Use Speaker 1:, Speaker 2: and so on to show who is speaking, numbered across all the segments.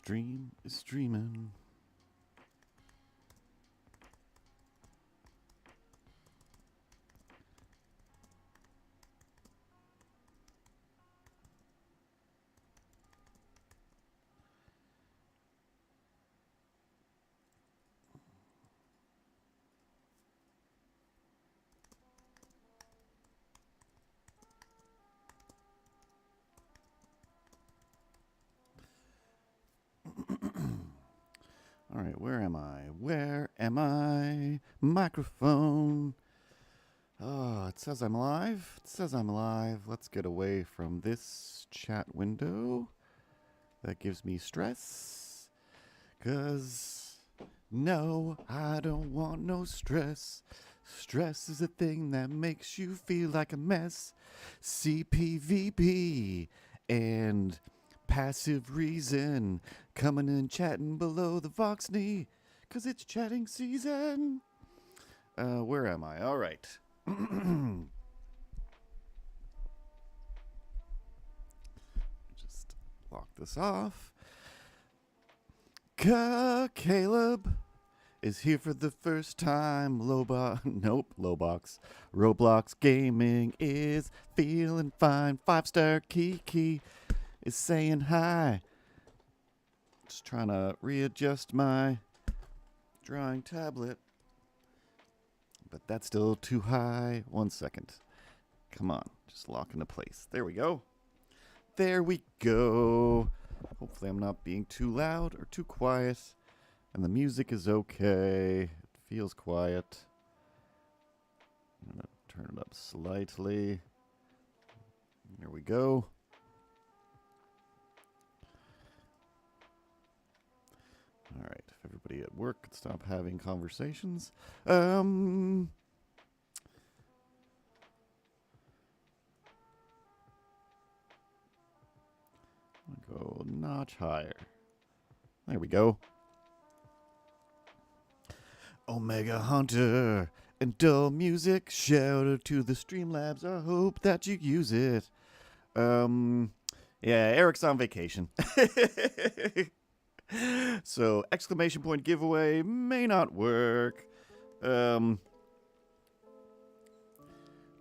Speaker 1: Stream is streaming. All right, where am I? Where am I? Microphone. Oh, it says I'm live. It says I'm live. Let's get away from this chat window. That gives me stress. 'Cause no, I don't want no stress. Stress is a thing that makes you feel like a mess. CPVP and passive reason coming and chatting below the Vox knee, 'cause it's chatting season. Where am I? All right. Just lock this off. Caleb is here for the first time. Lowbox. Roblox gaming is feeling fine. 5-star Kiki is saying hi. Just trying to readjust my drawing tablet. But that's still too high. 1 second. Come on. Just lock into place. There we go. There we go. Hopefully I'm not being too loud or too quiet. And the music is okay. It feels quiet. I'm going to turn it up slightly. There we go. All right, if everybody at work could stop having conversations. Go a notch higher. There we go. Omega Hunter and dull music. Shout out to the Streamlabs. I hope that you use it. Yeah, Eric's on vacation. So, exclamation point giveaway may not work. It's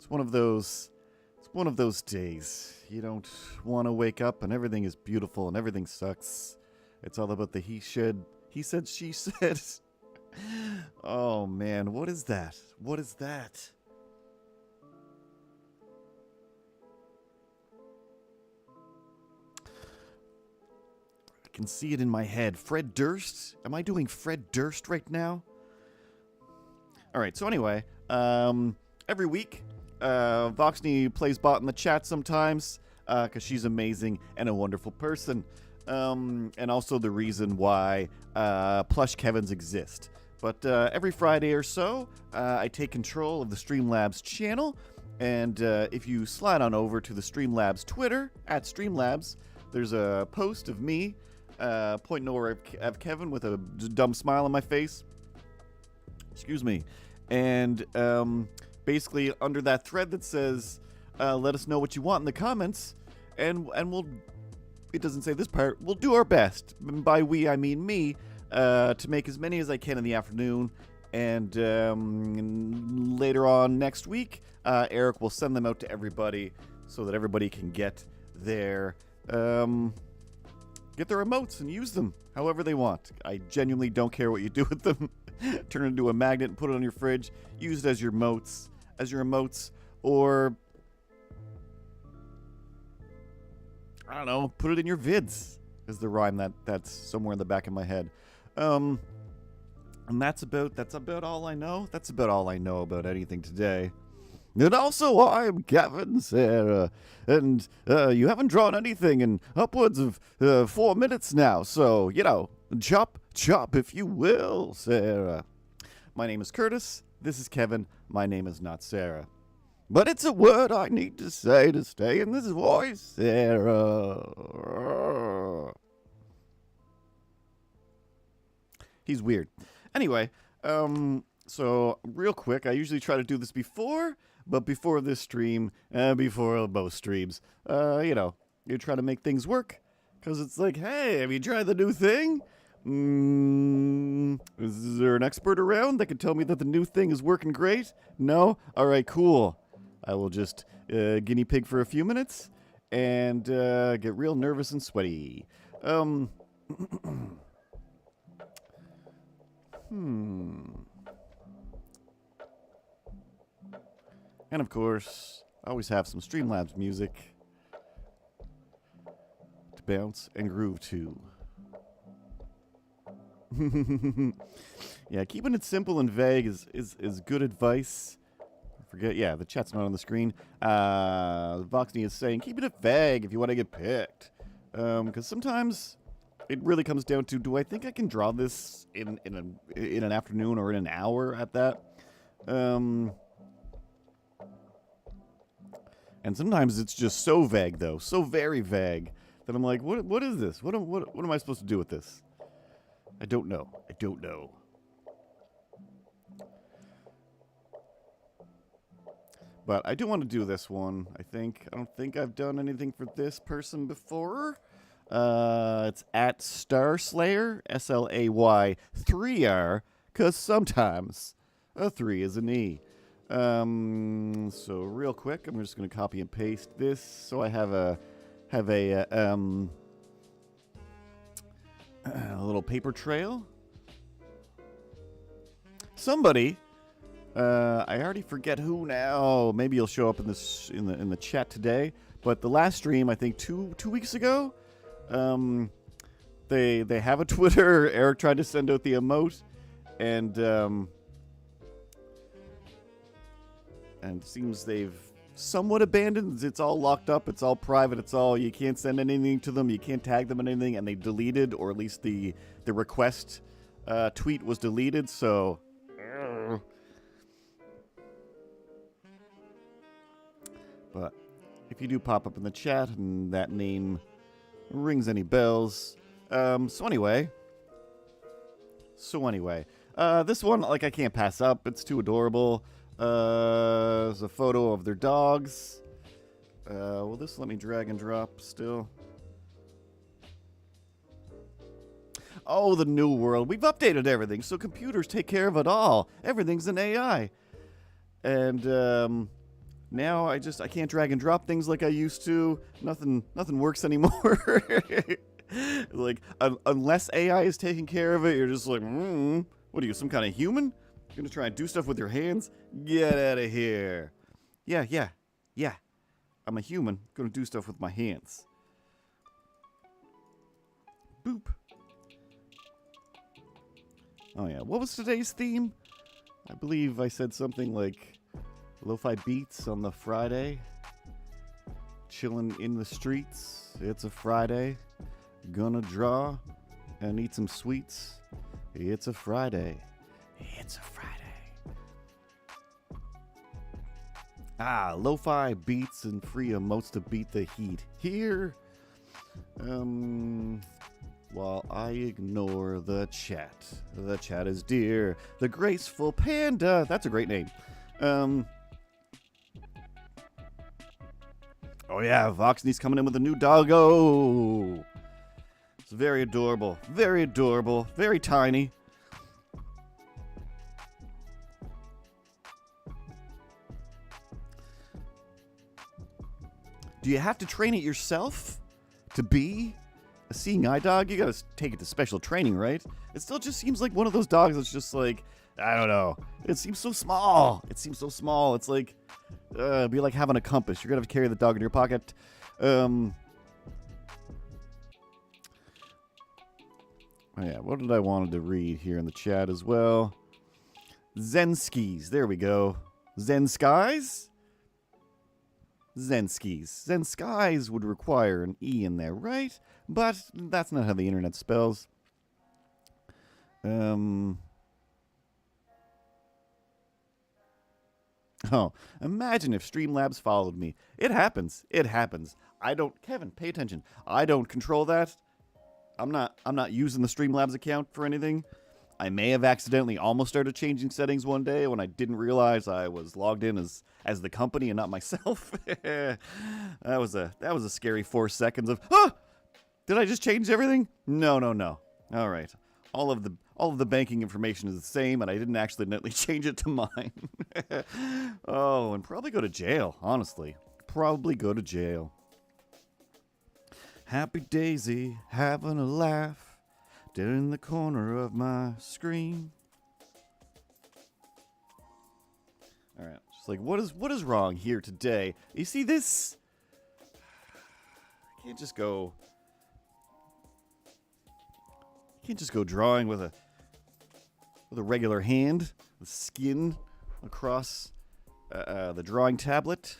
Speaker 1: one of those days. You don't want to wake up and everything is beautiful and everything sucks. It's all about the he said, she said. Oh man, what is that? What is that? I can see it in my head. Fred Durst? Am I doing Fred Durst right now? All right, so anyway, every week, Voxney plays bot in the chat sometimes, because she's amazing and a wonderful person. And also the reason why Plush Kevins exist. But every Friday or so, I take control of the Streamlabs channel. And if you slide on over to the Streamlabs Twitter, at Streamlabs, there's a post of me pointing over at Kevin with a dumb smile on my face. Excuse me. And basically under that thread that says, let us know what you want in the comments, and we'll, it doesn't say this part, we'll do our best. By we, I mean me. To make as many as I can in the afternoon, and later on next week, Eric will send them out to everybody so that everybody can get their emotes and use them however they want. I genuinely don't care what you do with them. Turn it into a magnet and put it on your fridge. Use it as your emotes, or I don't know, put it in your vids. Is the rhyme that's somewhere in the back of my head. And that's about all I know. That's about all I know about anything today. And also, I'm Kevin Sarah, and you haven't drawn anything in upwards of 4 minutes now, so, you know, chop, if you will, Sarah. My name is Curtis. This is Kevin. My name is not Sarah. But it's a word I need to say to stay in this voice, Sarah. He's weird. Anyway, so real quick, I usually try to do this before this stream, before both streams, you know, you try to make things work, Because it's like, hey, have you tried the new thing? Is there an expert around that can tell me that the new thing is working great? No? All right, cool. I will just guinea pig for a few minutes and get real nervous and sweaty. And of course, I always have some Streamlabs music to bounce and groove to. Yeah, keeping it simple and vague is good advice. Forget, yeah, the chat's not on the screen. Voxney is saying, keep it vague if you want to get picked. Because sometimes it really comes down to, do I think I can draw this in an afternoon or in an hour at that? And sometimes it's just so vague, though, so very vague, that I'm like, what is this? What am I supposed to do with this? I don't know. I don't know. But I do want to do this one, I think. I don't think I've done anything for this person before. It's at Starslayer, S-L-A-Y, 3R, because sometimes a 3 is an E. So real quick, I'm just going to copy and paste this so I have a little paper trail. Somebody, I already forget who now. Maybe you'll show up in this in the chat today. But the last stream, I think two weeks ago, they have a Twitter. Eric tried to send out the emote, and seems they've somewhat abandoned. It's all locked up. It's all private. It's all, you can't send anything to them. You can't tag them in anything. And they deleted, or at least the request tweet was deleted. So, but if you do pop up in the chat and that name rings any bells, so anyway, this one, like, I can't pass up. It's too adorable. There's a photo of their dogs. Will this let me drag and drop still? Oh, the new world. We've updated everything, so computers take care of it all. Everything's an AI. And, now I can't drag and drop things like I used to. Nothing works anymore. Like, unless AI is taking care of it, you're just like, what are you, some kind of human? You're gonna try and do stuff with your hands? Get out of here. Yeah. I'm a human. Gonna do stuff with my hands. Boop. Oh yeah, what was today's theme? I believe I said something like lo-fi beats on the Friday. Chilling in the streets. It's a Friday. Gonna draw and eat some sweets. It's a Friday. It's a Friday. Lo-fi beats and free emotes to beat the heat. Here, while I ignore the chat. The chat is dear. The graceful panda. That's a great name. Oh yeah, Voxney's coming in with a new doggo. It's very adorable. Very adorable. Very tiny. Do you have to train it yourself to be a seeing eye dog? You gotta take it to special training, right? It still just seems like one of those dogs that's just like, I don't know. It seems so small. It's like, it'd be like having a compass. You're gonna have to carry the dog in your pocket. Oh yeah, what did I wanted to read here in the chat as well? Zenskis. There we go. Zenskies? Zenskis. Zenskies would require an E in there, right? But that's not how the internet spells. Oh, imagine if Streamlabs followed me. It happens. Kevin, pay attention. I don't control that. I'm not using the Streamlabs account for anything. I may have accidentally almost started changing settings one day when I didn't realize I was logged in as the company and not myself. That was a scary 4 seconds of Did I just change everything? No, no, no. All right. All of the banking information is the same, and I didn't accidentally change it to mine. Oh, and probably go to jail, honestly. Probably go to jail. Happy Daisy, having a laugh, dead in the corner of my screen. All right, just like what is wrong here today? You see this? I can't just go drawing with a regular hand, the skin across the drawing tablet.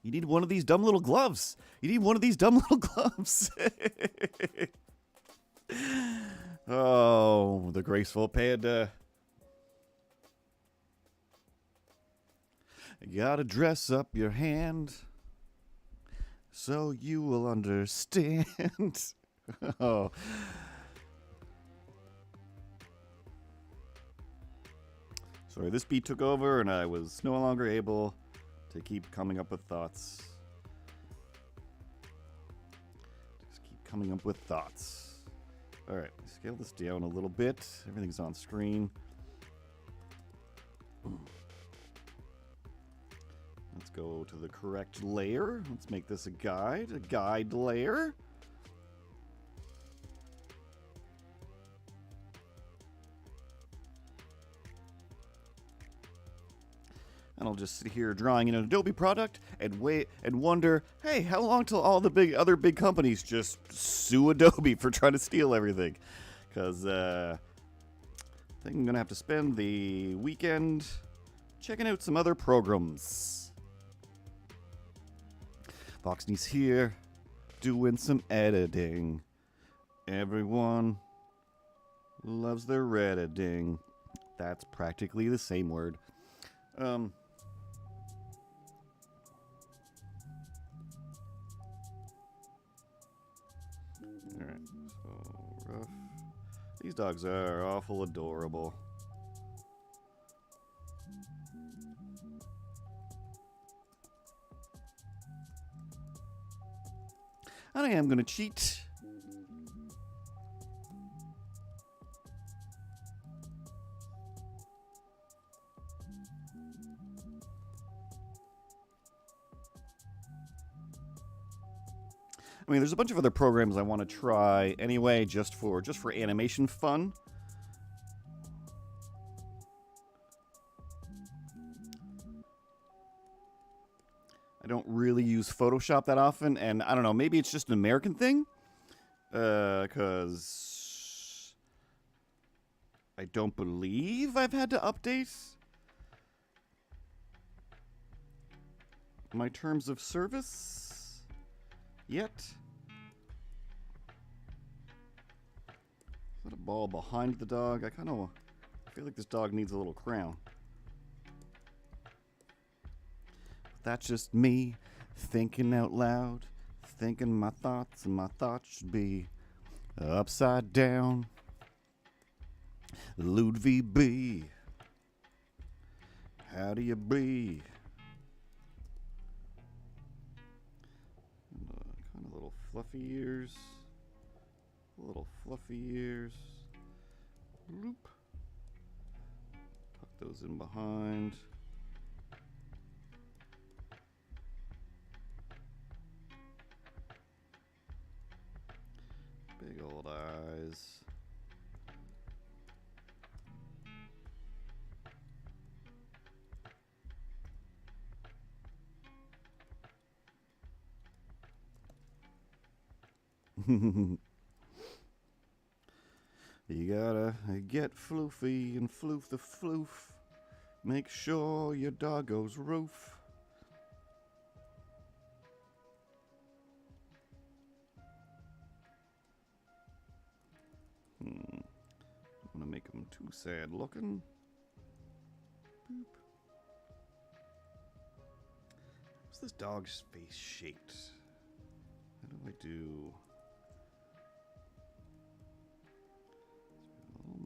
Speaker 1: You need one of these dumb little gloves. You need one of these dumb little gloves. Oh, the graceful panda. You gotta dress up your hand so you will understand. Oh. Sorry, this beat took over and I was no longer able to keep coming up with thoughts. Just keep coming up with thoughts. Alright, scale this down a little bit. Everything's on screen. Let's go to the correct layer. Let's make this a guide layer. And I'll just sit here drawing in an Adobe product and wait and wonder, hey, how long till all the other big companies just sue Adobe for trying to steal everything? Because I think I'm going to have to spend the weekend checking out some other programs. Voxney's here doing some editing. Everyone loves their editing. That's practically the same word. Alright, so rough. These dogs are awful adorable. And I am going to cheat. I mean, there's a bunch of other programs I want to try anyway, just for animation fun. I don't really use Photoshop that often, and I don't know, maybe it's just an American thing, because I don't believe I've had to update my terms of service yet. Is that a ball behind the dog? I feel like this dog needs a little crown. That's just me thinking out loud, thinking my thoughts, and my thoughts should be upside down. Ludwig B. How do you be? Kind of little fluffy ears. Little fluffy ears. Loop. Tuck those in behind. Big old eyes. You gotta get floofy and floof the floof. Make sure your doggo's roof. Don't want to make them too sad looking. Boop. What's this dog's face shaped? How do I do?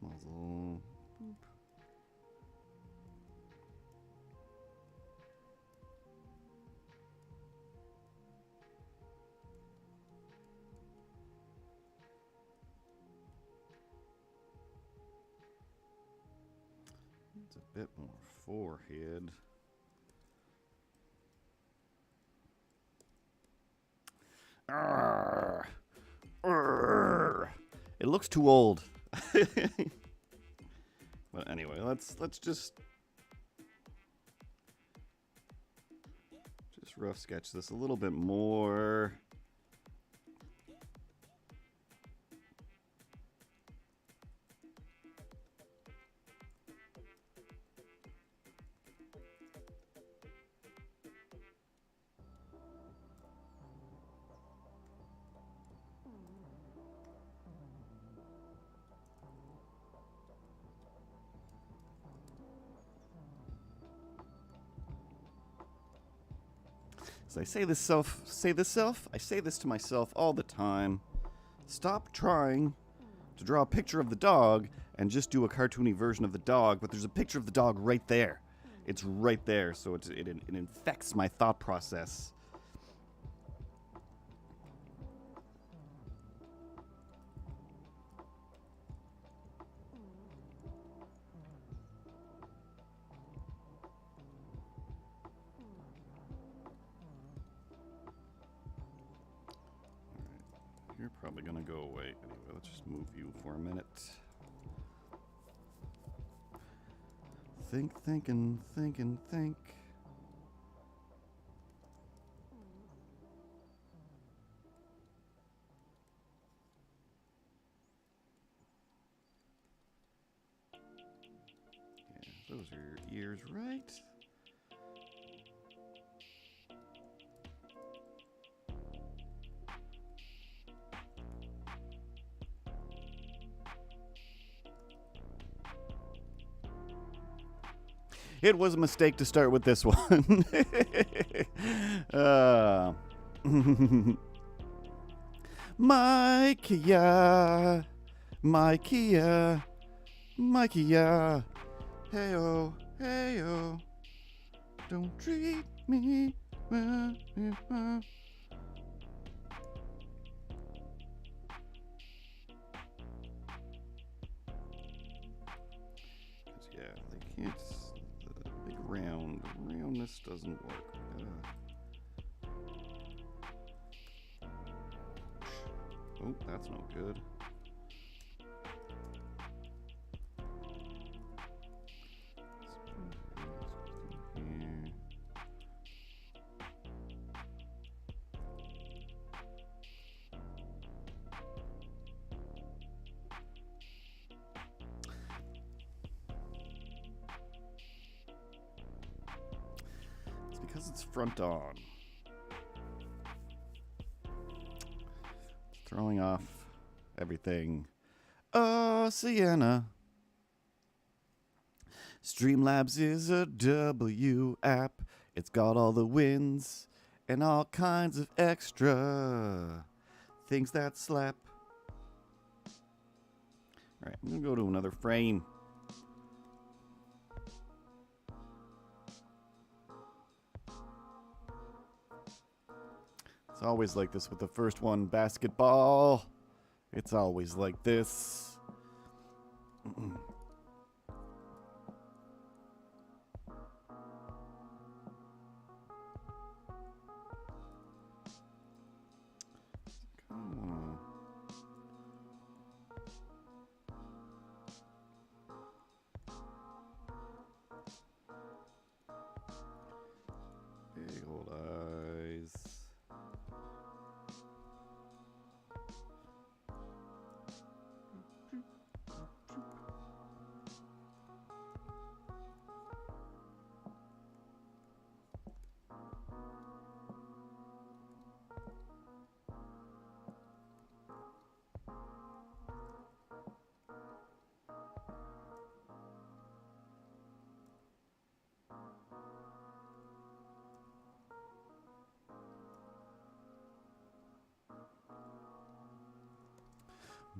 Speaker 1: Muzzle. Boop. It's a bit more forehead. Arrgh. Arrgh. It looks too old. But anyway, let's just rough sketch this a little bit more. So I say this to myself all the time. Stop trying to draw a picture of the dog and just do a cartoony version of the dog, but there's a picture of the dog right there. It's right there, so it infects my thought process. You're probably gonna go away. Anyway, let's just move you for a minute. Think. Yeah, those are your ears, right? It was a mistake to start with this one. Mikey-ya, Mikey-ya, Mikey-ya. Hey-oh, hey-oh, don't treat me well. Yeah, they can't. Big roundness doesn't work. Oh, that's no good. Because it's front on. It's throwing off everything. Oh, Sienna. Streamlabs is a W app. It's got all the wins and all kinds of extra things that slap. All right, I'm going to go to another frame. It's always like this with the first one, basketball. It's always like this. Big old eyes.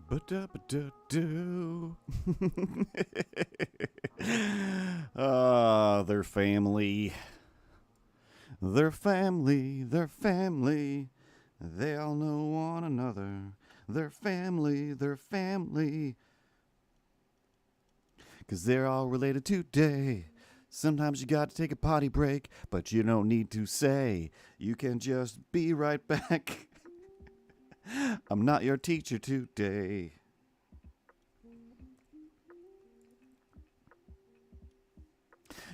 Speaker 1: Ba-da-ba-da-do. Ah, they're family. They're family. They're family. They all know one another. They're family. They're family. 'cause they're all related today. Sometimes you got to take a potty break, but you don't need to say. You can just be right back. I'm not your teacher today.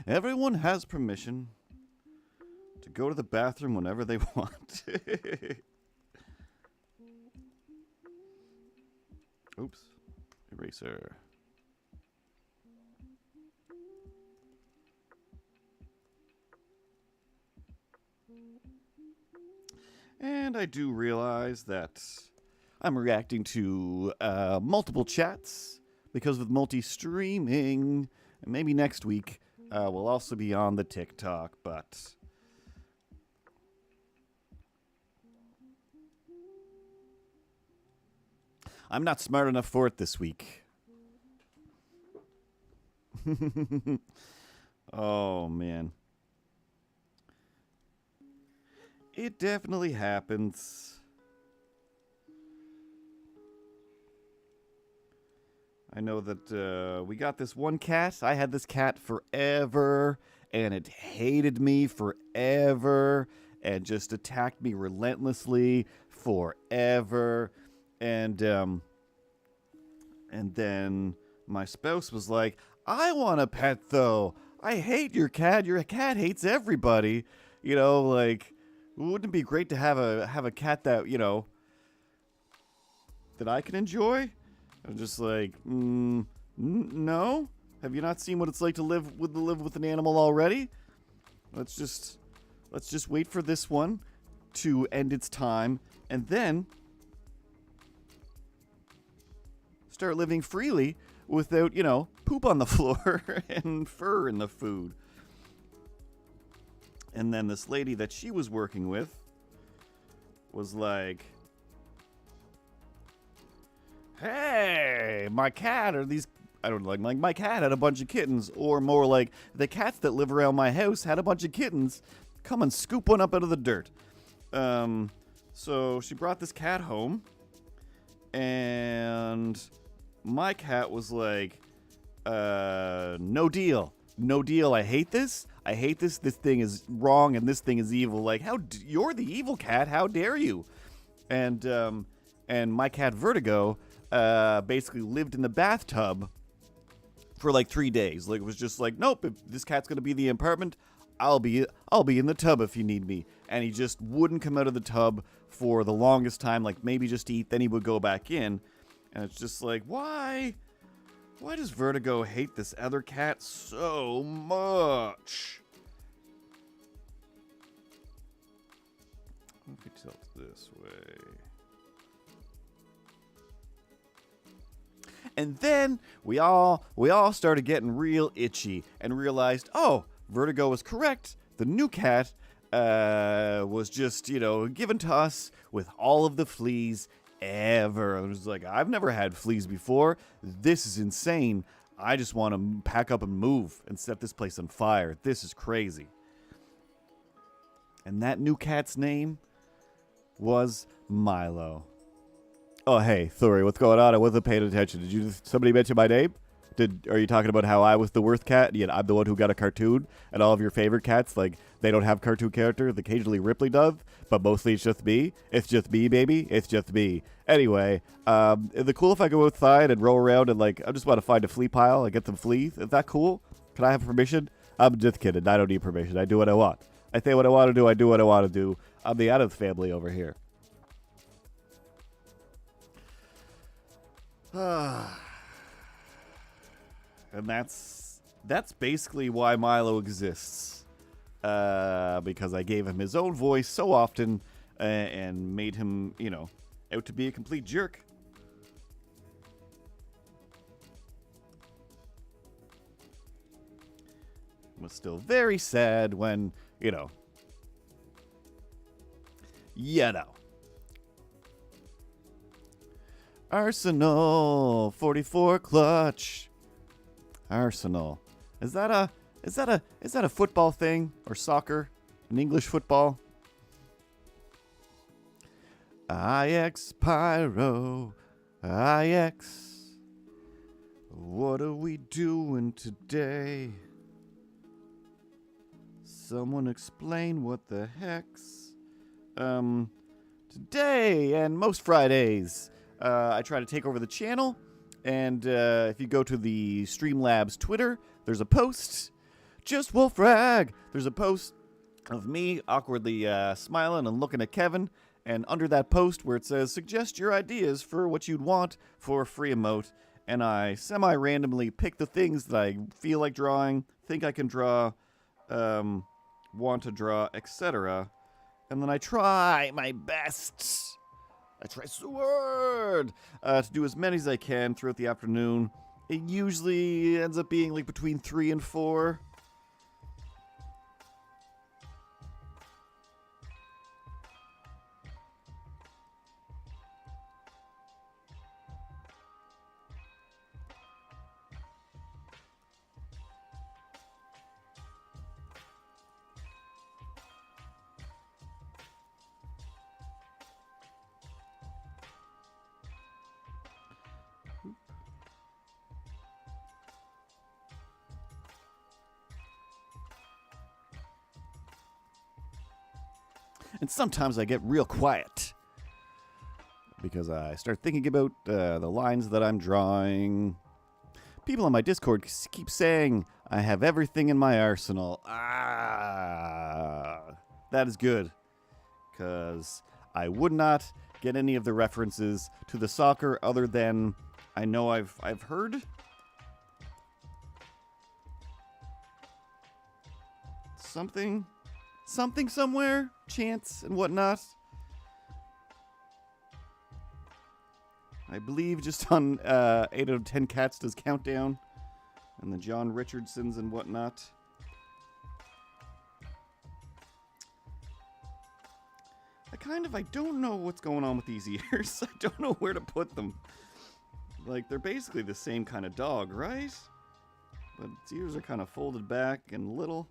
Speaker 1: Everyone has permission to go to the bathroom whenever they want. Oops. Eraser. And I do realize that I'm reacting to multiple chats because with multi-streaming, and maybe next week we'll also be on the TikTok, but I'm not smart enough for it this week. Oh, man. It definitely happens. I know that we got this one cat. I had this cat forever, and it hated me forever, and just attacked me relentlessly forever. And then my spouse was like, I want a pet, though. I hate your cat. Your cat hates everybody. You know, like, wouldn't it be great to have a cat that, you know, that I can enjoy? I'm just like, no? Have you not seen what it's like to live with an animal already? Let's just wait for this one to end its time, and then start living freely without, you know, poop on the floor and fur in the food. And then this lady that she was working with was like, hey, my cat, or these, I don't know, like my cat had a bunch of kittens, or more like the cats that live around my house had a bunch of kittens. Come and scoop one up out of the dirt. So she brought this cat home, and my cat was like, no deal. No deal. I hate this. I hate this. This thing is wrong, and this thing is evil. Like, you're the evil cat. How dare you? And my cat Vertigo basically lived in the bathtub for like 3 days. Like, it was just like, nope, if this cat's gonna be in the apartment, I'll be in the tub if you need me. And he just wouldn't come out of the tub for the longest time, like maybe just to eat, then he would go back in. And it's just like, why does Vertigo hate this other cat so much? What if we tilt this way? And then we all started getting real itchy and realized, oh, Vertigo was correct. The new cat was just, you know, given to us with all of the fleas ever. I was like, I've never had fleas before. This is insane. I just want to pack up and move and set this place on fire. This is crazy. And that new cat's name was Milo. Oh, hey, Thuri, what's going on? I wasn't paying attention. Did somebody mention my name? Are you talking about how I was the worst cat? Yet I'm the one who got a cartoon, and all of your favorite cats, like, they don't have cartoon characters. Occasionally Ripley does, but mostly it's just me. It's just me, baby. It's just me. Anyway, is it cool if I go outside and roll around and, like, I just want to find a flea pile and get some fleas? Is that cool? Can I have permission? I'm just kidding. I don't need permission. I do what I want. I say what I want to do. I do what I want to do. I'm the Addams family over here. And that's basically why Milo exists. Because I gave him his own voice so often and made him, you know, out to be a complete jerk. Was still very sad when, you know. Arsenal 44 clutch. Arsenal. Is that a football thing or soccer? An English football? Ajax Pyro. Ajax. What are we doing today? Someone explain what the heck's. Today and most Fridays, I try to take over the channel. And if you go to the Streamlabs Twitter, there's a post. Just Wolfrag! There's a post of me awkwardly smiling and looking at Kevin. And under that post where it says, suggest your ideas for what you'd want for a free emote. And I semi-randomly pick the things that I feel like drawing, think I can draw, want to draw, etc. And then I try my best. I try so hard to do as many as I can throughout the afternoon. It usually ends up being like between 3 and 4. And sometimes I get real quiet because I start thinking about the lines that I'm drawing. People on my Discord keep saying I have everything in my arsenal. That is good, because I would not get any of the references to the soccer other than I know I've heard. Something somewhere, chance and whatnot. I believe just on 8 out of 10 Cats does Countdown, and the John Richardsons and whatnot. I don't know what's going on with these ears. I don't know where to put them. Like, they're basically the same kind of dog, right? But its ears are kind of folded back and little.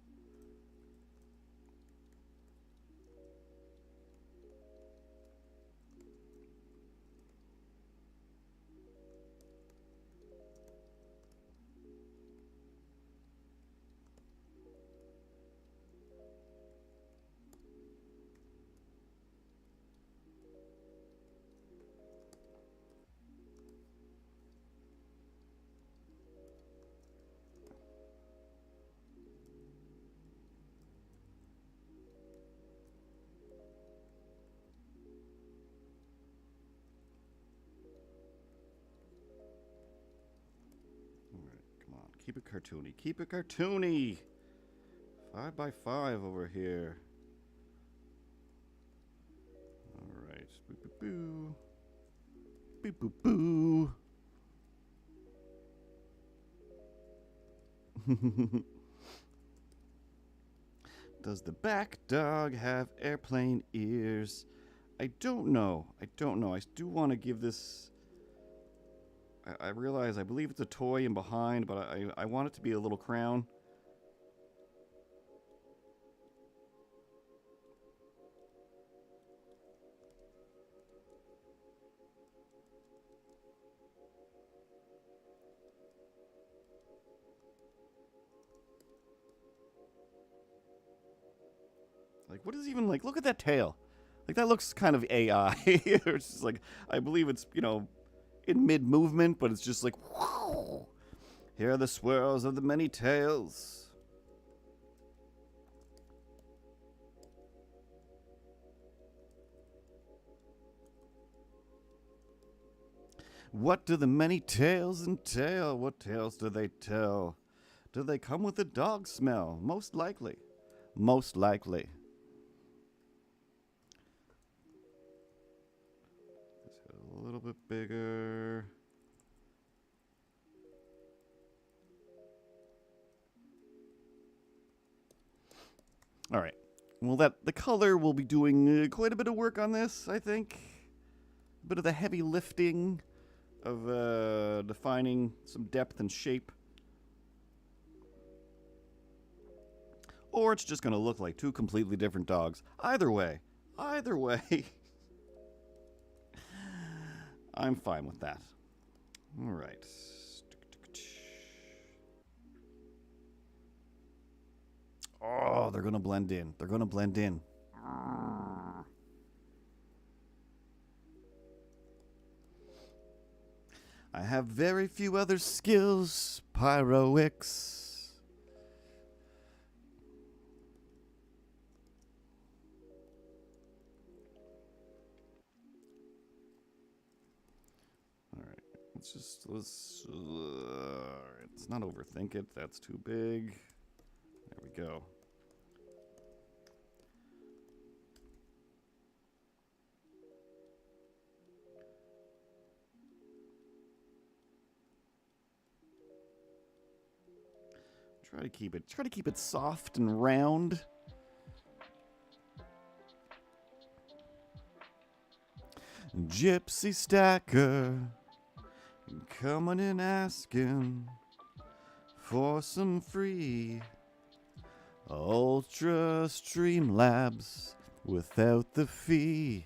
Speaker 1: Keep it cartoony. Keep it cartoony. 5 by 5 over here. All right. Boo, boo, boo. Boo, boo, boo. Does the back dog have airplane ears? I don't know. I do want to give this... I realize I believe it's a toy and behind, but I want it to be a little crown. Like, what is even, like, look at that tail. Like, that looks kind of AI. It's just like, I believe it's, you know, in mid-movement, but it's just like, whoosh. Here are the swirls of the many tails. What do the many tails entail? What tales do they tell? Do they come with a dog smell? Most likely. Most likely. A little bit bigger. All right. Well, the color will be doing quite a bit of work on this, I think. A bit of the heavy lifting of defining some depth and shape. Or it's just going to look like two completely different dogs. Either way. Either way. I'm fine with that. All right. Oh, they're gonna blend in. They're gonna blend in. I have very few other skills, Pyroix. Alright, let's let's not overthink it. That's too big. There we go. Try to keep it soft and round. Gypsy Stacker coming in asking for some free Ultra Streamlabs without the fee.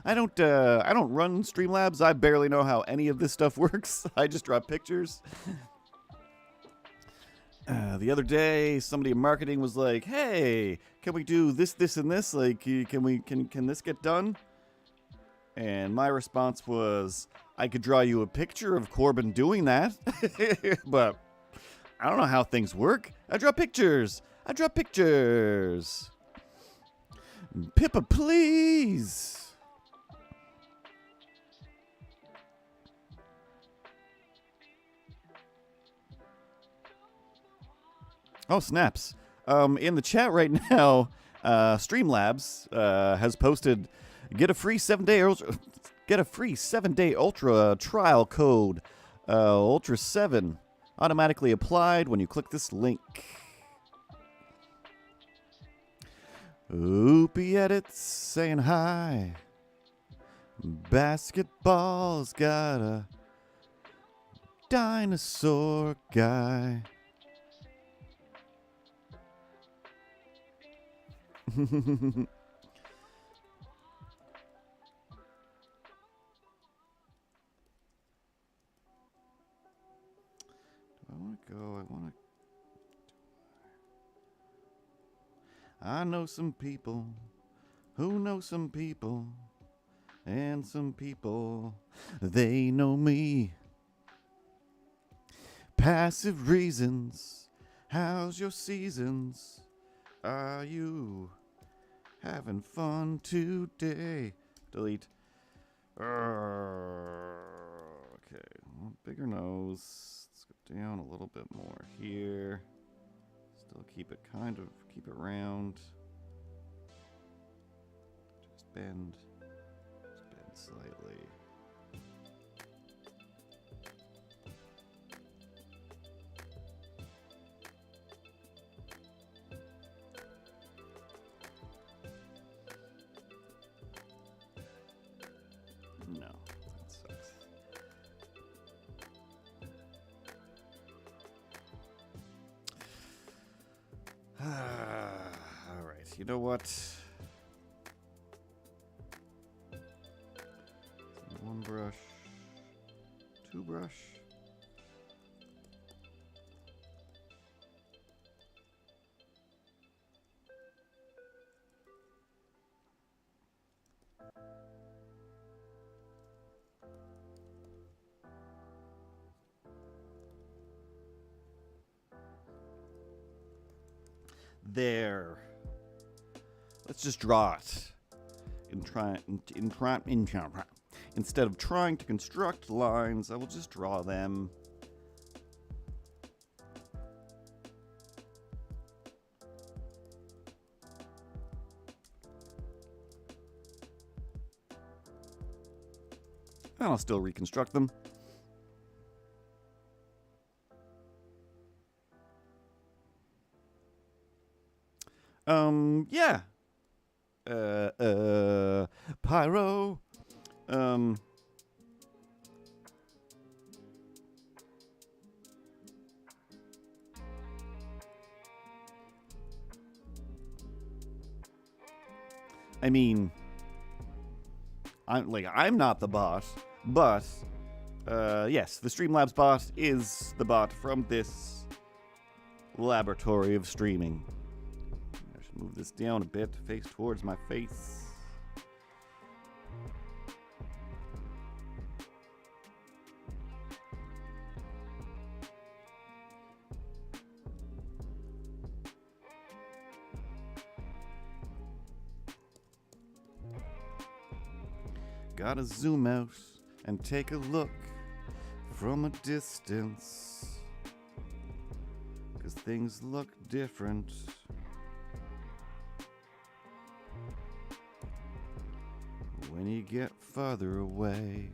Speaker 1: I don't run Streamlabs. I barely know how any of this stuff works. I just draw pictures. The other day, somebody in marketing was like, "Hey, can we do this, this, and this? Like, can this get done?" And my response was, "I could draw you a picture of Corbin doing that, but I don't know how things work. I draw pictures. I draw pictures. Pippa, please." Oh, snaps. In the chat right now, Streamlabs has posted get a free 7-day Ultra trial code Ultra 7 automatically applied when you click this link. Oopie Edits saying hi. Basketball's got a dinosaur guy. Do I want to go? I know some people who know some people, and some people, they know me. Passive reasons, how's your seasons? Are you having fun today? Delete. Okay, well, bigger nose. Let's go down a little bit more here. Still keep it round. Just bend slightly. No, that sucks. All right, you know what? One brush, two brush. There. Let's just draw it. Instead of trying to construct lines, I will just draw them. And I'll still reconstruct them. Yeah. Pyro. I mean, I'm not the bot, but yes, the Streamlabs bot is the bot from this laboratory of streaming. I should move this down a bit, face towards my face. Gotta zoom out and take a look from a distance, 'cause things look different when you get farther away.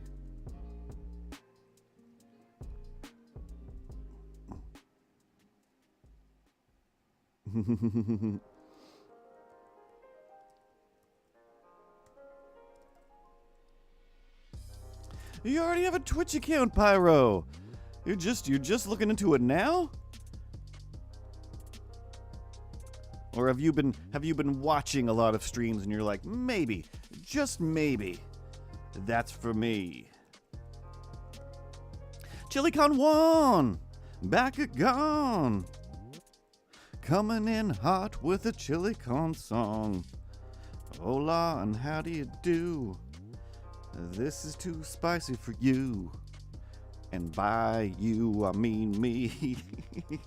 Speaker 1: You already have a Twitch account, Pyro. You're just looking into it now? Or have you been watching a lot of streams and you're like, maybe, just maybe, that's for me. ChiliCon 1, back again. Coming in hot with a ChiliCon song. Hola and how do you do? This is too spicy for you. And by you, I mean me. I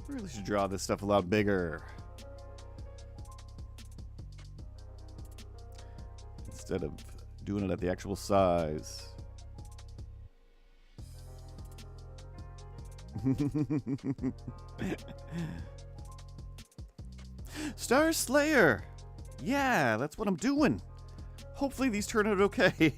Speaker 1: really should draw this stuff a lot bigger. Instead of doing it at the actual size. Star Slayer! Yeah, that's what I'm doing. Hopefully these turn out okay.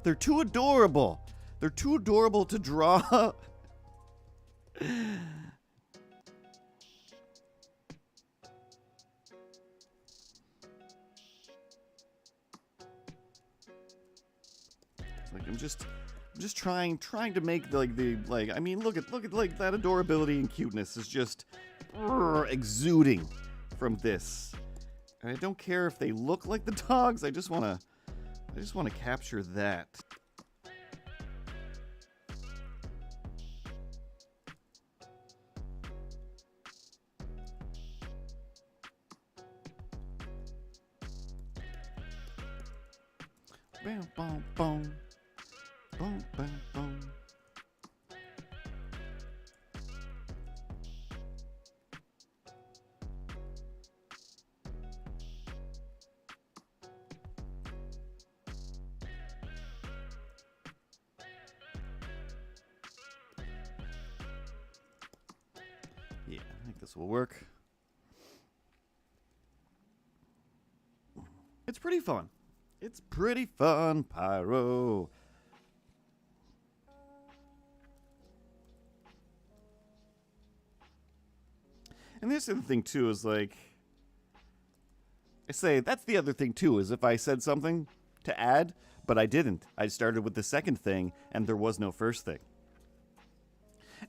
Speaker 1: They're too adorable. They're too adorable to draw. Like I'm just trying to make I mean look at like that adorability and cuteness is just exuding from this. And I don't care if they look like the dogs. I just want to capture that. Bam, bam, bam. Boom, bam, boom. Yeah, I think this will work. It's pretty fun. It's pretty fun, Pyro. And this other thing too is like, I say that's the other thing too is if I said something to add, but I didn't. I started with the second thing and there was no first thing.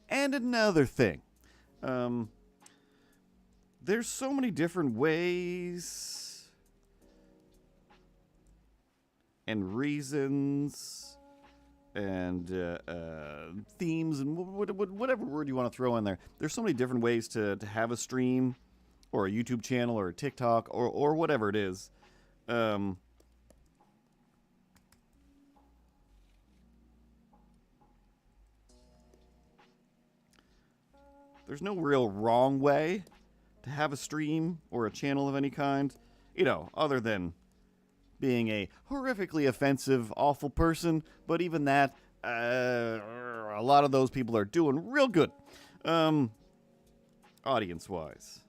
Speaker 1: And another thing, there's so many different ways and reasons and themes and whatever word you want to throw in there. There's so many different ways to have a stream or a YouTube channel or a TikTok or whatever it is. There's no real wrong way to have a stream or a channel of any kind, you know, other than being a horrifically offensive, awful person. But even that, a lot of those people are doing real good, audience-wise.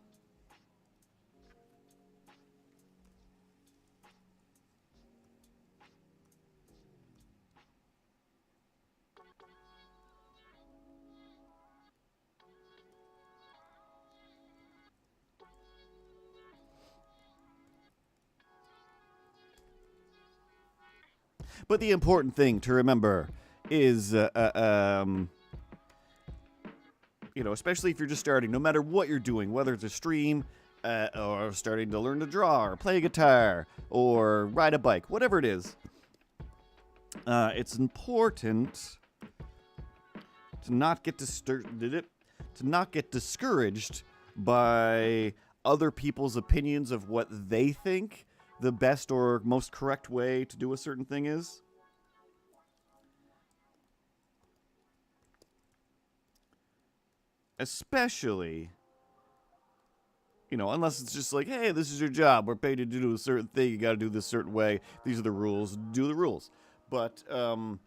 Speaker 1: But the important thing to remember is, especially if you're just starting, no matter what you're doing, whether it's a stream, or starting to learn to draw, or play guitar, or ride a bike, whatever it is, it's important to not get discouraged by other people's opinions of what they think the best or most correct way to do a certain thing is. Especially, unless it's just like, hey, this is your job. We're paid to do a certain thing. You got to do this certain way. These are the rules. Do the rules. But for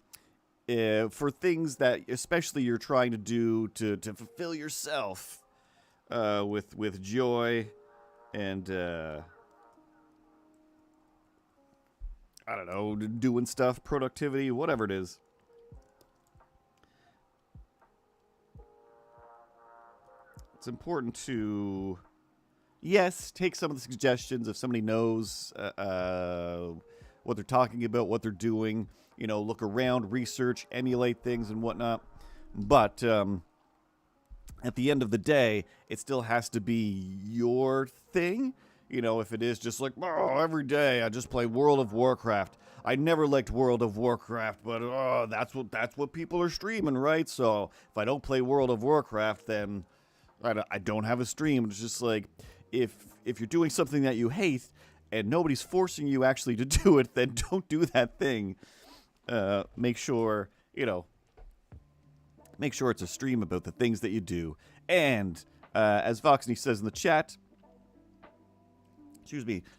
Speaker 1: things that especially you're trying to do to fulfill yourself with joy and, I don't know, doing stuff, productivity, whatever it is. It's important to, yes, take some of the suggestions if somebody knows what they're talking about, what they're doing, look around, research, emulate things and whatnot. But at the end of the day, it still has to be your thing. If it is just like, oh, every day I just play World of Warcraft. I never liked World of Warcraft, but that's what people are streaming, right? So if I don't play World of Warcraft, then I don't have a stream. It's just like, if you're doing something that you hate and nobody's forcing you actually to do it, then don't do that thing. Make sure it's a stream about the things that you do. And as Voxney says in the chat,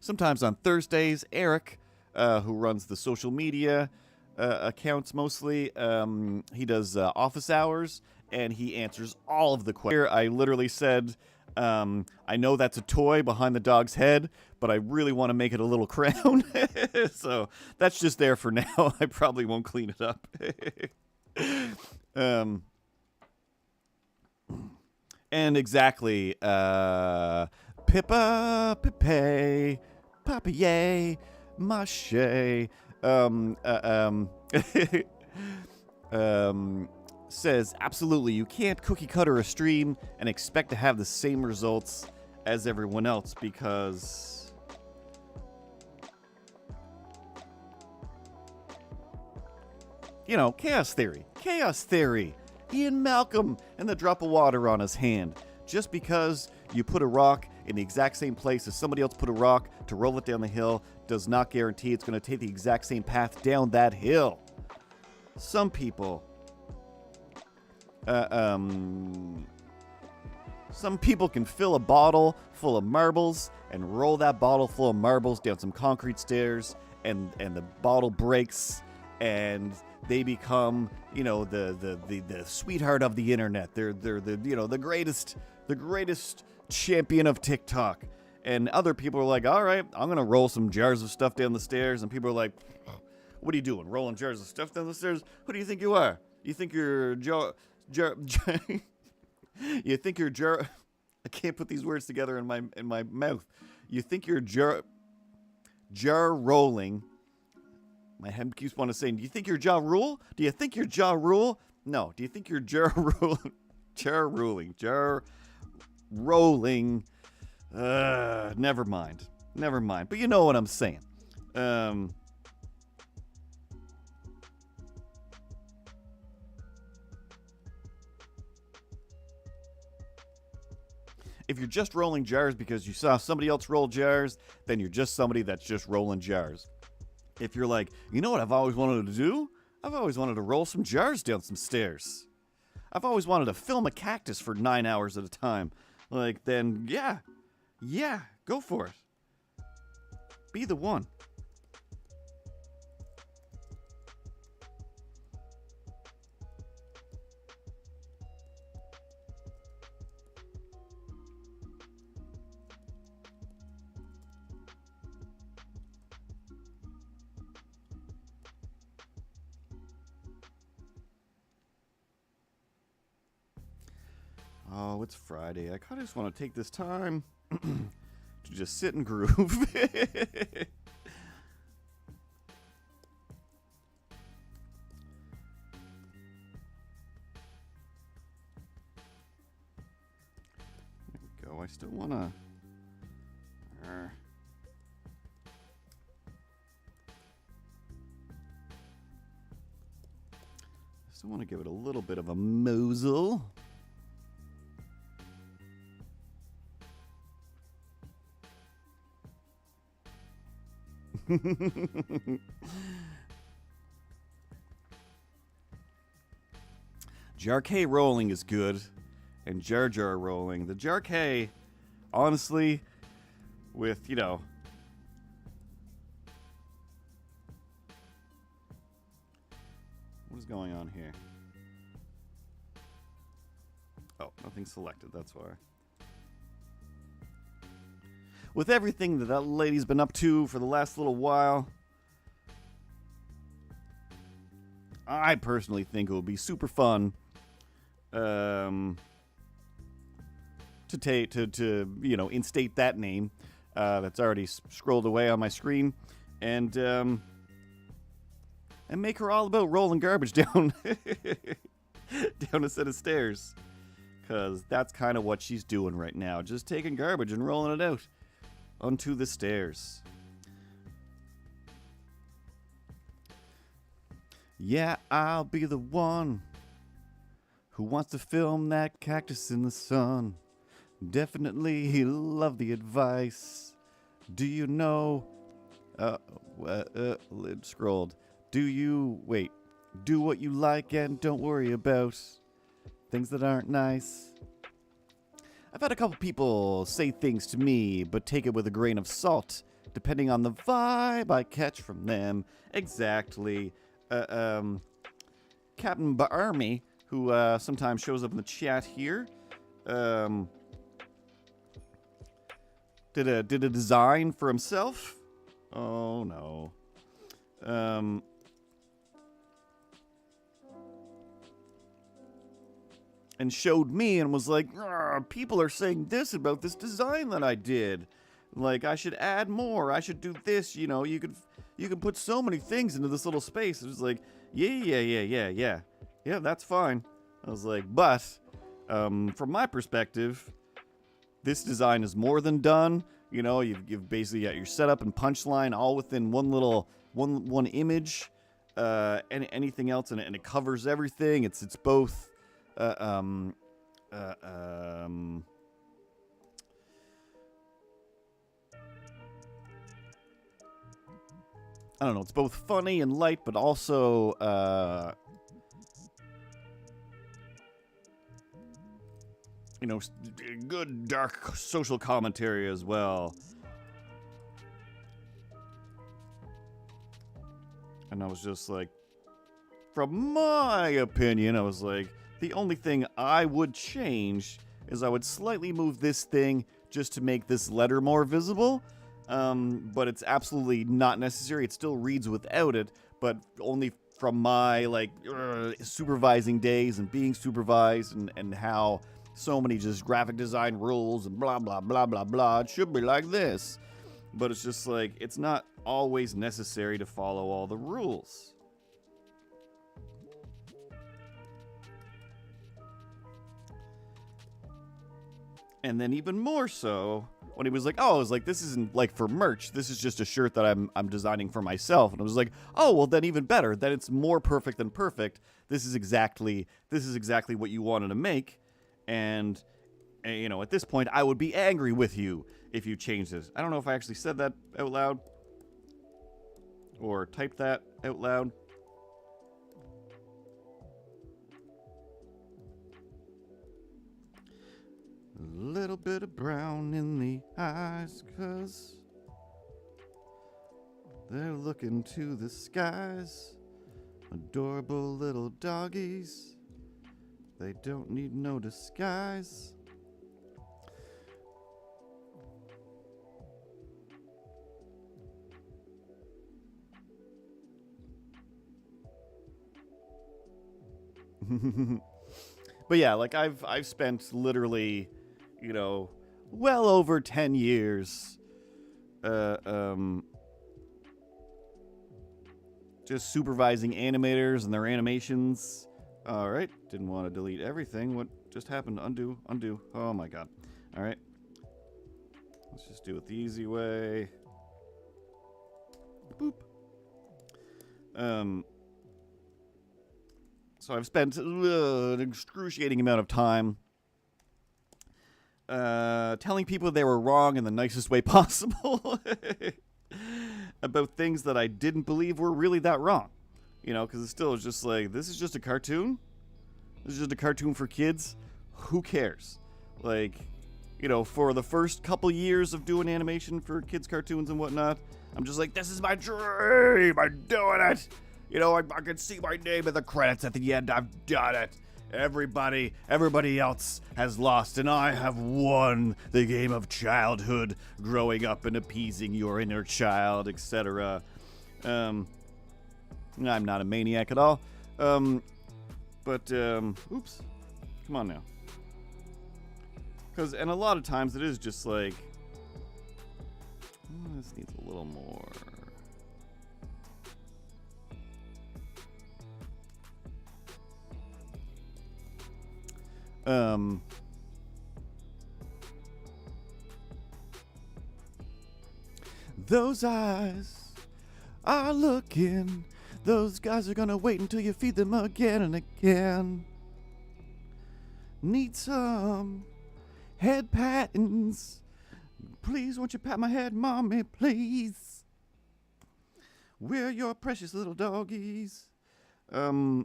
Speaker 1: sometimes on Thursdays, Eric, who runs the social media accounts mostly, he does office hours, and he answers all of the questions. I literally said, I know that's a toy behind the dog's head, but I really want to make it a little crown. So that's just there for now. I probably won't clean it up. And exactly, Pippa, Pipe, Papier, Mache, says, absolutely, you can't cookie cutter a stream and expect to have the same results as everyone else because chaos theory. Ian Malcolm and the drop of water on his hand. Just because you put a rock in the exact same place as somebody else put a rock to roll it down the hill does not guarantee it's going to take the exact same path down that hill. Some people can fill a bottle full of marbles and roll that bottle full of marbles down some concrete stairs, and the bottle breaks, and they become, the sweetheart of the internet. They're the greatest champion of TikTok. And other people are like, all right, I'm gonna roll some jars of stuff down the stairs, and people are like, what are you doing, rolling jars of stuff down the stairs? Who do you think you are? You think you're you think you're jar? I can't put these words together in my mouth. You think you're jar rolling? My head keeps wanting to say, do you think you're Ja Rule? Do you think you're Ja Rule? No. Do you think you're jar rolling? Jar rolling. Never mind. But you know what I'm saying. If you're just rolling jars because you saw somebody else roll jars, then you're just somebody that's just rolling jars. If you're like, you know what I've always wanted to do? I've always wanted to roll some jars down some stairs. I've always wanted to film a cactus for 9 hours at a time. Then yeah, go for it. Be the one. Oh, it's Friday. I kind of just want to take this time to just sit and groove. still want to... Still want to give it a little bit of a mozzle. Jarkay rolling is good, and Jar Jar rolling. The Jarkay, honestly, with, you know, what is going on here? Oh, nothing selected, that's why. With everything that lady's been up to for the last little while, I personally think it would be super fun to you know, instate that name that's already scrolled away on my screen, and make her all about rolling garbage down down a set of stairs, because that's kind of what she's doing right now, just taking garbage and rolling it out onto the stairs. Yeah, I'll be the one who wants to film that cactus in the sun. Definitely love the advice. Do you know... it scrolled. Do you... Wait. Do what you like and don't worry about things that aren't nice. I've had a couple people say things to me, but take it with a grain of salt, depending on the vibe I catch from them. Exactly. Captain Barmy, who sometimes shows up in the chat here, did a design for himself. Oh no. And showed me and was like, people are saying this about this design that I did. Like, I should add more. I should do this. You know, you could put so many things into this little space. It was like, yeah, that's fine. I was like, but from my perspective, this design is more than done. You know, you've basically got your setup and punchline all within one image, and anything else, and it covers everything. It's both. I don't know, it's both funny and light, but also, you know, good dark social commentary as well. And I was just like, from my opinion, I was like, the only thing I would change is I would slightly move this thing just to make this letter more visible. But it's absolutely not necessary. It still reads without it, but only from my, like, supervising days and being supervised and how so many just graphic design rules and blah, blah, blah, blah, blah. It should be like this. But it's just like, it's not always necessary to follow all the rules. And then even more so, when he was like, oh, I was like, this isn't like for merch. This is just a shirt that I'm designing for myself. And I was like, oh, well, then even better. Then it's more perfect than perfect. This is exactly what you wanted to make. And you know, at this point, I would be angry with you if you changed it. I don't know if I actually said that out loud or typed that out loud. A little bit of brown in the eyes, 'cause they're looking to the skies. Adorable little doggies. They don't need no disguise. But yeah, like I've spent literally, you know, well over 10 years just supervising animators and their animations. All right, didn't want to delete everything. What just happened? Undo. Oh my god. All right. Let's just do it the easy way. Boop. So I've spent an excruciating amount of time telling people they were wrong in the nicest way possible about things that I didn't believe were really that wrong. You know, because it still is just like, this is just a cartoon? This is just a cartoon for kids? Who cares? Like, you know, for the first couple years of doing animation for kids' cartoons and whatnot, I'm just like, this is my dream! I'm doing it! You know, I can see my name in the credits at the end. I've done it! Everybody else has lost, and I have won the game of childhood, growing up and appeasing your inner child, etc. I'm not a maniac at all. Oops. Come on now. And a lot of times it is just like, this needs a little more. Those eyes are looking. Those guys are gonna wait until you feed them again and again. Need some head patins. Please, won't you pat my head, mommy, please? We're your precious little doggies. I've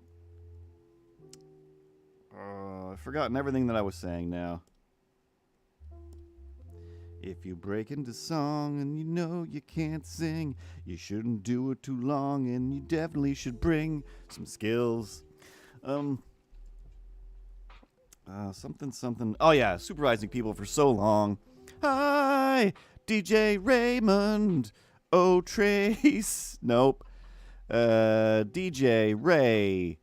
Speaker 1: forgotten everything that I was saying now. If you break into song and you know you can't sing, you shouldn't do it too long, and you definitely should bring some skills. Something. Oh yeah, supervising people for so long. Hi, DJ Raymond. Oh, Trace. Nope. DJ Ray.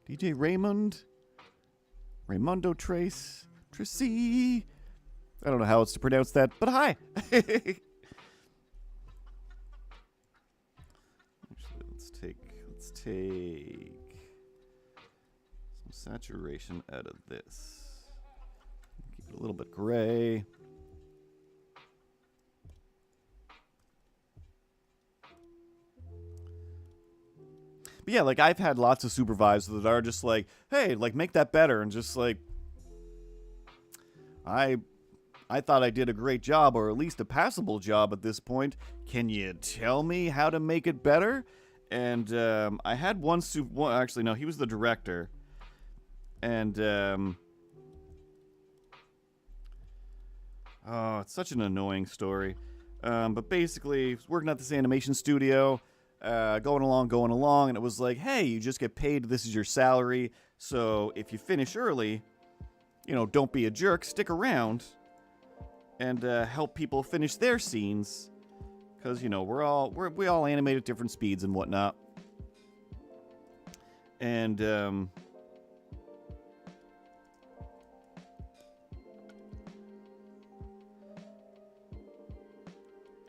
Speaker 1: DJ Raymond. Raymundo Trace. Tracy. I don't know how else to pronounce that, but hi. Actually, let's take some saturation out of this. Keep it a little bit gray. But yeah, like, I've had lots of supervisors that are just like, hey, like, make that better. And just like, I thought I did a great job, or at least a passable job at this point. Can you tell me how to make it better? And I had one actually, no, he was the director. And, oh, it's such an annoying story. But basically, I was working at this animation studio. Going along, and it was like, hey, you just get paid, this is your salary, so if you finish early, you know, don't be a jerk, stick around, and help people finish their scenes, because, you know, we all animate at different speeds and whatnot, and,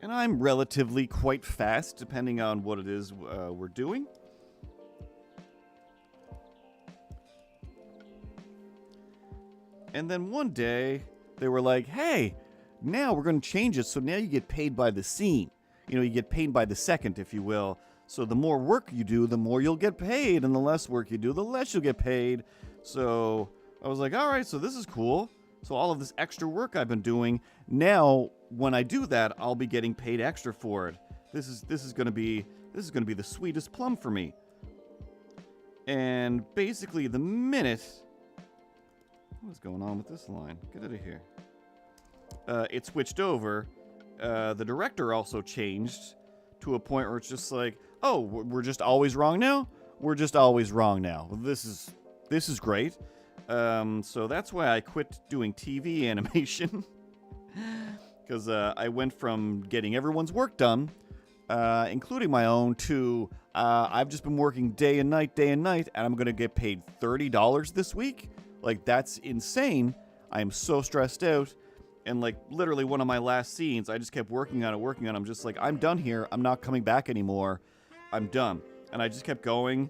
Speaker 1: and I'm relatively quite fast, depending on what it is we're doing. And then one day, they were like, hey, now we're going to change it, so now you get paid by the scene. You know, you get paid by the second, if you will. So the more work you do, the more you'll get paid, and the less work you do, the less you'll get paid. So I was like, all right, so this is cool. So all of this extra work I've been doing, now when I do that, I'll be getting paid extra for it. This is gonna be the sweetest plum for me. And basically, the minute, what's going on with this line? Get out of here. It switched over. The director also changed to a point where it's just like, oh, we're just always wrong now. We're just always wrong now. This is great. So that's why I quit doing TV animation. Because I went from getting everyone's work done, including my own, to I've just been working day and night, and I'm going to get paid $30 this week. Like, that's insane. I am so stressed out. And, like, literally one of my last scenes, I just kept working on it. I'm just like, I'm done here. I'm not coming back anymore. I'm done. And I just kept going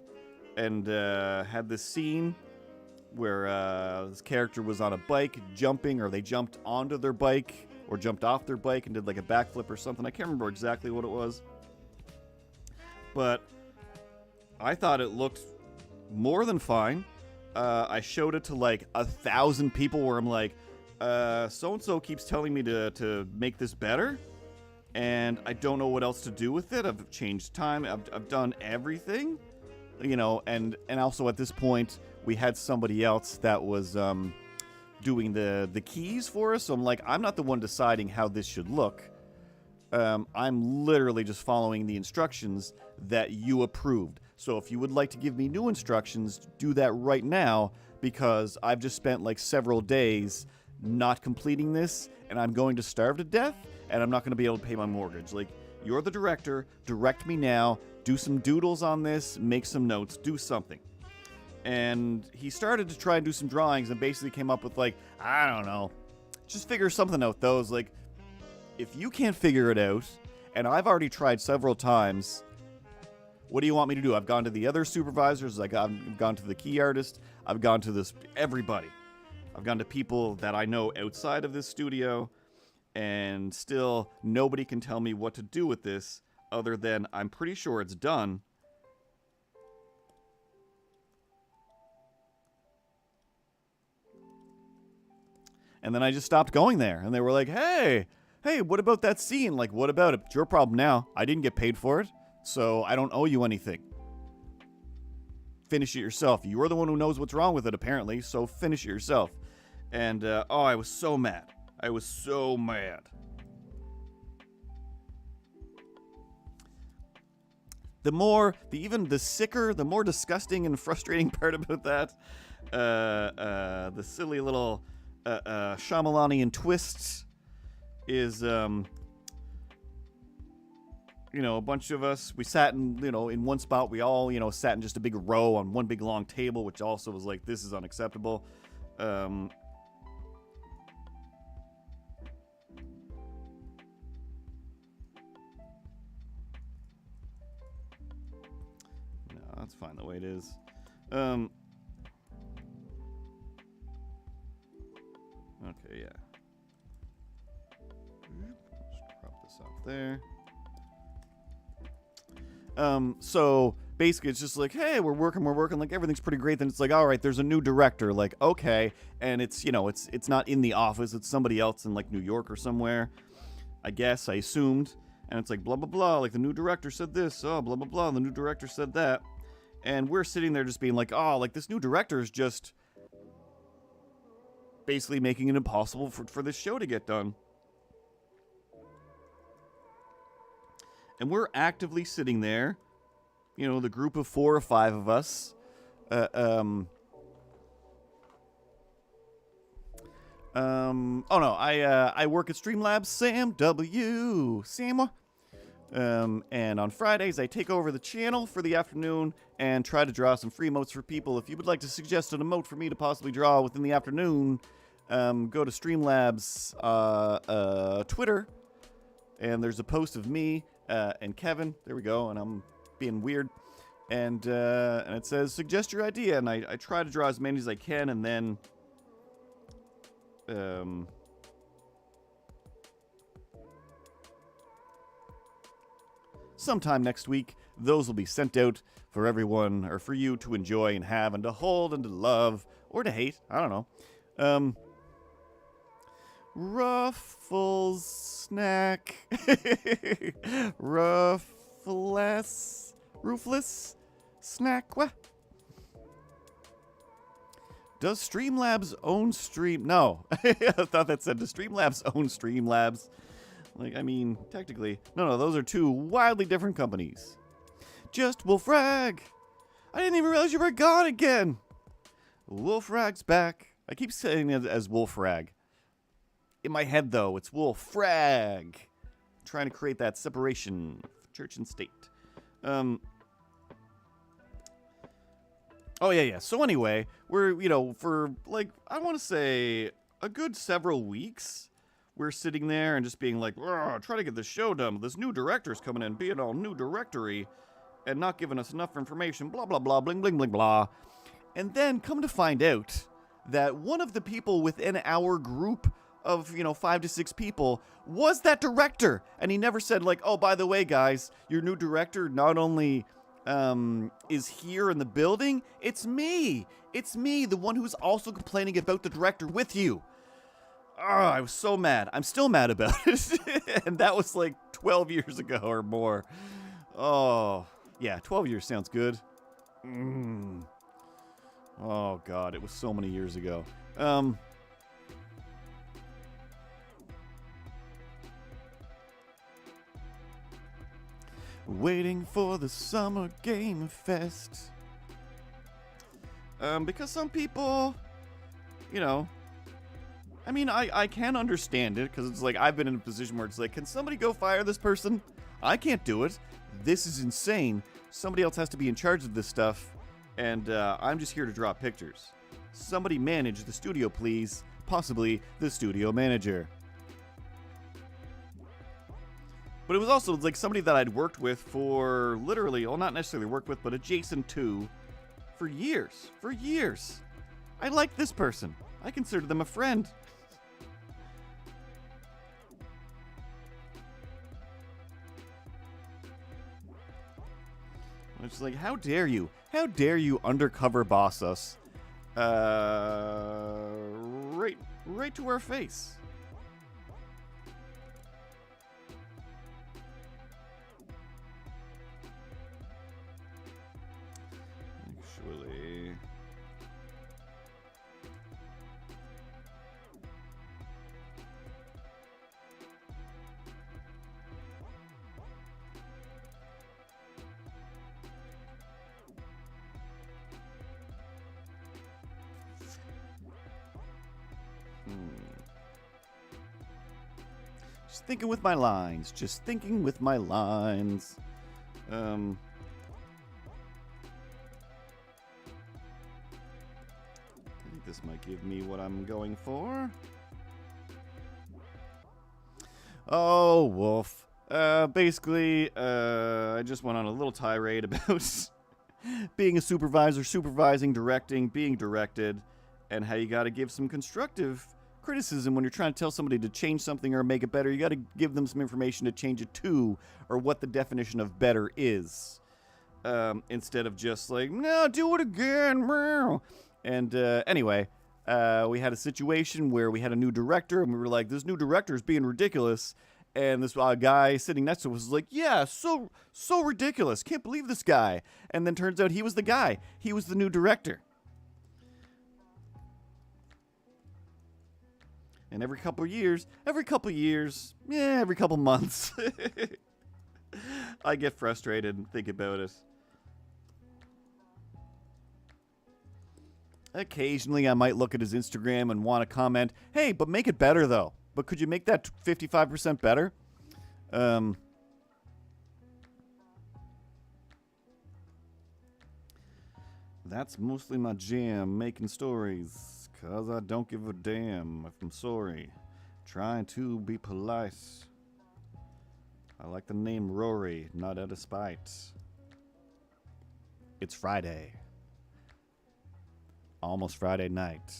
Speaker 1: and had this scene where this character was on a bike jumping, or they jumped onto their bike or jumped off their bike and did like a backflip or something. I can't remember exactly what it was. But I thought it looked more than fine. I showed it to like 1,000 people where I'm like, so-and-so keeps telling me to make this better, and I don't know what else to do with it. I've changed time. I've done everything, you know, and also at this point, we had somebody else that was doing the keys for us, so I'm like, I'm not the one deciding how this should look. I'm literally just following the instructions that you approved. So if you would like to give me new instructions, do that right now, because I've just spent like several days not completing this, and I'm going to starve to death, and I'm not going to be able to pay my mortgage. Like, you're the director, direct me now, do some doodles on this, make some notes, do something. And he started to try and do some drawings and basically came up with like, I don't know, just figure something out. Those, like, if you can't figure it out, and I've already tried several times, what do you want me to do? I've gone to the other supervisors, I've gone to the key artist, I've gone to everybody. I've gone to people that I know outside of this studio, and still nobody can tell me what to do with this other than I'm pretty sure it's done. And then I just stopped going there, and they were like, hey, what about that scene? Like, what about it? It's your problem now. I didn't get paid for it, so I don't owe you anything. Finish it yourself. You're the one who knows what's wrong with it, apparently, so finish it yourself. And, I was so mad. I was so mad. The sicker, the more disgusting and frustrating part about that, the silly little Shyamalanian twists is, you know, a bunch of us, we sat in one spot. We all, sat in just a big row on one big long table, which also was like, this is unacceptable. That's fine the way it is. Okay, yeah. Just crop this off there. So basically it's just like, hey, we're working, like everything's pretty great. Then it's like, all right, there's a new director. Like, okay. And it's, it's not in the office. It's somebody else in like New York or somewhere. I guess, I assumed. And it's like, blah, blah, blah. Like the new director said this. Oh, blah, blah, blah. The new director said that. And we're sitting there just being like, oh, like this new director is just basically making it impossible for this show to get done. And we're actively sitting there, the group of 4 or 5 of us. Oh no, I work at Streamlabs, Sam W. Sam. And on Fridays, I take over the channel for the afternoon and try to draw some free emotes for people. If you would like to suggest an emote for me to possibly draw within the afternoon, go to Streamlabs Twitter, and there's a post of me and Kevin. There we go, and I'm being weird. And it says, suggest your idea, and I try to draw as many as I can, and then sometime next week, those will be sent out for everyone, or for you to enjoy and have and to hold and to love, or to hate, I don't know. Ruffles snack. Roofless snack. What? Does Streamlabs own Stream? No. I thought that said, does Streamlabs own Streamlabs? Like, I mean, technically. No, those are 2 wildly different companies. Just Wolfrag. I didn't even realize you were gone again. Wolfrag's back. I keep saying it as Wolfrag. In my head, though, it's Wolfrag. I'm trying to create that separation of church and state. Oh, yeah. So anyway, we're, for, like, I want to say a good several weeks, we're sitting there and just being like, try to get this show done. This new director's coming in, being all new directory, and not giving us enough information, blah, blah, blah, bling, bling, bling, blah. And then come to find out that one of the people within our group of, 5 to 6 people was that director. And he never said, like, oh, by the way, guys, your new director not only is here in the building, it's me. It's me, the one who's also complaining about the director with you. Oh, I was so mad. I'm still mad about it. And that was like 12 years ago or more. Oh, yeah, 12 years sounds good. Oh, God, it was so many years ago. Waiting for the Summer Game Fest. Because some people, I mean, I can understand it, because it's like, I've been in a position where it's like, can somebody go fire this person? I can't do it. This is insane. Somebody else has to be in charge of this stuff, and I'm just here to draw pictures. Somebody manage the studio, please. Possibly the studio manager. But it was also like somebody that I'd worked with for literally, well, not necessarily worked with, but adjacent to for years. For years. I like this person. I consider them a friend. It's like, how dare you? How dare you undercover boss us? Right to our face. Actually, just thinking with my lines. Just thinking with my lines. I think this might give me what I'm going for. Oh, Wolf. Basically, I just went on a little tirade about being a supervisor, supervising, directing, being directed, and how you gotta give some constructive criticism when you're trying to tell somebody to change something or make it better. You gotta give them some information to change it to, or what the definition of better is. Instead of just like, no, do it again. And anyway, we had a situation where we had a new director, and we were like, this new director is being ridiculous. And this guy sitting next to us was like, yeah, so ridiculous. Can't believe this guy. And then turns out he was the guy. He was the new director. And every couple years, every couple months, I get frustrated and think about it. Occasionally, I might look at his Instagram and want to comment, hey, but make it better, though. But could you make that 55% better? That's mostly my jam, making stories. 'Cause I don't give a damn if I'm sorry. Trying to be polite. I like the name Rory, not out of spite. It's Friday. Almost Friday night.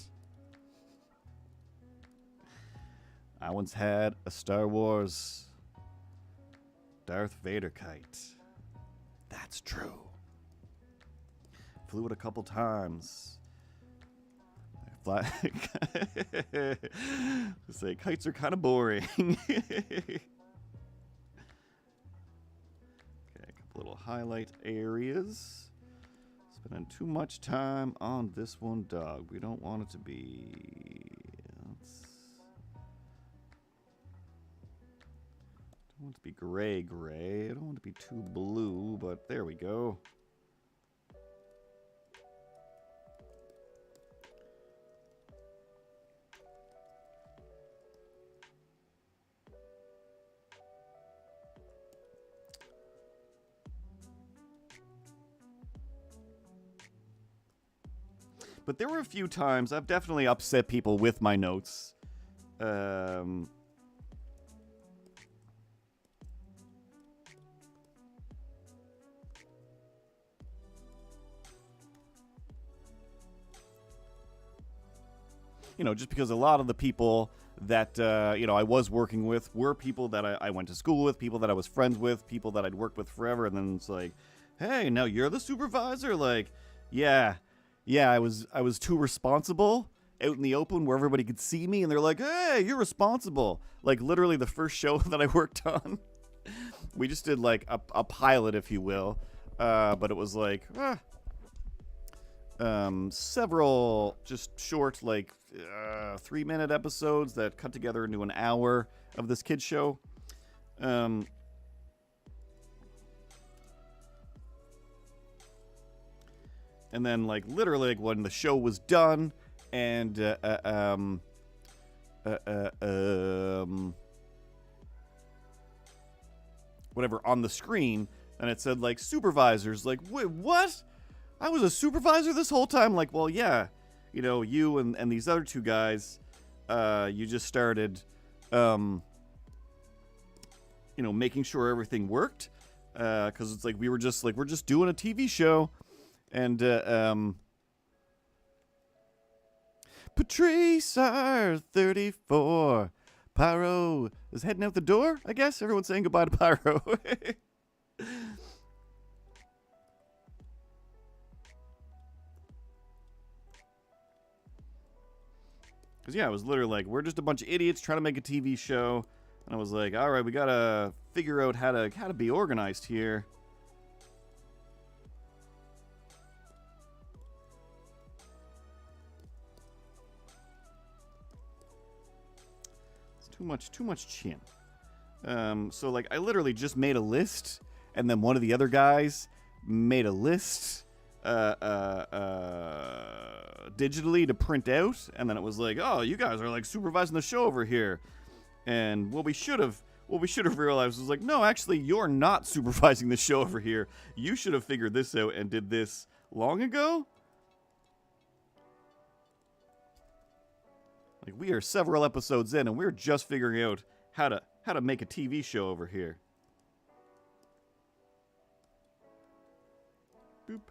Speaker 1: I once had a Star Wars Darth Vader kite. That's true. Flew it a couple times. I fly. Say kites are kind of boring. Okay, a couple little highlight areas. Spending too much time on this one dog. We don't want it to be. I don't want it to be gray. I don't want it to be too blue, but there we go. But there were a few times I've definitely upset people with my notes. you know, just because a lot of the people that, you know, I was working with were people that I went to school with, people that I was friends with, people that I'd worked with forever. And then it's like, hey, now you're the supervisor? Like, yeah, I was too responsible out in the open where everybody could see me. And they're like, hey, you're responsible. Like, literally the first show that I worked on, we just did like a pilot, if you will. But it was like, several just short, like 3-minute episodes that cut together into an hour of this kids show. And then, like, literally, like, when the show was done, and whatever on the screen, and it said like supervisors. Like, wait, what? I was a supervisor this whole time? Like, well, yeah, you know, you and these other two guys, you just started, you know, making sure everything worked, because it's like we're just doing a TV show, and Patrice R34 Pyro is heading out the door. I guess everyone's saying goodbye to Pyro. Because, yeah, it was literally like, we're just a bunch of idiots trying to make a TV show. And I was like, all right, we got to figure out how to be organized here. It's too much chin. So, like, I literally just made a list. And then one of the other guys made a list digitally to print out, and then it was like, oh, you guys are like supervising the show over here. And what we should have realized was like, no, actually, you're not supervising the show over here. You should have figured this out and did this long ago. Like, we are several episodes in, and we're just figuring out how to make a TV show over here. Boop.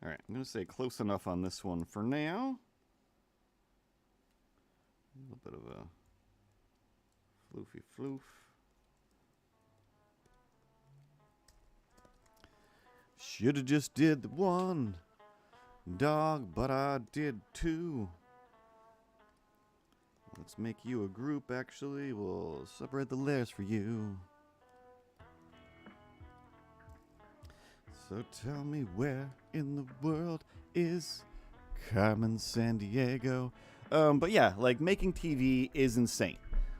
Speaker 1: All right, I'm going to say close enough on this one for now. A little bit of a floofy floof. Should have just did the one, dog, but I did two. Let's make you a group, actually. We'll separate the layers for you. So tell me, where in the world is Carmen Sandiego? But yeah, like, making TV is insane.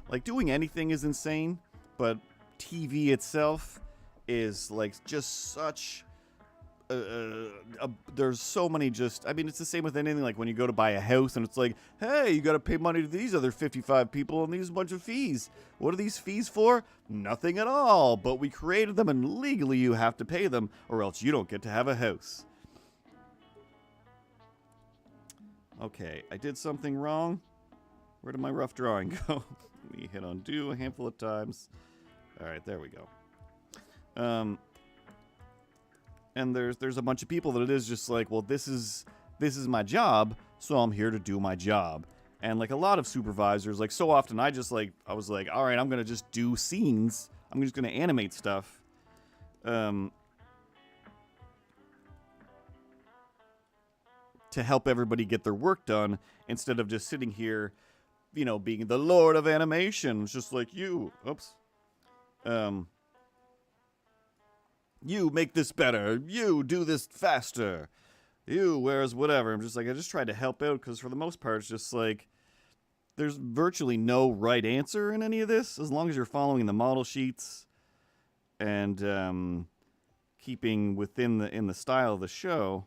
Speaker 1: Like, doing anything is insane, but TV itself is, like, just such... there's so many just... I mean, it's the same with anything. Like, when you go to buy a house, and it's like, hey, you gotta pay money to these other 55 people, and these bunch of fees. What are these fees for? Nothing at all. But we created them, and legally you have to pay them, or else you don't get to have a house. Okay, I did something wrong. Where did my rough drawing go? Let me hit undo a handful of times. Alright, there we go. And there's a bunch of people that it is just like, well, this is my job, so I'm here to do my job. And like a lot of supervisors, like so often I was like, all right, I'm gonna just do scenes. I'm just gonna animate stuff. To help everybody get their work done, instead of just sitting here, you know, being the Lord of Animation. It's just like, you, oops. You make this better. You do this faster. You, whereas whatever. I'm just like, I just tried to help out, because for the most part, it's just like, there's virtually no right answer in any of this, as long as you're following the model sheets and keeping within the style of the show.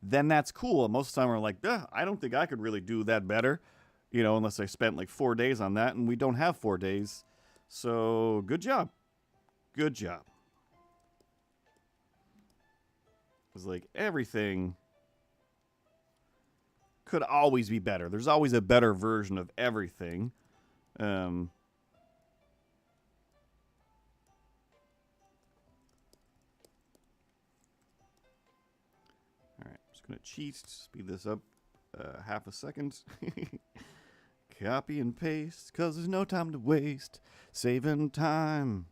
Speaker 1: Then that's cool. Most of the time we're like, I don't think I could really do that better, you know, unless I spent like 4 days on that, and we don't have 4 days. So, good job. Good job. It's like everything could always be better. There's always a better version of everything. Just gonna cheat, speed this up half a second. Copy and paste, cause there's no time to waste. Saving time.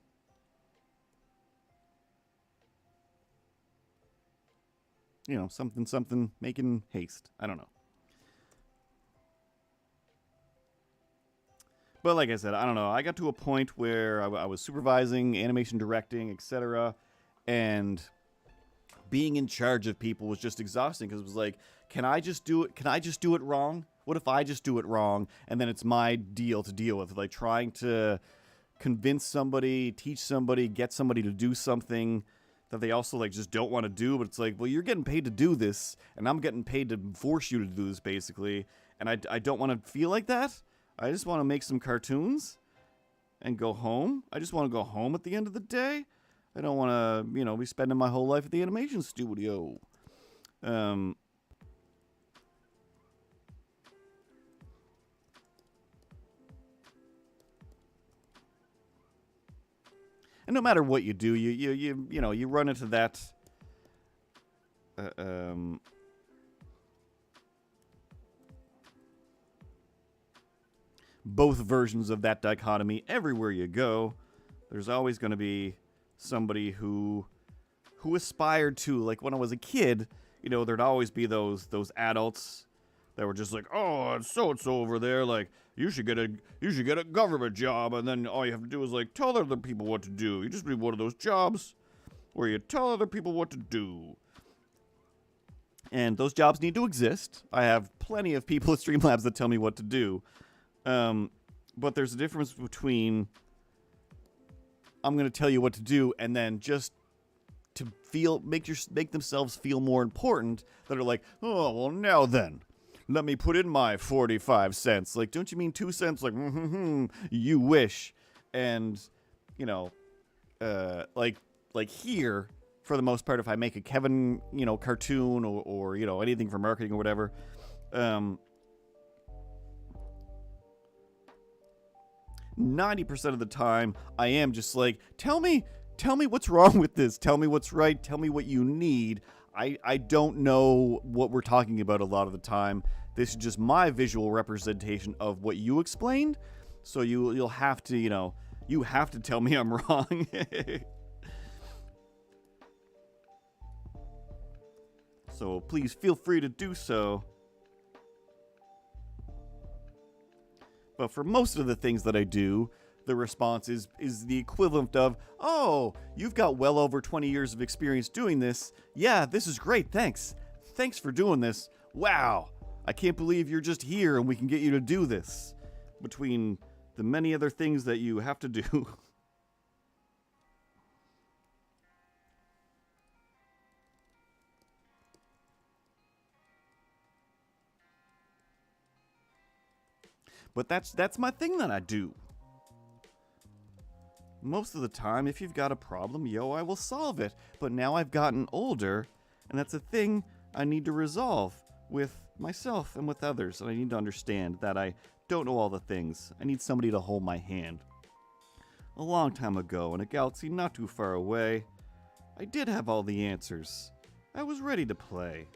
Speaker 1: You know, something, making haste. I don't know. But like I said, I don't know. I got to a point where I was supervising, animation directing, etc. And being in charge of people was just exhausting because it was like, can I just do it? Can I just do it wrong? What if I just do it wrong and then it's my deal to deal with? Like trying to convince somebody, teach somebody, get somebody to do something that they also like just don't want to do, but it's like, well, you're getting paid to do this, and I'm getting paid to force you to do this, basically, and I don't want to feel like that. I just want to make some cartoons and go home. I just want to go home at the end of the day. I don't want to, you know, be spending my whole life at the animation studio. And no matter what you do, you know, you run into that both versions of that dichotomy everywhere you go. There's always going to be somebody who aspired to, like when I was a kid, you know, there'd always be those adults that were just like, oh, it's so over there, like you should get a government job, and then all you have to do is like tell other people what to do. You just need one of those jobs where you tell other people what to do. And those jobs need to exist. I have plenty of people at Streamlabs that tell me what to do. But there's a difference between I'm going to tell you what to do and then just to make themselves feel more important, that are like, oh, well, now then, let me put in my 45 cents. Like, don't you mean 2 cents? Like, you wish. And, you know, like here, for the most part, if I make a Kevin, you know, cartoon or you know, anything for marketing or whatever, 90% of the time, I am just like, tell me what's wrong with this. Tell me what's right. Tell me what you need. I don't know what we're talking about a lot of the time. This is just my visual representation of what you explained. So you'll have to, you know, you have to tell me I'm wrong. So please feel free to do so. But for most of the things that I do, the response is the equivalent of, oh, you've got well over 20 years of experience doing this. Yeah, this is great. Thanks. Thanks for doing this. Wow. I can't believe you're just here and we can get you to do this. Between the many other things that you have to do. But that's my thing that I do. Most of the time, if you've got a problem, I will solve it. But now I've gotten older, and that's a thing I need to resolve with myself and with others. And I need to understand that I don't know all the things. I need somebody to hold my hand. A long time ago, in a galaxy not too far away, I did have all the answers. I was ready to play.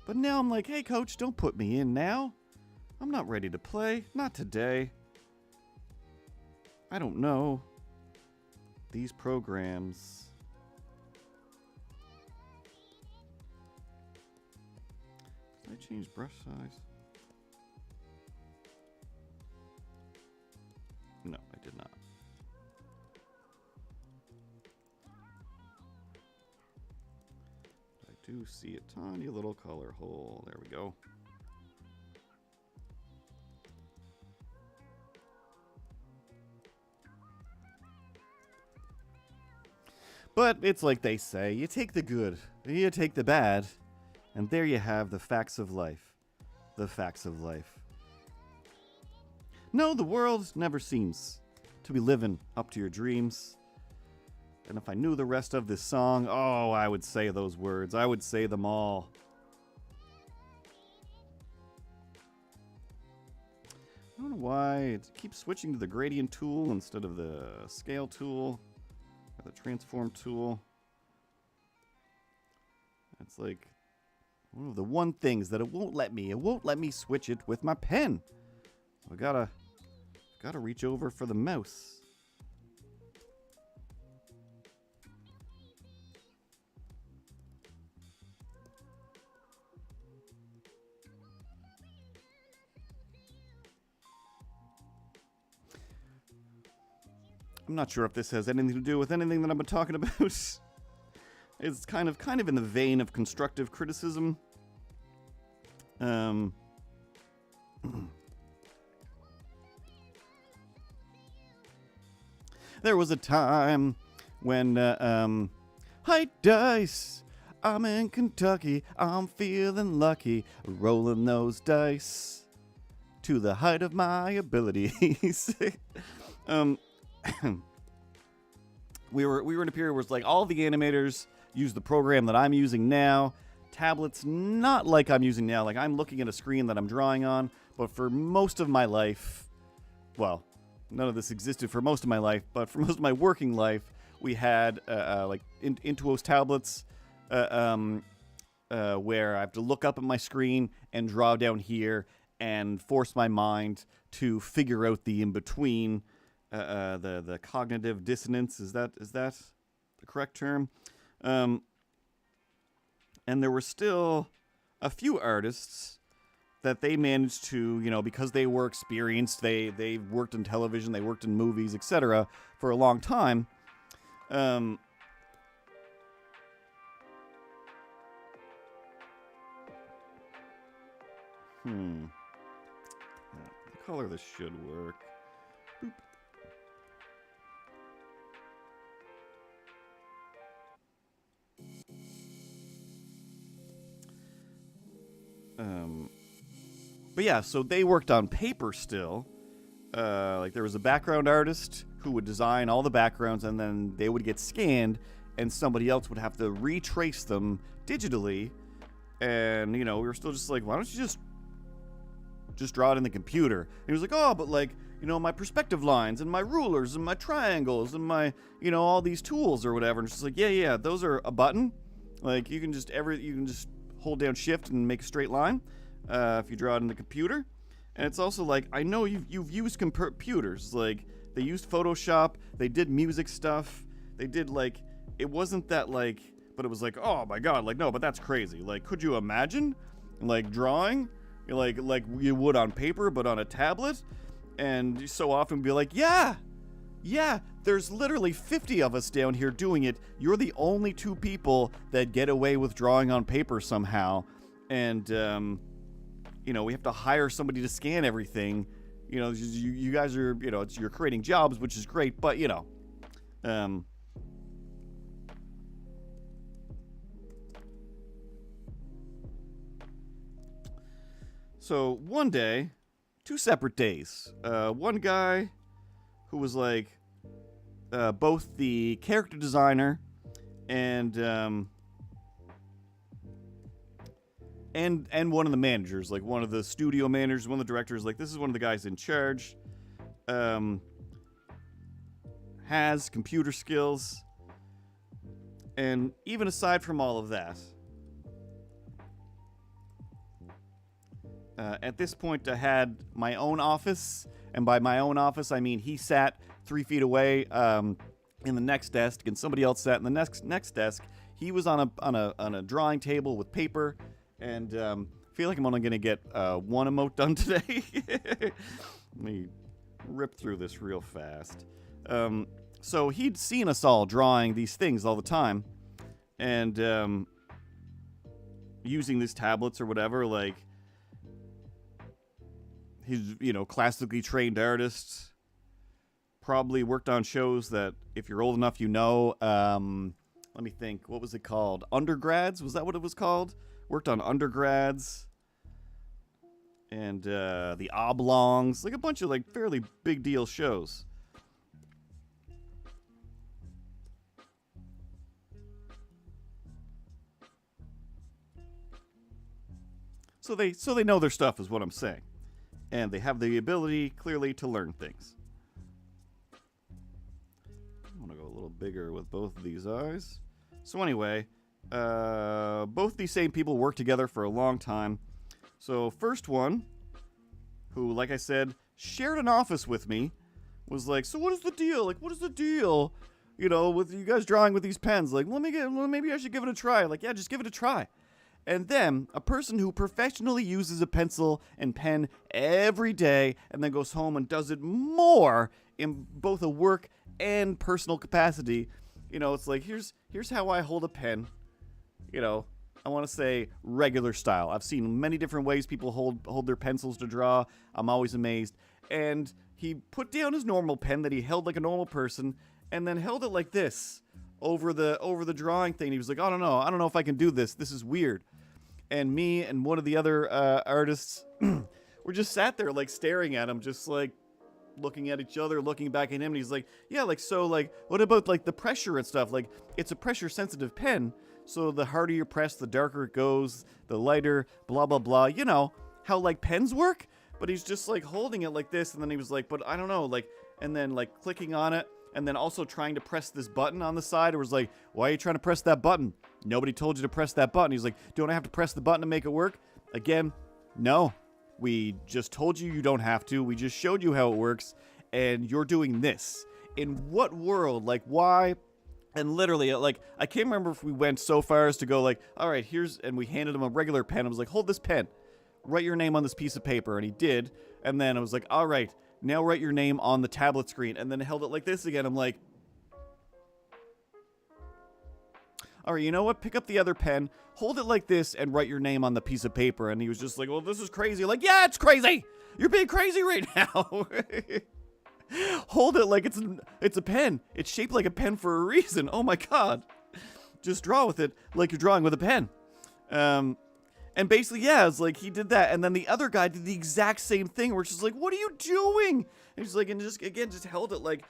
Speaker 1: But now I'm like, hey coach, don't put me in now. I'm not ready to play. Not today. I don't know. These programs. Did I change brush size? No, I did not. I do see a tiny little color hole. There we go. But it's like they say, you take the good, you take the bad, and there you have the facts of life. The facts of life. No, the world never seems to be living up to your dreams. And if I knew the rest of this song, oh, I would say those words. I would say them all. I don't know why it keeps switching to the gradient tool instead of the scale tool. The transform tool. It's like One of the one things that it won't let me switch it with my pen. I gotta reach over for the mouse. I'm not sure if this has anything to do with anything that I've been talking about. It's kind of in the vein of constructive criticism. There was a time when, hi dice, I'm in Kentucky, I'm feeling lucky, rolling those dice to the height of my abilities. we were in a period where it's like all the animators use the program that I'm using now. Tablets, not like I'm using now. Like, I'm looking at a screen that I'm drawing on, but for most of my life, well, none of this existed for most of my life, but for most of my working life, we had like Intuos tablets where I have to look up at my screen and draw down here and force my mind to figure out the in-between, the cognitive dissonance. Is that the correct term? And there were still a few artists that they managed to, you know, because they were experienced, they worked in television, they worked in movies, etc. for a long time. The color of this should work. Boop. But yeah, so they worked on paper still. Like, there was a background artist who would design all the backgrounds, and then they would get scanned, and somebody else would have to retrace them digitally. And, you know, we were still just like, why don't you just draw it in the computer? And he was like, oh, but like, you know, my perspective lines and my rulers and my triangles and my, you know, all these tools or whatever. And it's just like, yeah, those are a button. Like, you can just hold down shift and make a straight line if you draw it in the computer. And it's also like, I know you've used computers. Like, they used Photoshop, they did music stuff, they did, like, it wasn't that, like, but it was like, oh my god, like, no, but that's crazy. Like, could you imagine, like, drawing like you would on paper but on a tablet? And so often be like, yeah, there's literally 50 of us down here doing it. You're the only two people that get away with drawing on paper somehow. And, you know, we have to hire somebody to scan everything. You know, you guys are, you know, you're creating jobs, which is great, but, you know. So one day, 2 separate days. One guy who was like both the character designer and one of the managers, like one of the studio managers, one of the directors, like, this is one of the guys in charge, has computer skills, and even aside from all of that, at this point I had my own office, and by my own office I mean he sat 3 feet away in the next desk, and somebody else sat in the next desk. He was on a drawing table with paper. And I feel like I'm only going to get one emote done today. Let me rip through this real fast. So he'd seen us all drawing these things all the time. And using these tablets or whatever, like, he's, you know, classically trained artist. Probably worked on shows that, if you're old enough, you know. Let me think. What was it called? Undergrads? Was that what it was called? Worked on Undergrads and the Oblongs, like a bunch of, like, fairly big deal shows. So they know their stuff, is what I'm saying, and they have the ability clearly to learn things. I want to go a little bigger with both of these eyes. So anyway, Both these same people worked together for a long time. So first one, who, like I said, shared an office with me, was like, so what is the deal? Like, what is the deal? You know, with you guys drawing with these pens. Like, maybe I should give it a try. Like, yeah, just give it a try. And then a person who professionally uses a pencil and pen every day and then goes home and does it more in both a work and personal capacity. You know, it's like, here's how I hold a pen. You know, I want to say regular style. I've seen many different ways people hold their pencils to draw. I'm always amazed. And he put down his normal pen that he held like a normal person and then held it like this over the drawing thing. He was like, I don't know if I can do this. This is weird. And me and one of the other artists were just sat there like staring at him, just like looking at each other, looking back at him. And he's like, yeah, like, so like, what about like the pressure and stuff? Like, it's a pressure sensitive pen. So the harder you press, the darker it goes, the lighter, blah, blah, blah. You know how like pens work? But he's just like holding it like this. And then he was like, but I don't know, like, and then like clicking on it. And then also trying to press this button on the side. It was like, why are you trying to press that button? Nobody told you to press that button. He's like, don't I have to press the button to make it work? Again, no. We just told you you don't have to. We just showed you how it works. And you're doing this. In what world? Like, why? And literally, like, I can't remember if we went so far as to go like, all right, and we handed him a regular pen. I was like, hold this pen. Write your name on this piece of paper. And he did. And then I was like, all right. Now write your name on the tablet screen. And then held it like this again. I'm like, all right, you know what? Pick up the other pen, hold it like this, and write your name on the piece of paper. And he was just like, well, this is crazy. Like, yeah, it's crazy. You're being crazy right now. Hold it like it's a pen. It's shaped like a pen for a reason. Oh my God. Just draw with it like you're drawing with a pen. And basically, yeah, it's like he did that. And then the other guy did the exact same thing where it's just like, what are you doing? And he's like, and just, again, just held it like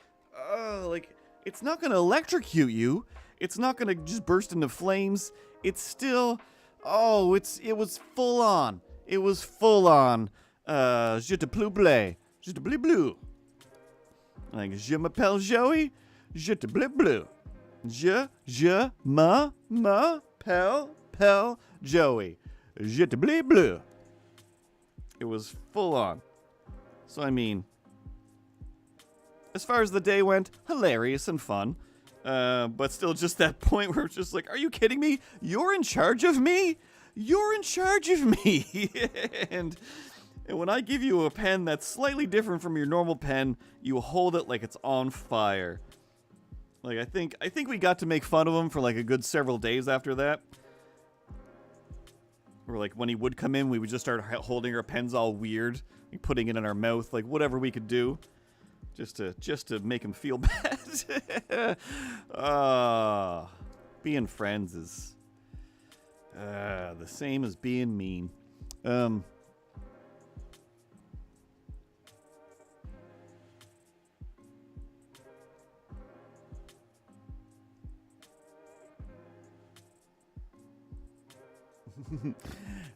Speaker 1: it's not going to electrocute you. It's not going to just burst into flames. It's still, it was full on. It was full on. Je te plais, je te bleu. Like, je m'appelle Joey, je te bleu. Je m'appelle Joey. Je te bleu. It was full on. So, I mean, as far as the day went, hilarious and fun. But still just that point where it's just like, are you kidding me? You're in charge of me? You're in charge of me. And when I give you a pen that's slightly different from your normal pen, you hold it like it's on fire. Like, I think we got to make fun of him for like a good several days after that. Or like when he would come in, we would just start holding our pens all weird, like putting it in our mouth, like whatever we could do, just to make him feel bad. Being friends is the same as being mean.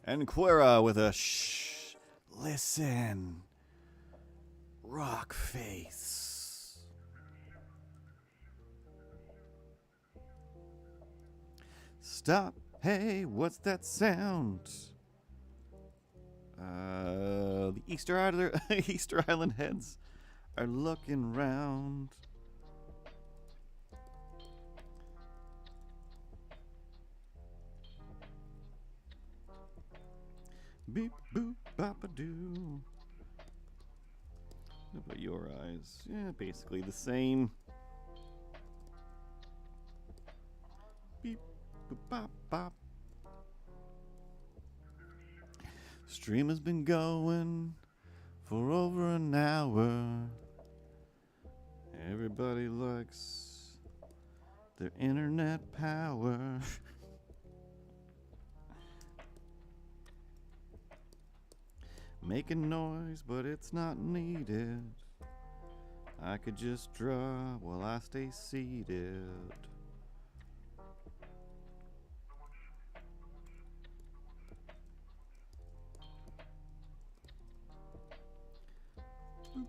Speaker 1: And Quera with a shh, listen, rock face. Stop, hey, what's that sound? The Easter Island heads are looking round. Beep boop bop doo. What about your eyes? Yeah, basically the same. Beep boop bop bop. Stream has been going for over an hour. Everybody likes their internet power. Making noise, but it's not needed. I could just draw while I stay seated. Boop.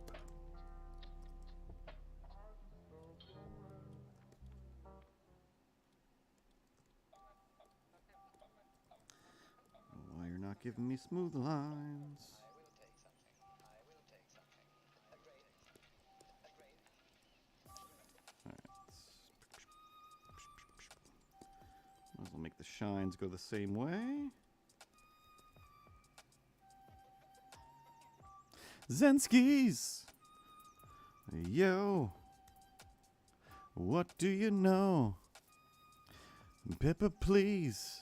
Speaker 1: not giving me smooth lines. Might as well make the shines go the same way. Zenskis! Yo! What do you know? Pippa, please.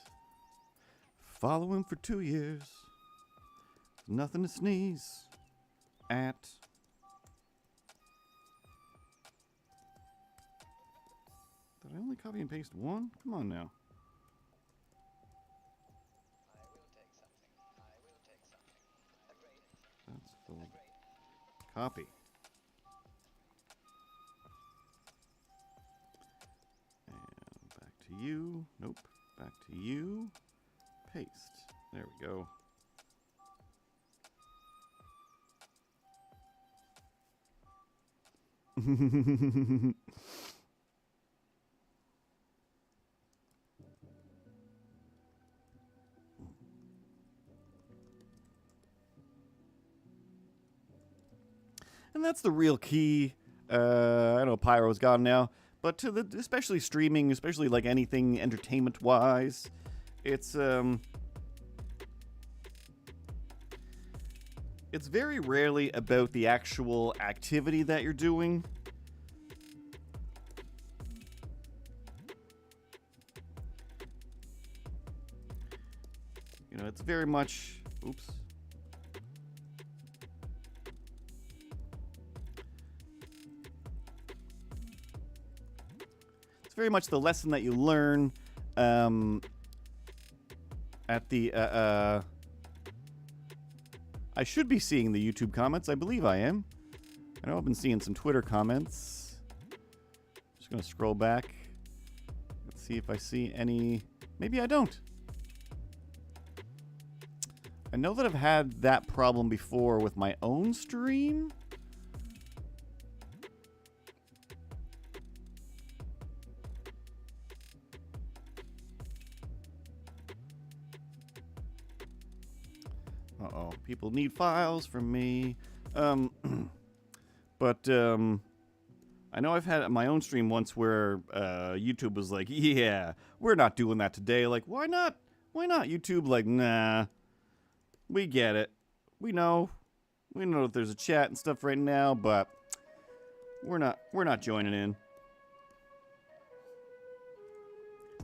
Speaker 1: Follow him for 2 years. Nothing to sneeze at. Did I only copy and paste one? Come on now. That's the copy. And back to you. Nope. Back to you. Paste. There we go. And that's the real key. I know Pyro's gone now, but to the especially streaming, especially like anything entertainment-wise, it's very rarely about the actual activity that you're doing. You know, it's very much... Oops. It's very much the lesson that you learn at the... I should be seeing the YouTube comments. I believe I am. I know I've been seeing some Twitter comments. Just going to scroll back. Let's see if I see any... Maybe I don't. I know that I've had that problem before with my own stream. Uh-oh. People need files from me. But I know I've had my own stream once where YouTube was like, yeah, we're not doing that today. Like, why not? Why not? YouTube like, nah. We get it. We know that there's a chat and stuff right now, but we're not joining in.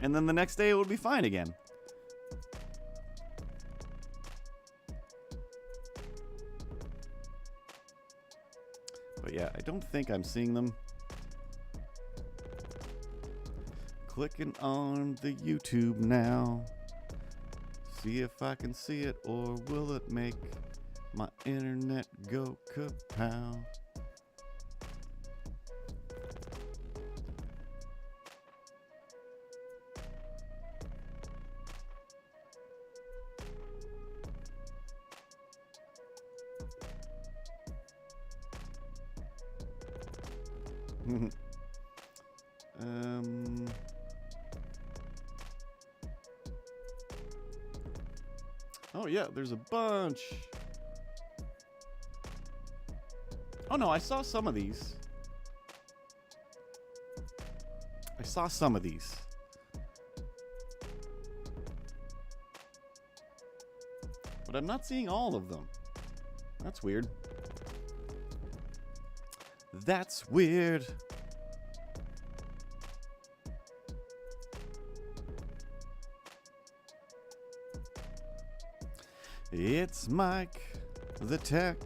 Speaker 1: And then the next day it would be fine again. But yeah, I don't think I'm seeing them. Clicking on the YouTube now. See if I can see it, or will it make my internet go kapow? Oh yeah, there's a bunch. Oh no, I saw some of these. But I'm not seeing all of them. That's weird. That's weird. It's Mike, the tech.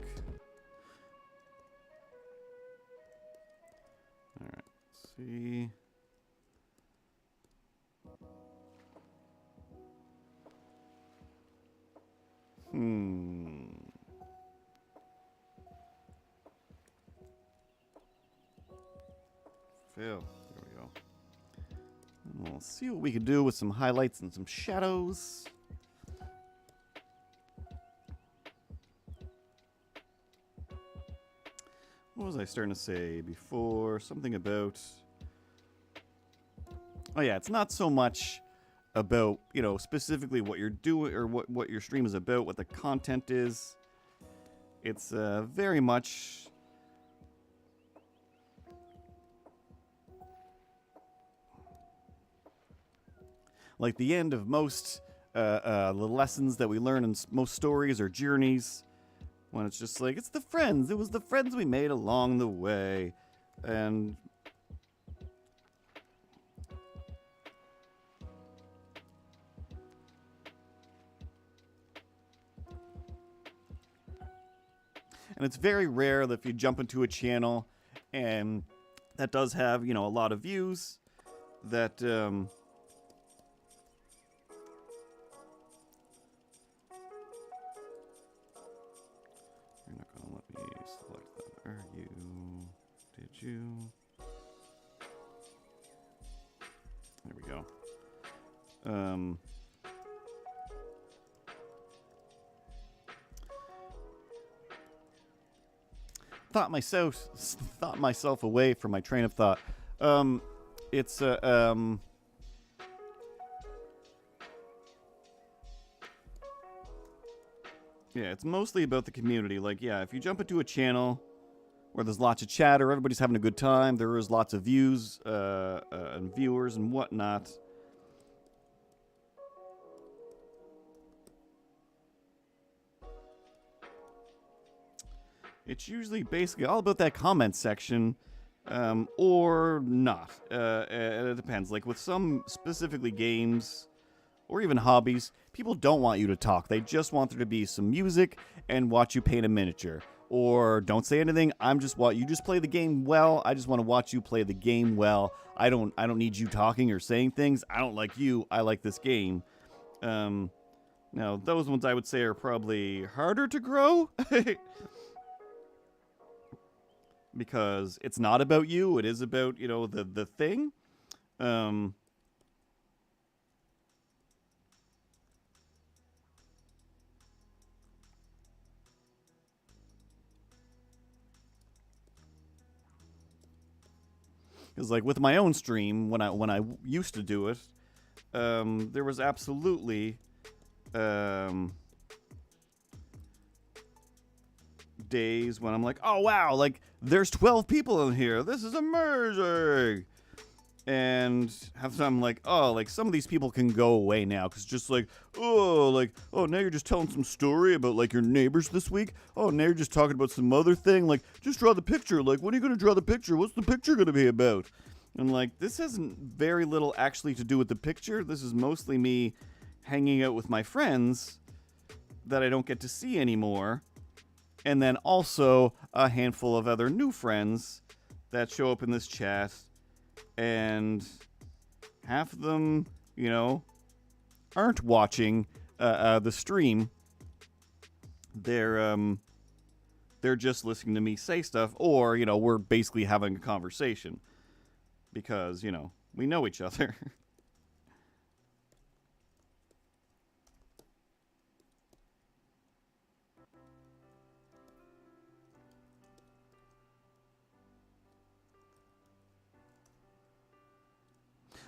Speaker 1: All right, let's see. Phil, there we go. And we'll see what we can do with some highlights and some shadows. What was I starting to say before? Something about... Oh yeah, it's not so much about, you know, specifically what you're doing or what your stream is about, what the content is. It's very much like the end of most the lessons that we learn in most stories or journeys, when it's just like, it's the friends. It was the friends we made along the way. And it's very rare that if you jump into a channel and that does have, you know, a lot of views, that you're not gonna let me select that, are you? Did you? There we go. Thought myself away from my train of thought. It's yeah, it's mostly about the community. Like, yeah, if you jump into a channel where there's lots of chatter, everybody's having a good time, there is lots of views and viewers and whatnot. It's usually basically all about that comment section, or not. It depends. Like with some specifically games or even hobbies, people don't want you to talk. They just want there to be some music and watch you paint a miniature. Or don't say anything. You just play the game well. I just want to watch you play the game well. I don't need you talking or saying things. I don't like you. I like this game. Now those ones I would say are probably harder to grow. Because it's not about you. It is about, you know, the thing. Because like with my own stream, when I used to do it, there was absolutely days when I'm like, oh wow, like there's 12 people in here. This is amazing. And half the time I'm like, oh, like some of these people can go away now, because just like, oh, now you're just telling some story about like your neighbors this week. Oh, now you're just talking about some other thing. Like, just draw the picture. Like, when are you going to draw the picture? What's the picture going to be about? And like, this has very little actually to do with the picture. This is mostly me hanging out with my friends that I don't get to see anymore. And then also a handful of other new friends that show up in this chat. And half of them, you know, aren't watching the stream. They're just listening to me say stuff, or, you know, we're basically having a conversation because, you know, we know each other.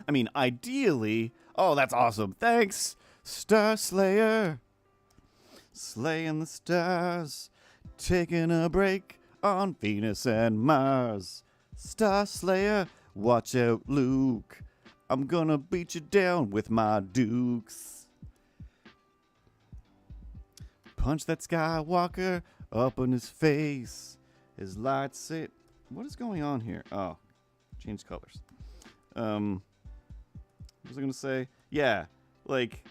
Speaker 1: I mean, ideally... Oh, that's awesome. Thanks, Star Slayer. Slaying the stars. Taking a break on Venus and Mars. Star Slayer, watch out, Luke. I'm gonna beat you down with my dukes. Punch that Skywalker up in his face. His lightsaber... What is going on here? Oh, change colors. What was I going to say? Yeah, like,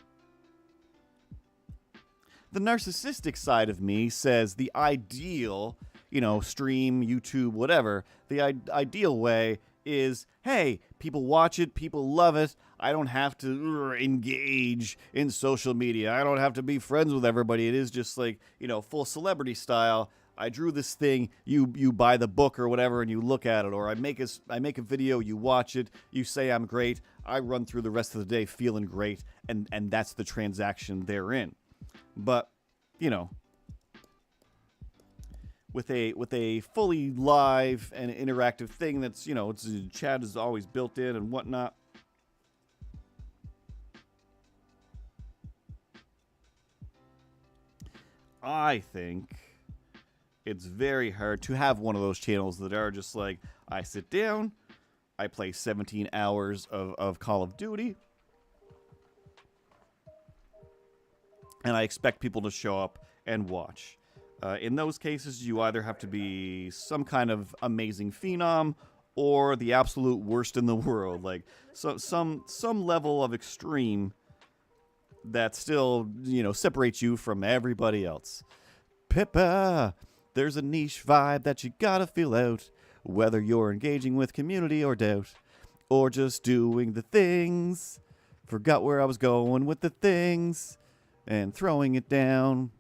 Speaker 1: the narcissistic side of me says the ideal, you know, stream, YouTube, whatever, the ideal way is, hey, people watch it, people love it, I don't have to engage in social media, I don't have to be friends with everybody, it is just like, you know, full celebrity style. I drew this thing, you buy the book or whatever and you look at it, or I make a video, you watch it, you say I'm great, I run through the rest of the day feeling great, and that's the transaction therein. But, you know, with a fully live and interactive thing that's, you know, chat is always built in and whatnot, I think it's very hard to have one of those channels that are just like, I sit down, I play 17 hours of Call of Duty, and I expect people to show up and watch. In those cases, you either have to be some kind of amazing phenom or the absolute worst in the world. Like, some level of extreme that still, separates you from everybody else. Pippa, there's a niche vibe that you gotta feel out, whether you're engaging with community or doubt, or just doing the things. Forgot where I was going with the things, and throwing it down.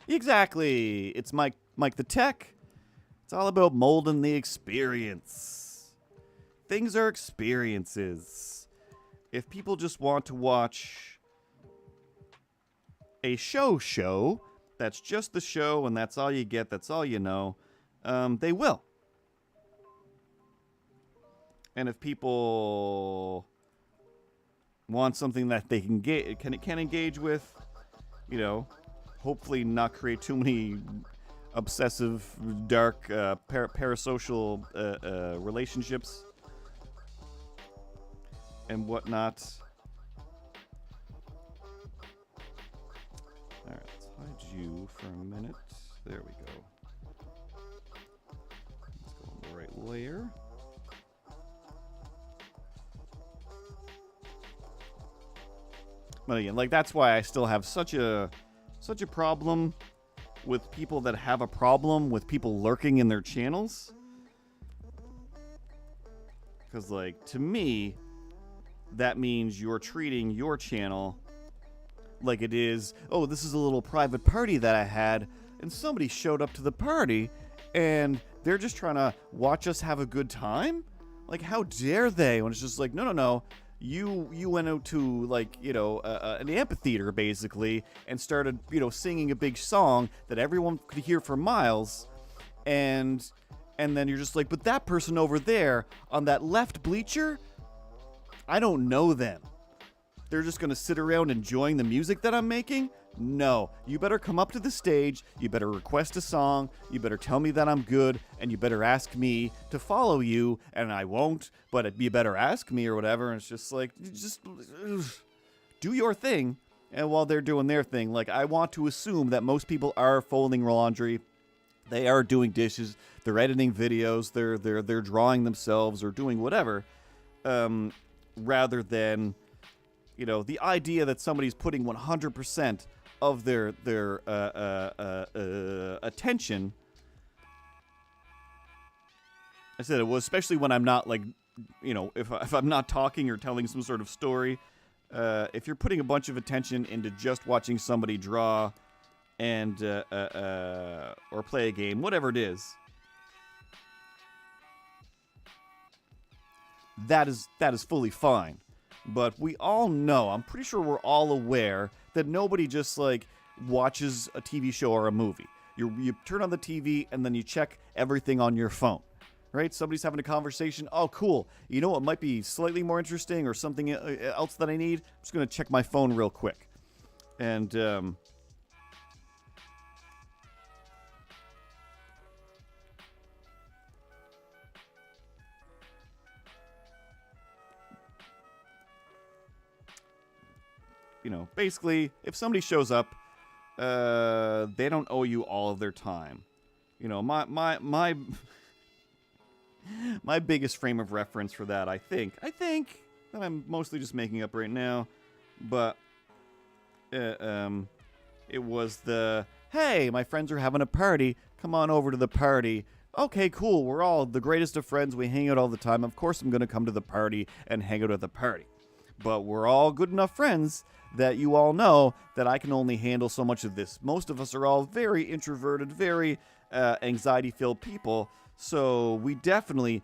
Speaker 1: Exactly. It's Mike the Tech. It's all about molding the experience. Things are experiences. If people just want to watch a show, that's just the show and that's all you get, that's all you know, they will. And if people want something that they can engage with, hopefully not create too many obsessive, dark, parasocial relationships and whatnot. All right, let's hide you for a minute. There we go. Let's go on the right layer. But again, that's why I still have such a problem with people that have a problem with people lurking in their channels. Because, to me, that means you're treating your channel like it is, oh, this is a little private party that I had, and somebody showed up to the party, and they're just trying to watch us have a good time? How dare they? When it's just no. You went out to, an amphitheater, basically, and started, singing a big song that everyone could hear for miles, and then you're just but that person over there on that left bleacher, I don't know them. They're just going to sit around enjoying the music that I'm making? No. You better come up to the stage, you better request a song, you better tell me that I'm good, and you better ask me to follow you, and I won't, but you better ask me or whatever, and it's just do your thing, and while they're doing their thing, I want to assume that most people are folding laundry, they are doing dishes, they're editing videos, they're drawing themselves, or doing whatever, rather than the idea that somebody's putting 100% of their attention. I said it was, especially when I'm not if I'm not talking or telling some sort of story. If you're putting a bunch of attention into just watching somebody draw and or play a game, whatever it is, that is fully fine. But we all know, I'm pretty sure we're all aware, that nobody just, watches a TV show or a movie. You turn on the TV, and then you check everything on your phone, right? Somebody's having a conversation. Oh, cool. You know what might be slightly more interesting or something else that I need? I'm just going to check my phone real quick. And, basically, if somebody shows up, they don't owe you all of their time. My my biggest frame of reference for that, I think that I'm mostly just making up right now, but it was hey, my friends are having a party, come on over to the party. Okay, cool, we're all the greatest of friends, we hang out all the time, of course I'm going to come to the party and hang out at the party. But we're all good enough friends that you all know that I can only handle so much of this. Most of us are all very introverted, very anxiety-filled people, so we definitely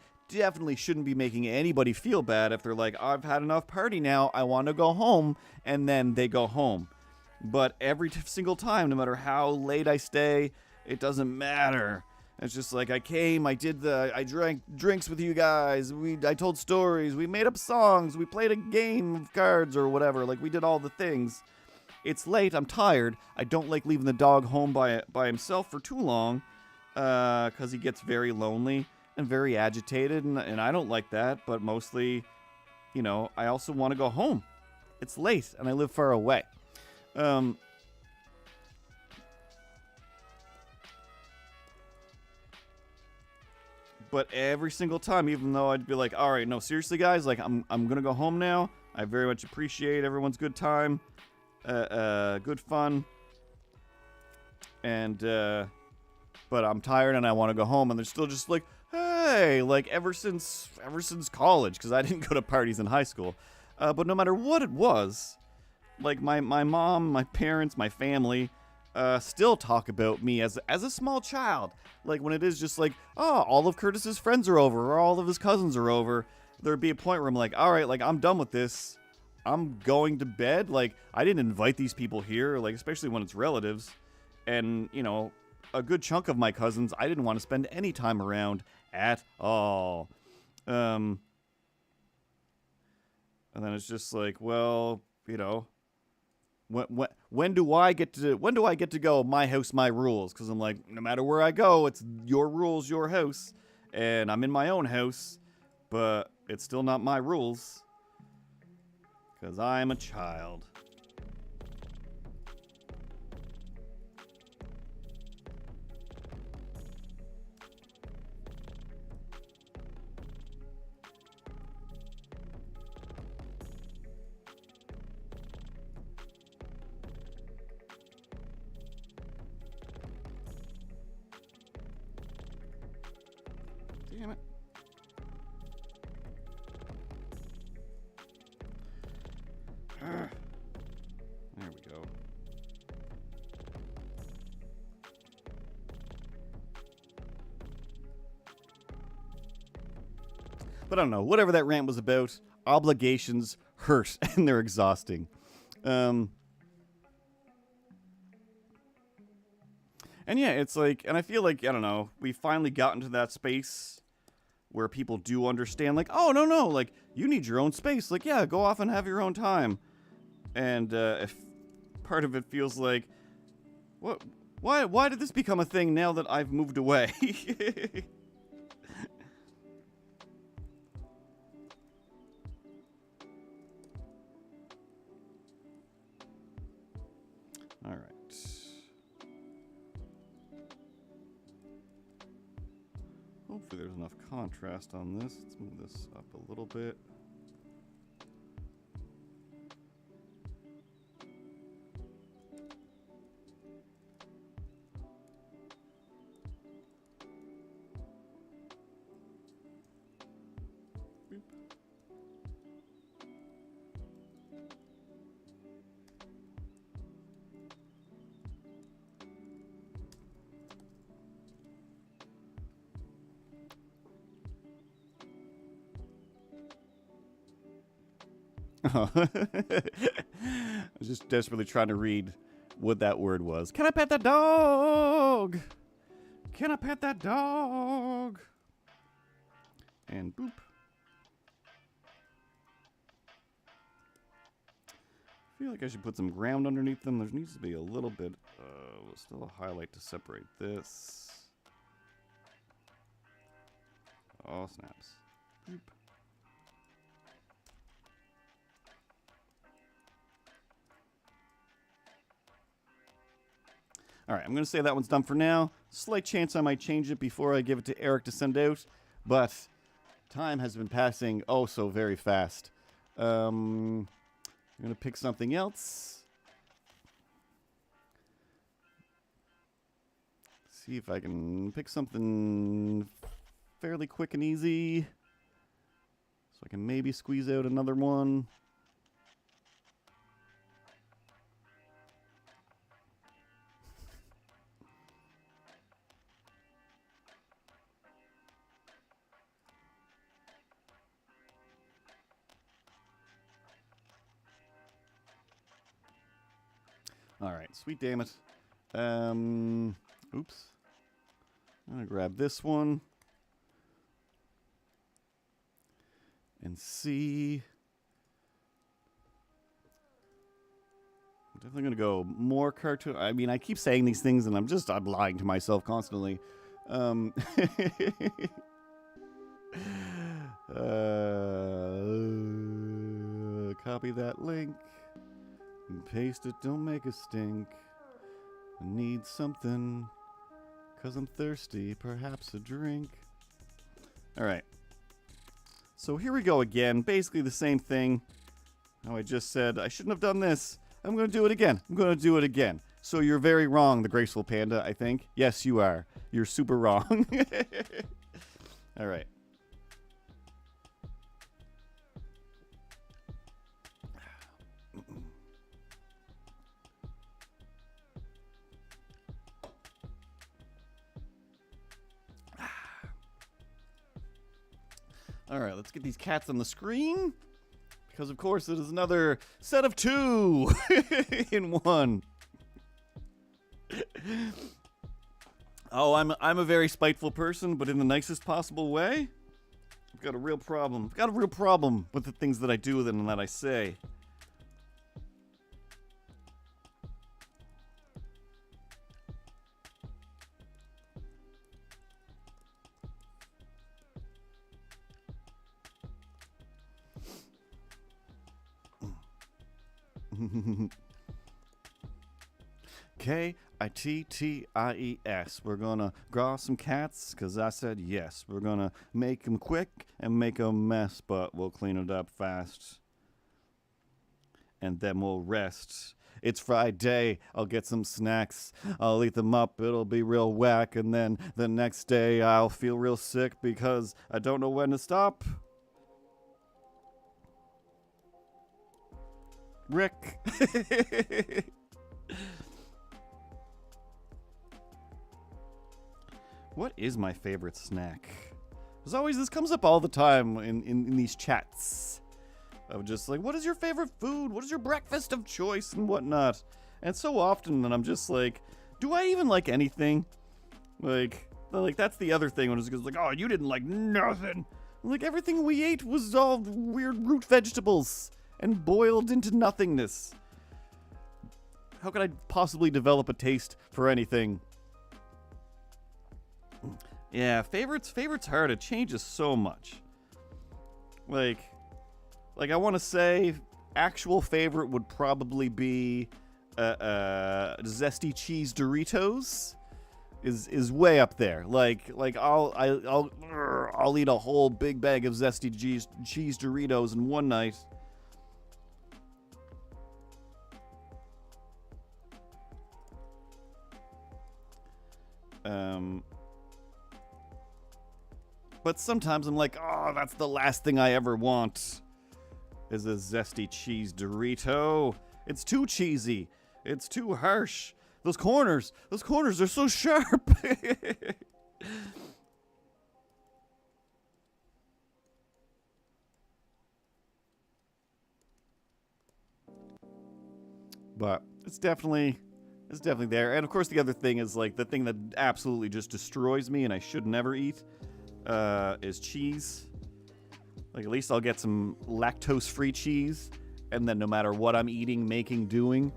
Speaker 1: shouldn't be making anybody feel bad if they're like, I've had enough party now, I want to go home, and then they go home. But every single time, no matter how late I stay, it doesn't matter. It's just I came, I drank drinks with you guys, I told stories, we made up songs, we played a game of cards or whatever, we did all the things. it's late. I'm tired. I don't like leaving the dog home by himself for too long, because he gets very lonely and very agitated, and I don't like that. But mostly, you know, I also want to go home. It's late, and I live far away. But every single time, even though I'd be like, all right, no, seriously, guys, like, I'm going to go home now. I very much appreciate everyone's good time, good fun. And, but I'm tired and I want to go home. And they're still just like, hey, like, ever since college, because I didn't go to parties in high school. But no matter what it was, like, my mom, my parents, my family, still talk about me as a small child. Like, when it is just like, oh, all of Curtis's friends are over, or all of his cousins are over, there'd be a point where I'm like, all right, like, I'm done with this. I'm going to bed. Like, I didn't invite these people here, like, especially when it's relatives. And, you know, a good chunk of my cousins, I didn't want to spend any time around at all. And then it's just like, well, you know, when do I get to go? My house, my rules. Because I'm like, no matter where I go, it's your rules, your house, and I'm in my own house, but it's still not my rules. Because I'm a child. Damn it. There we go. But I don't know. Whatever that rant was about, obligations hurt and they're exhausting. And yeah, it's like, and I feel like, I don't know, we finally got into that space where people do understand, like, oh, no, like, you need your own space. Like, yeah, go off and have your own time. And if part of it feels like, what? Why did this become a thing now that I've moved away? All right. Hopefully there's enough contrast on this. Let's move this up a little bit. Boop. Oh. I was just desperately trying to read what that word was. Can I pet that dog? Can I pet that dog? And boop. I feel like I should put some ground underneath them. There needs to be a little bit, still a highlight to separate this. Oh, snaps. Boop. All right, I'm going to say that one's done for now. Slight chance I might change it before I give it to Eric to send out, but time has been passing oh so very fast. I'm going to pick something else. See if I can pick something fairly quick and easy, so I can maybe squeeze out another one. All right, sweet damn it. Oops. I'm gonna grab this one and see. Definitely gonna go more cartoon. I mean, I keep saying these things, and I'm lying to myself constantly. Uh, Copy that link and paste it. Don't make a stink. I need something, 'cause I'm thirsty. Perhaps a drink. All right. So here we go again. Basically the same thing. How I just said I shouldn't have done this. I'm going to do it again. I'm going to do it again. So you're very wrong, the Graceful Panda, I think. Yes, you are. You're super wrong. All right. All right, let's get these cats on the screen. Because, of course, it is another set of 2 in 1. Oh, I'm a very spiteful person, but in the nicest possible way. I've got a real problem. I've got a real problem with the things that I do and that I say. Kitties. We're gonna draw some cats, 'cause I said yes. We're gonna make them quick and make a mess, but we'll clean it up fast. And then we'll rest. It's Friday, I'll get some snacks. I'll eat them up, it'll be real whack. And then the next day I'll feel real sick because I don't know when to stop. Rick. What is my favorite snack? As always, this comes up all the time in these chats. Of just like, what is your favorite food? What is your breakfast of choice and whatnot? And so often that I'm just like, do I even like anything? Like that's the other thing when it's like, oh, you didn't like nothing. Like everything we ate was all weird root vegetables and boiled into nothingness. How could I possibly develop a taste for anything? Yeah, favorites hard. It changes so much. Like I want to say actual favorite would probably be zesty cheese Doritos is way up there. Like I'll eat a whole big bag of zesty cheese Doritos in one night. But sometimes I'm like, oh, that's the last thing I ever want. Is a zesty cheese Dorito. It's too cheesy. It's too harsh. Those corners are so sharp. But it's definitely there. And of course the other thing is like the thing that absolutely just destroys me and I should never eat is cheese. Like at least I'll get some lactose-free cheese, and then no matter what I'm eating, making, doing,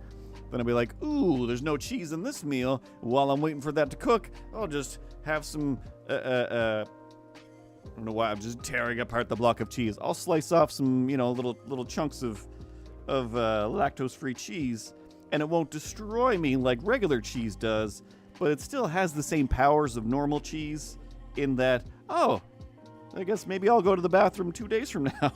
Speaker 1: then I'll be like, ooh, there's no cheese in this meal. While I'm waiting for that to cook, I'll just have some I don't know why I'm just tearing apart the block of cheese. I'll slice off some, little chunks of lactose-free cheese, and it won't destroy me like regular cheese does, but it still has the same powers of normal cheese in that, oh, I guess maybe I'll go to the bathroom 2 days from now.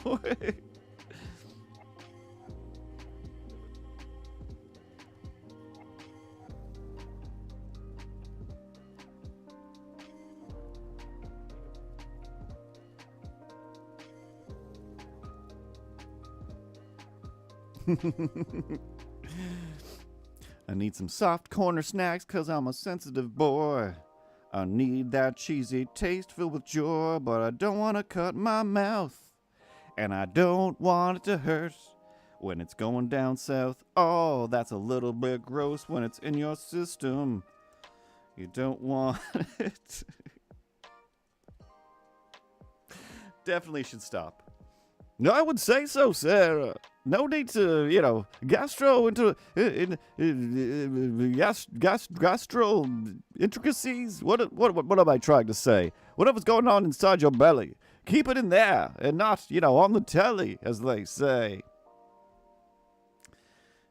Speaker 1: I need some soft corner snacks 'cause I'm a sensitive boy. I need that cheesy taste filled with joy, but I don't want to cut my mouth. And I don't want it to hurt when it's going down south. Oh, that's a little bit gross when it's in your system. You don't want it. Definitely should stop. No, I would say so, Sarah. No need to, gastro gastro intricacies. What am I trying to say? Whatever's going on inside your belly, keep it in there and not, on the telly, as they say.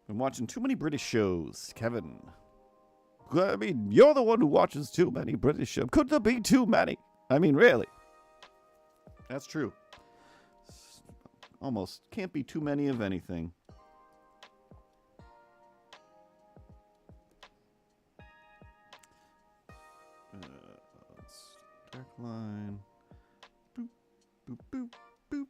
Speaker 1: Been watching too many British shows, Kevin. I mean, you're the one who watches too many British shows. Could there be too many? I mean, really. That's true. Almost can't be too many of anything. Dark line. Boop, boop, boop, boop.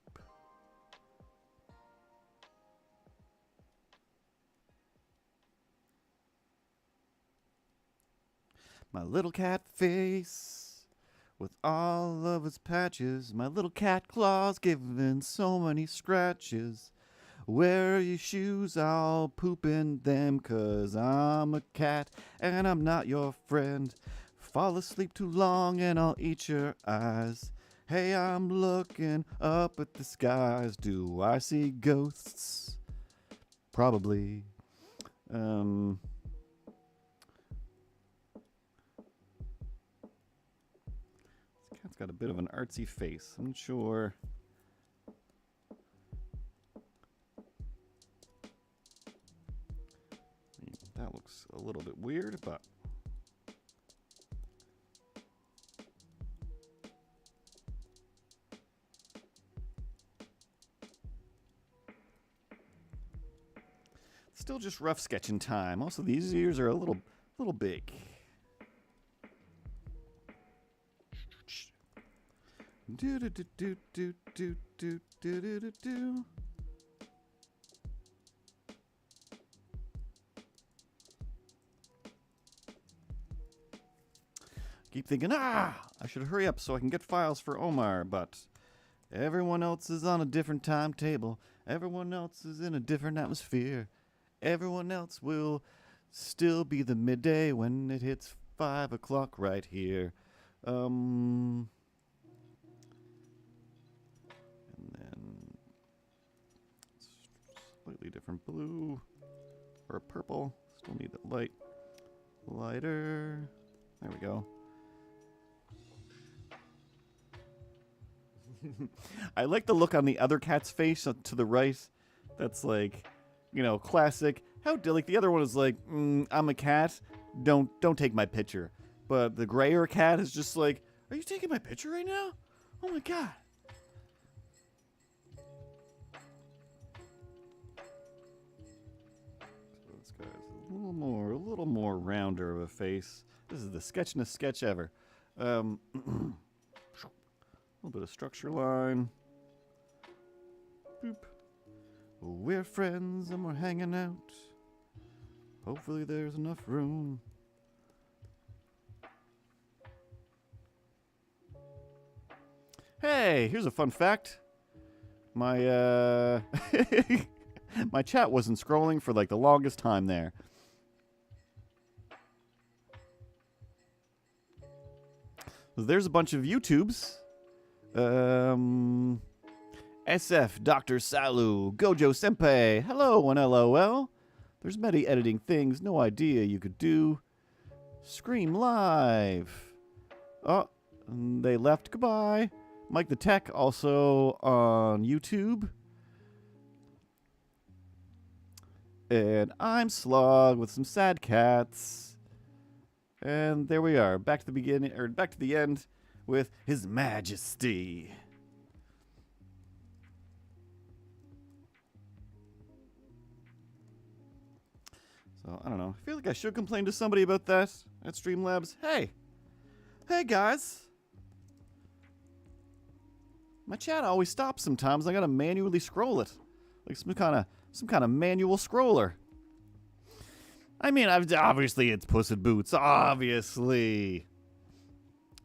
Speaker 1: My little cat face, with all of its patches, my little cat claws giving so many scratches. Wear your shoes, I'll poop in them, 'cause I'm a cat and I'm not your friend. Fall asleep too long and I'll eat your eyes. Hey, I'm looking up at the skies. Do I see ghosts? Probably. It's got a bit of an artsy face. I'm not sure. That looks a little bit weird, but still just rough sketching time. Also, these ears are a little big. Do do do do do do do do do do do. Keep thinking, I should hurry up so I can get files for Omar, but everyone else is on a different timetable. Everyone else is in a different atmosphere. Everyone else will still be the midday when it hits 5 o'clock right here. And then slightly different blue or purple. Still need it lighter. There we go. I like the look on the other cat's face to the right. That's like, classic. Like the other one is like, I'm a cat. Don't take my picture. But the grayer cat is just like, are you taking my picture right now? Oh my god. So this guy's a little more rounder of a face. This is the sketchingest sketch ever. A little bit of structure line. Boop. We're friends and we're hanging out. Hopefully there's enough room. Hey, here's a fun fact. My my chat wasn't scrolling for like the longest time there. So there's a bunch of YouTubes. SF, Dr. Salu, Gojo Senpai, hello and LOL. There's many editing things, no idea you could do. Scream Live. Oh, they left, goodbye. Mike the Tech, also on YouTube. And I'm Slog with some sad cats. And there we are, back to the beginning, or back to the end with His Majesty. So, I don't know. I feel like I should complain to somebody about that at Streamlabs. Hey, guys. My chat always stops sometimes. I gotta manually scroll it. Like some kind of manual scroller. I mean, obviously it's Puss in Boots. Obviously.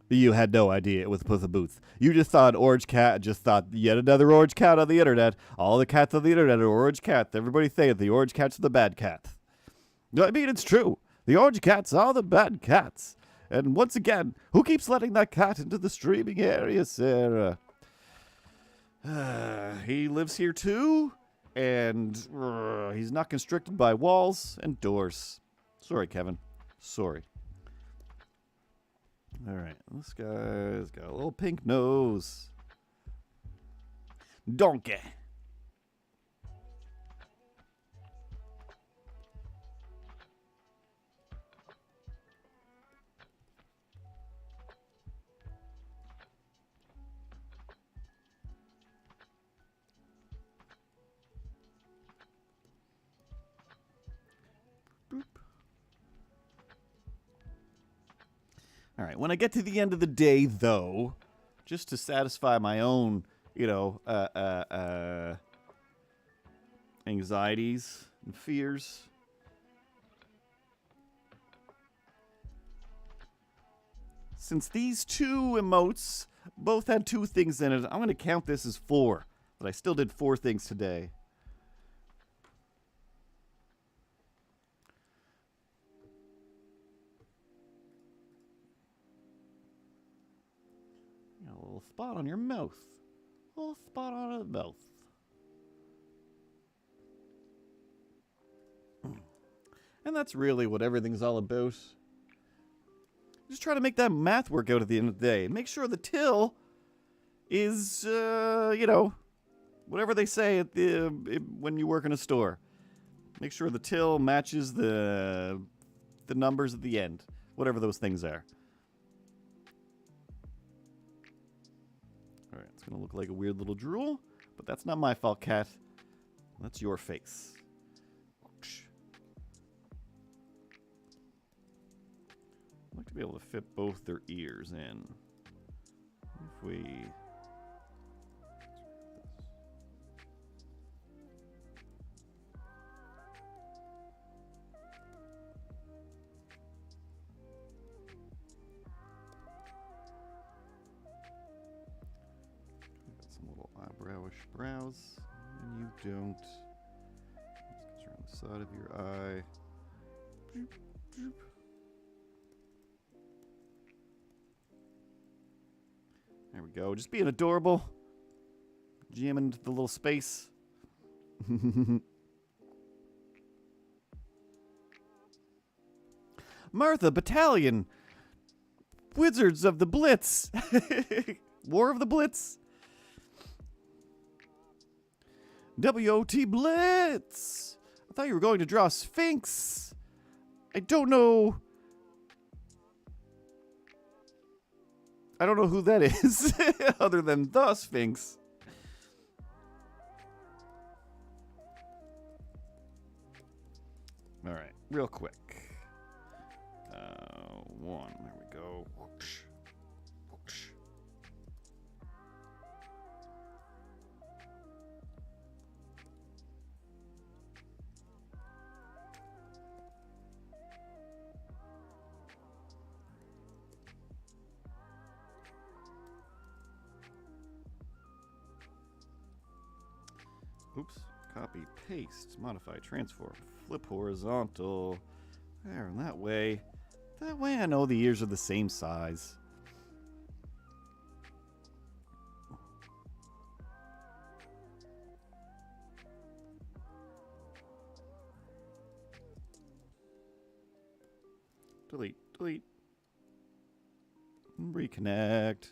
Speaker 1: You had no idea it was Puss in Boots. You just thought Orange Cat, just thought yet another orange cat on the internet. All the cats on the internet are orange cats. Everybody saying the orange cats are the bad cats. I mean, it's true. The orange cats are the bad cats. And once again, who keeps letting that cat into the streaming area, Sarah? He lives here too? And he's not constricted by walls and doors. Sorry, Kevin. Sorry. All right, this guy's got a little pink nose. Donkey. Boop. All right, when I get to the end of the day, though, just to satisfy my own, anxieties and fears, since these two emotes both had 2 things in it, I'm going to count this as 4. But I still did 4 things today. Got a little spot on your mouth. A little spot on the mouth. And that's really what everything's all about. Just try to make that math work out at the end of the day. Make sure the till is, whatever they say at when you work in a store. Make sure the till matches the numbers at the end. Whatever those things are. Alright, it's going to look like a weird little drool. But that's not my fault, cat. That's your face. I'd like to be able to fit both their ears in. If we... got some little eyebrowish brows, and you don't. Let's get around the side of your eye. Droop, droop. There we go. Just being adorable. Jamming into the little space. Martha, Battalion. Wizards of the Blitz. War of the Blitz. WOT Blitz. I thought you were going to draw Sphinx. I don't know. I don't know who that is, other than the Sphinx. All right, real quick. 1, there we go. Whoosh. Whoosh. Oops. Copy, paste, modify, transform, flip horizontal. There, and that way I know the ears are the same size. Delete, delete. Reconnect.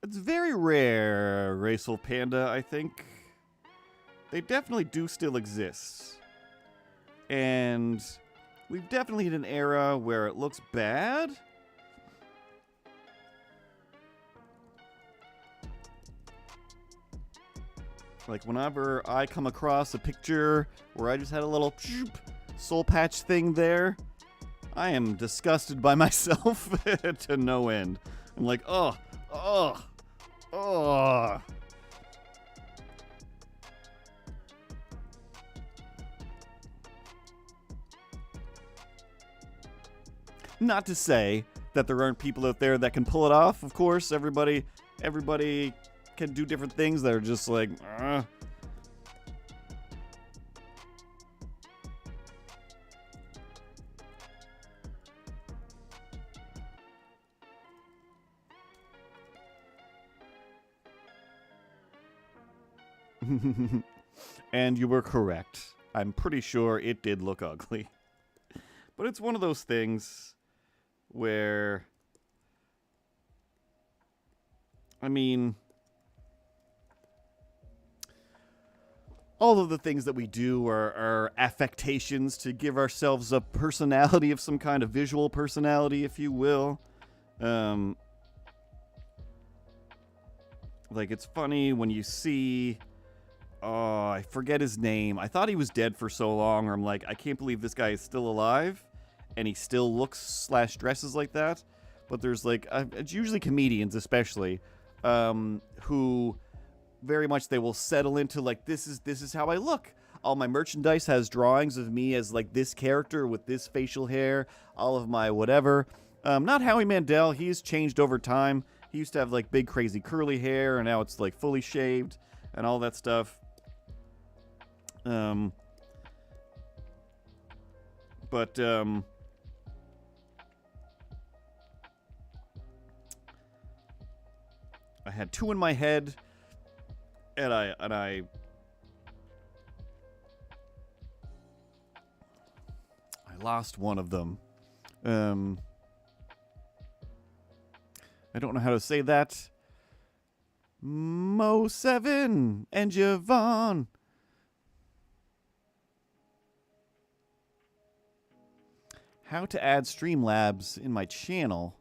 Speaker 1: It's very rare, Raceful Panda, I think. They definitely do still exist. And we've definitely hit an era where it looks bad. Like whenever I come across a picture where I just had a little soul patch thing there, I am disgusted by myself to no end. I'm like, oh. Not to say that there aren't people out there that can pull it off. Of course, everybody can do different things that are just like, And you were correct. I'm pretty sure it did look ugly. But it's one of those things where, I mean, all of the things that we do are affectations to give ourselves a personality of some kind of visual personality, if you will. Like, it's funny when you see, oh, I forget his name. I thought he was dead for so long, or I'm like, I can't believe this guy is still alive, and he still looks / dresses like that. But there's like, it's usually comedians especially, who very much they will settle into like, this is how I look. All my merchandise has drawings of me as like this character with this facial hair. All of my whatever. Not Howie Mandel. He's changed over time. He used to have like big crazy curly hair, and now it's like fully shaved and all that stuff. I had two in my head, and I lost one of them. I don't know how to say that. Mo7 and Javon. How to add Streamlabs in my channel?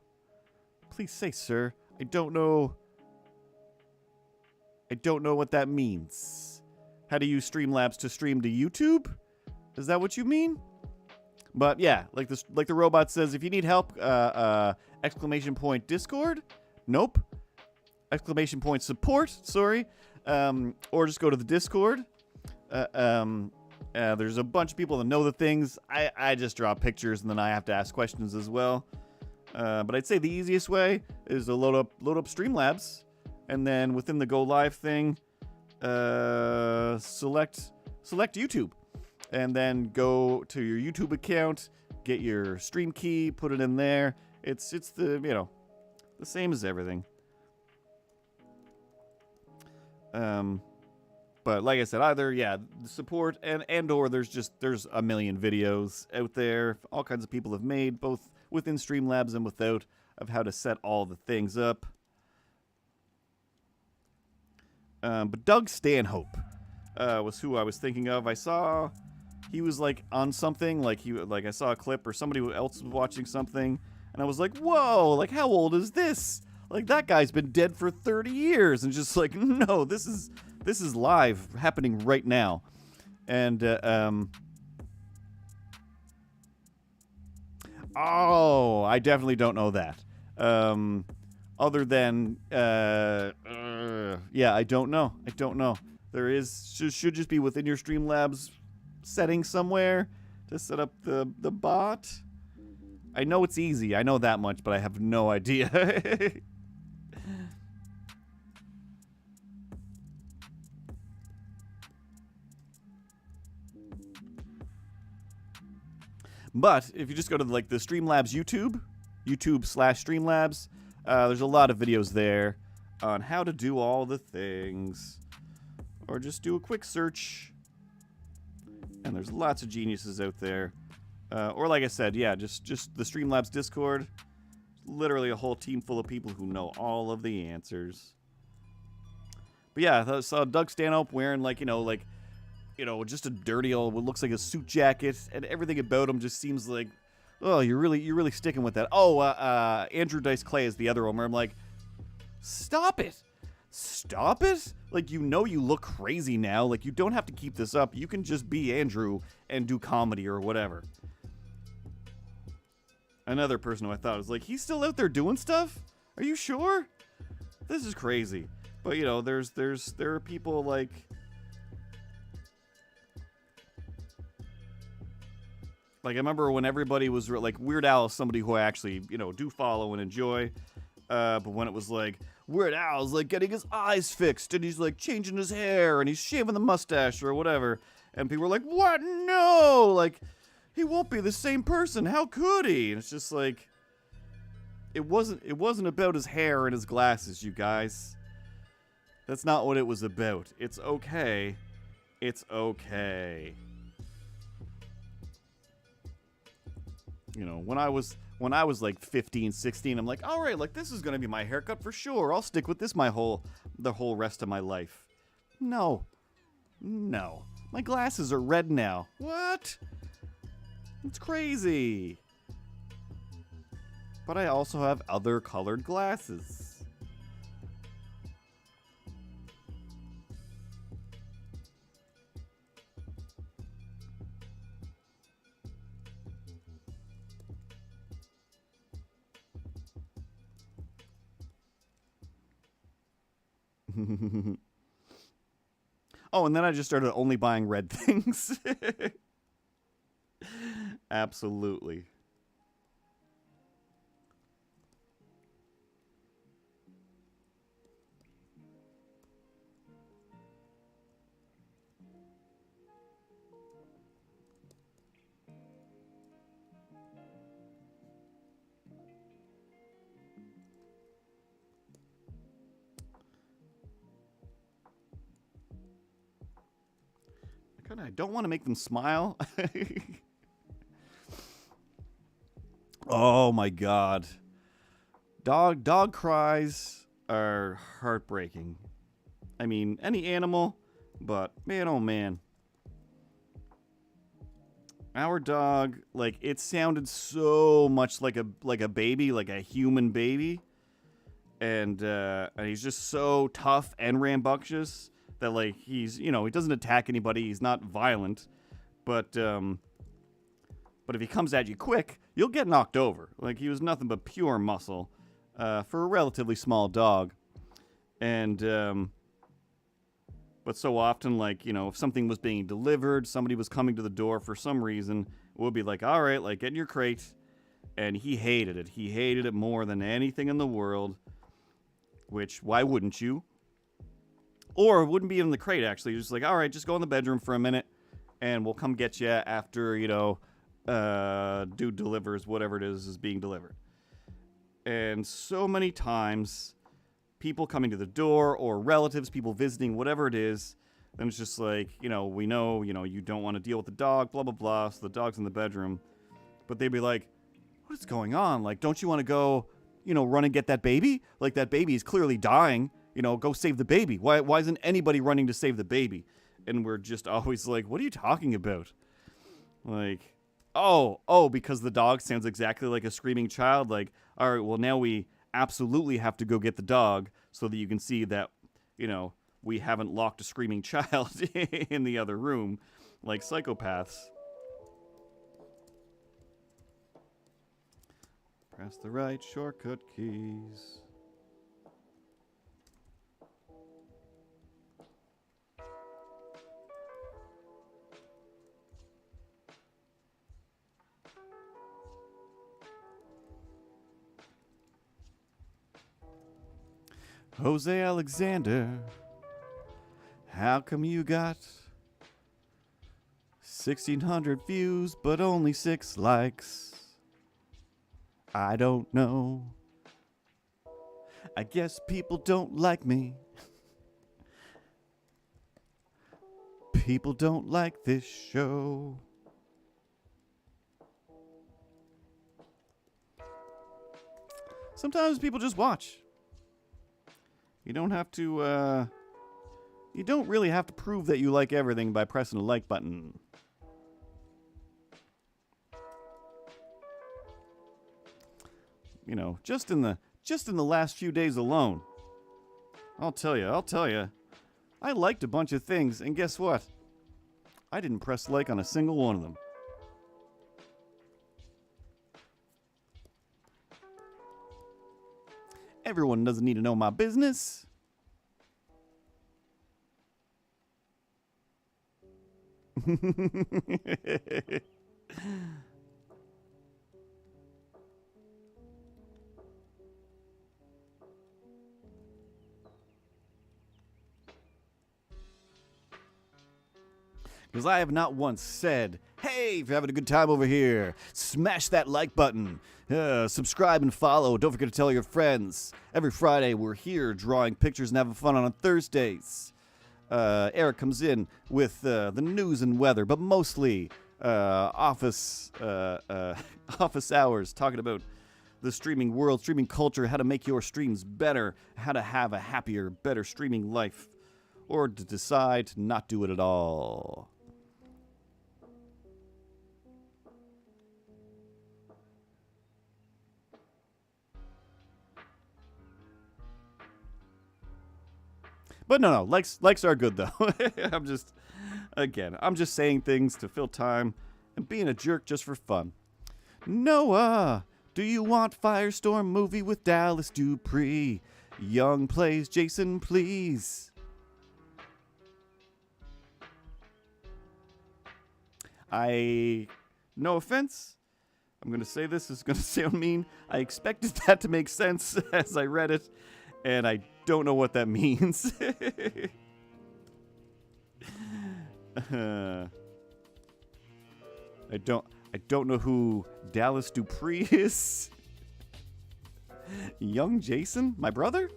Speaker 1: Please say, sir. I don't know what that means. How to use Streamlabs to stream to YouTube? Is that what you mean? But yeah, like the robot says, if you need help, exclamation point Discord. Nope. Exclamation point support. Sorry. Or just go to the Discord. There's a bunch of people that know the things. I just draw pictures and then I have to ask questions as well. But I'd say the easiest way is to load up Streamlabs, and then within the Go Live thing, select YouTube, and then go to your YouTube account, get your stream key, put it in there. It's the the same as everything. But like I said, either the support and or there's a million videos out there. All kinds of people have made, both within Streamlabs and without, of how to set all the things up. But Doug Stanhope was who I was thinking of. I saw he was like on something, like I saw a clip or somebody else was watching something, and I was like, whoa, like how old is this? Like that guy's been dead for 30 years, and just like, no, this is live, happening right now. And oh, I definitely don't know that. Other than I don't know. There should just be within your Streamlabs setting somewhere to set up the bot. I know it's easy. I know that much, but I have no idea. But if you just go to like the Streamlabs YouTube/Streamlabs, there's a lot of videos there on how to do all the things. Or just do a quick search. And there's lots of geniuses out there. Or like I said, just the Streamlabs Discord. Literally a whole team full of people who know all of the answers. But yeah, I saw Doug Stanhope wearing just a dirty old, what looks like a suit jacket, and everything about him just seems like, oh, you're really sticking with that. Oh, Andrew Dice Clay is the other one where I'm like, stop it. Like, you look crazy now. Like, you don't have to keep this up. You can just be Andrew and do comedy or whatever. Another person who I thought was like, he's still out there doing stuff? Are you sure? This is crazy. But, there are people like, I remember when everybody was like, Weird Al is somebody who I actually, do follow and enjoy. But when it was like, Weird Al's like getting his eyes fixed and he's like changing his hair and he's shaving the mustache or whatever. And people were like, what? No! Like, he won't be the same person. How could he? And it's just like, it wasn't about his hair and his glasses, you guys. That's not what it was about. It's okay. It's okay. You know, when I was like 15, 16, I'm like, all right, like this is gonna be my haircut for sure. I'll stick with this the whole rest of my life. No. No. My glasses are red now. What? It's crazy. But I also have other colored glasses. Oh, and then I just started only buying red things. Absolutely. I don't want to make them smile. Oh my god. Dog cries are heartbreaking. I mean, any animal, but man oh man. Our dog, like, it sounded so much like a baby, like a human baby. And he's just so tough and rambunctious that, like, he's, you know, he doesn't attack anybody. He's not violent, but if he comes at you quick, you'll get knocked over. Like, he was nothing but pure muscle for a relatively small dog. And but so often, like, you know, if something was being delivered, somebody was coming to the door for some reason, we'll be like, all right, like, get in your crate. And he hated it. He hated it more than anything in the world. Which, why wouldn't you? Or it wouldn't be in the crate, actually. Just like, all right, just go in the bedroom for a minute, and we'll come get you after, you know, dude delivers whatever it is being delivered. And so many times, people coming to the door, or relatives, people visiting, whatever it is, then it's just like, you know, we know, you know, you don't want to deal with the dog, blah, blah, blah, so the dog's in the bedroom. But they'd be like, what is going on? Like, don't you want to go, you know, run and get that baby? Like, that baby is clearly dying. You know, go save the baby. Why isn't anybody running to save the baby? And we're just always like, what are you talking about? Like, oh, because the dog sounds exactly like a screaming child. Like, all right, well, now we absolutely have to go get the dog so that you can see that, you know, we haven't locked a screaming child in the other room like psychopaths. Press the right shortcut keys. Jose Alexander, how come you got 1,600 views but only 6 likes? I don't know. I guess people don't like me. People don't like this show. Sometimes people just watch. You don't have to, you don't really have to prove that you like everything by pressing a like button. You know, just in the last few days alone. I'll tell you. I liked a bunch of things, and guess what? I didn't press like on a single one of them. Everyone doesn't need to know my business. because I have not once said, hey, if you're having a good time over here, smash that like button, subscribe and follow. Don't forget to tell your friends. Every Friday, we're here drawing pictures and having fun on Thursdays. Eric comes in with the news and weather, but mostly office hours, talking about the streaming world, streaming culture, how to make your streams better, how to have a happier, better streaming life, or to decide to not do it at all. But no, likes are good though. I'm just saying things to fill time and being a jerk just for fun. Noah, do you want Firestorm movie with Dallas Dupree? Young plays Jason, please. No offense, I'm going to say this is going to sound mean. I expected that to make sense as I read it, and I don't know what that means. I don't know who Dallas Dupree is. Young Jason, my brother?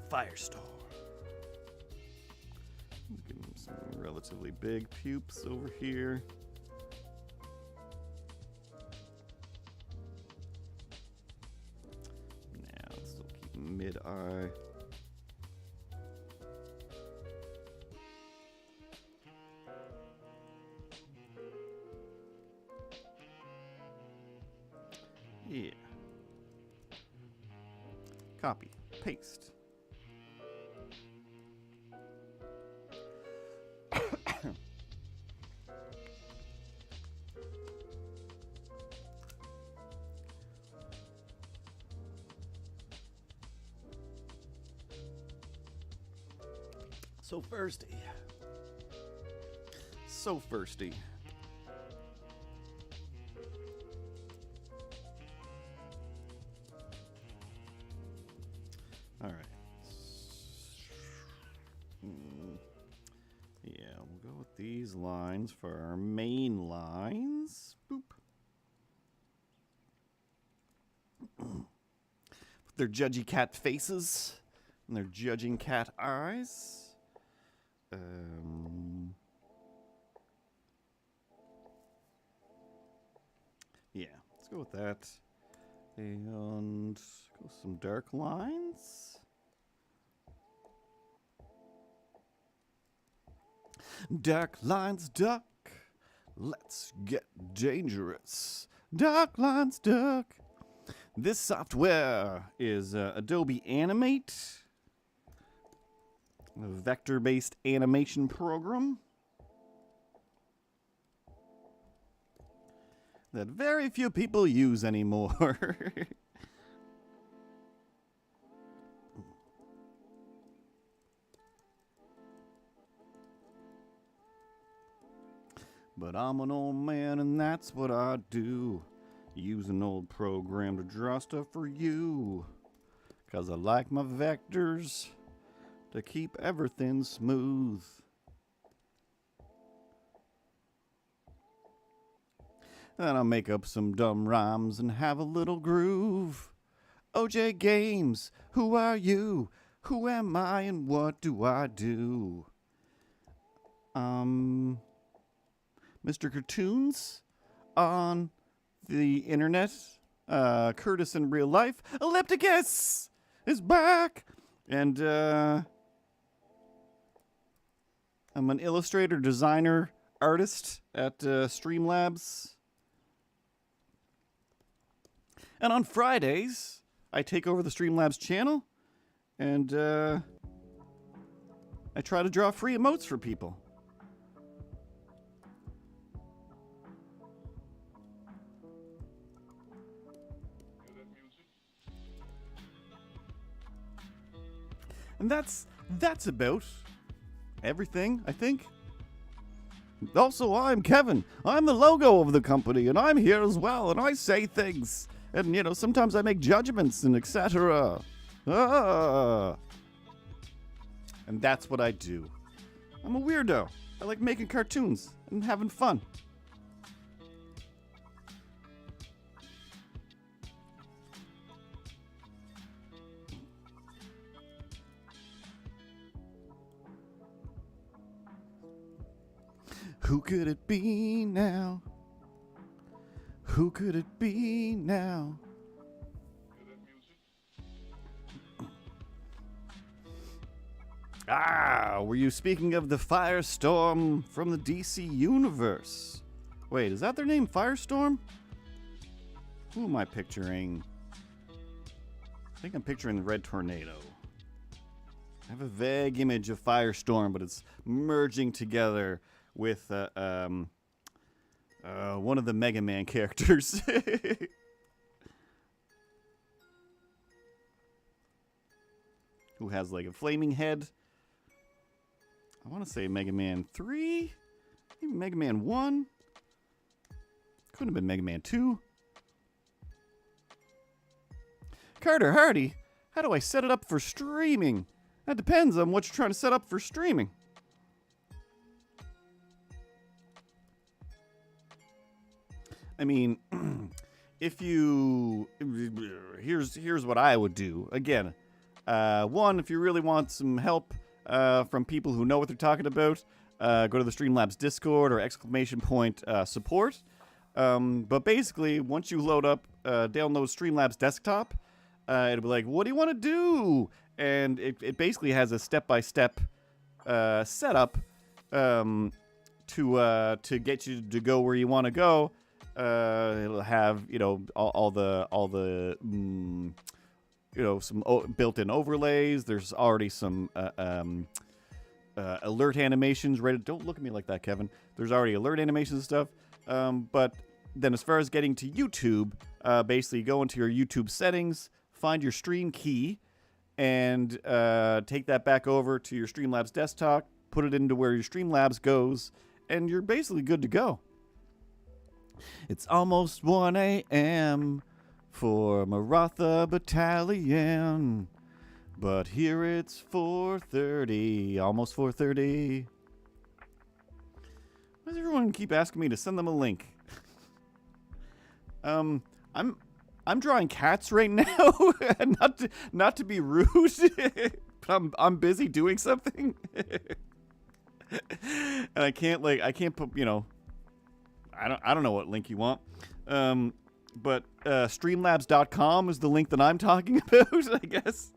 Speaker 1: Firestorm. Give him some relatively big pupils over here. Now, let's still keep mid-eye. Yeah. Copy. Paste. So thirsty. So thirsty. All right. Yeah, we'll go with these lines for our main lines. Boop. With their judgy cat faces and their judging cat eyes. Yeah, let's go with that. And go with some dark lines. Dark lines, duck. Let's get dangerous. Dark lines, duck. This software is Adobe Animate, a vector-based animation program that very few people use anymore. But I'm an old man and that's what I do. Use an old program to draw stuff for you. 'Cause I like my vectors to keep everything smooth. Then I'll make up some dumb rhymes and have a little groove. OJ Games, who are you? Who am I and what do I do? Mr. Cartoons on the internet. Curtis in real life. Ellipticus is back! And I'm an illustrator, designer, artist at Streamlabs. And on Fridays, I take over the Streamlabs channel, and I try to draw free emotes for people. And that's about everything, I think. Also, I'm Kevin. I'm the logo of the company, and I'm here as well, and I say things. And, you know, sometimes I make judgments and etc. Ah. And that's what I do. I'm a weirdo. I like making cartoons and having fun. Who could it be now? Who could it be now? Ah, were you speaking of the Firestorm from the DC universe? Wait, is that their name, Firestorm? Who am I picturing? I think I'm picturing the Red Tornado. I have a vague image of Firestorm, but it's merging together with one of the Mega Man characters. Who has like a flaming head. I want to say Mega Man 3? Maybe Mega Man 1? Couldn't have been Mega Man 2. Carter Hardy, how do I set it up for streaming? That depends on what you're trying to set up for streaming. I mean, if you... Here's what I would do. Again, one, if you really want some help from people who know what they're talking about, go to the Streamlabs Discord or !support. But basically, once you load up, download Streamlabs Desktop, it'll be like, what do you want to do? And it basically has a step-by-step setup to get you to go where you want to go. It'll have, you know, all the you know, some built-in overlays. There's already some alert animations ready. Don't look at me like that, Kevin. There's already alert animations and stuff. But then as far as getting to YouTube, basically go into your YouTube settings, find your stream key, and take that back over to your Streamlabs desktop, put it into where your Streamlabs goes, and you're basically good to go. It's almost 1 a.m. for Maratha Battalion, but here it's 4:30, almost 4:30. Why does everyone keep asking me to send them a link? I'm drawing cats right now, not to be rude, but I'm busy doing something, and I can't put, you know. I don't know what link you want, but streamlabs.com is the link that I'm talking about, I guess.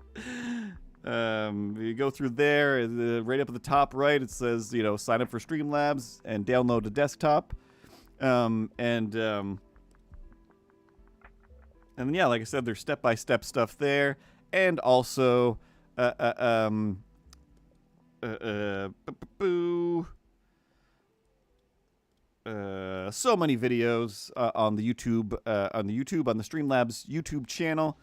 Speaker 1: You go through there, right up at the top right, it says, you know, sign up for Streamlabs and download a desktop, and then, yeah, like I said, there's step-by-step stuff there, and also, so many videos on the Streamlabs YouTube channel.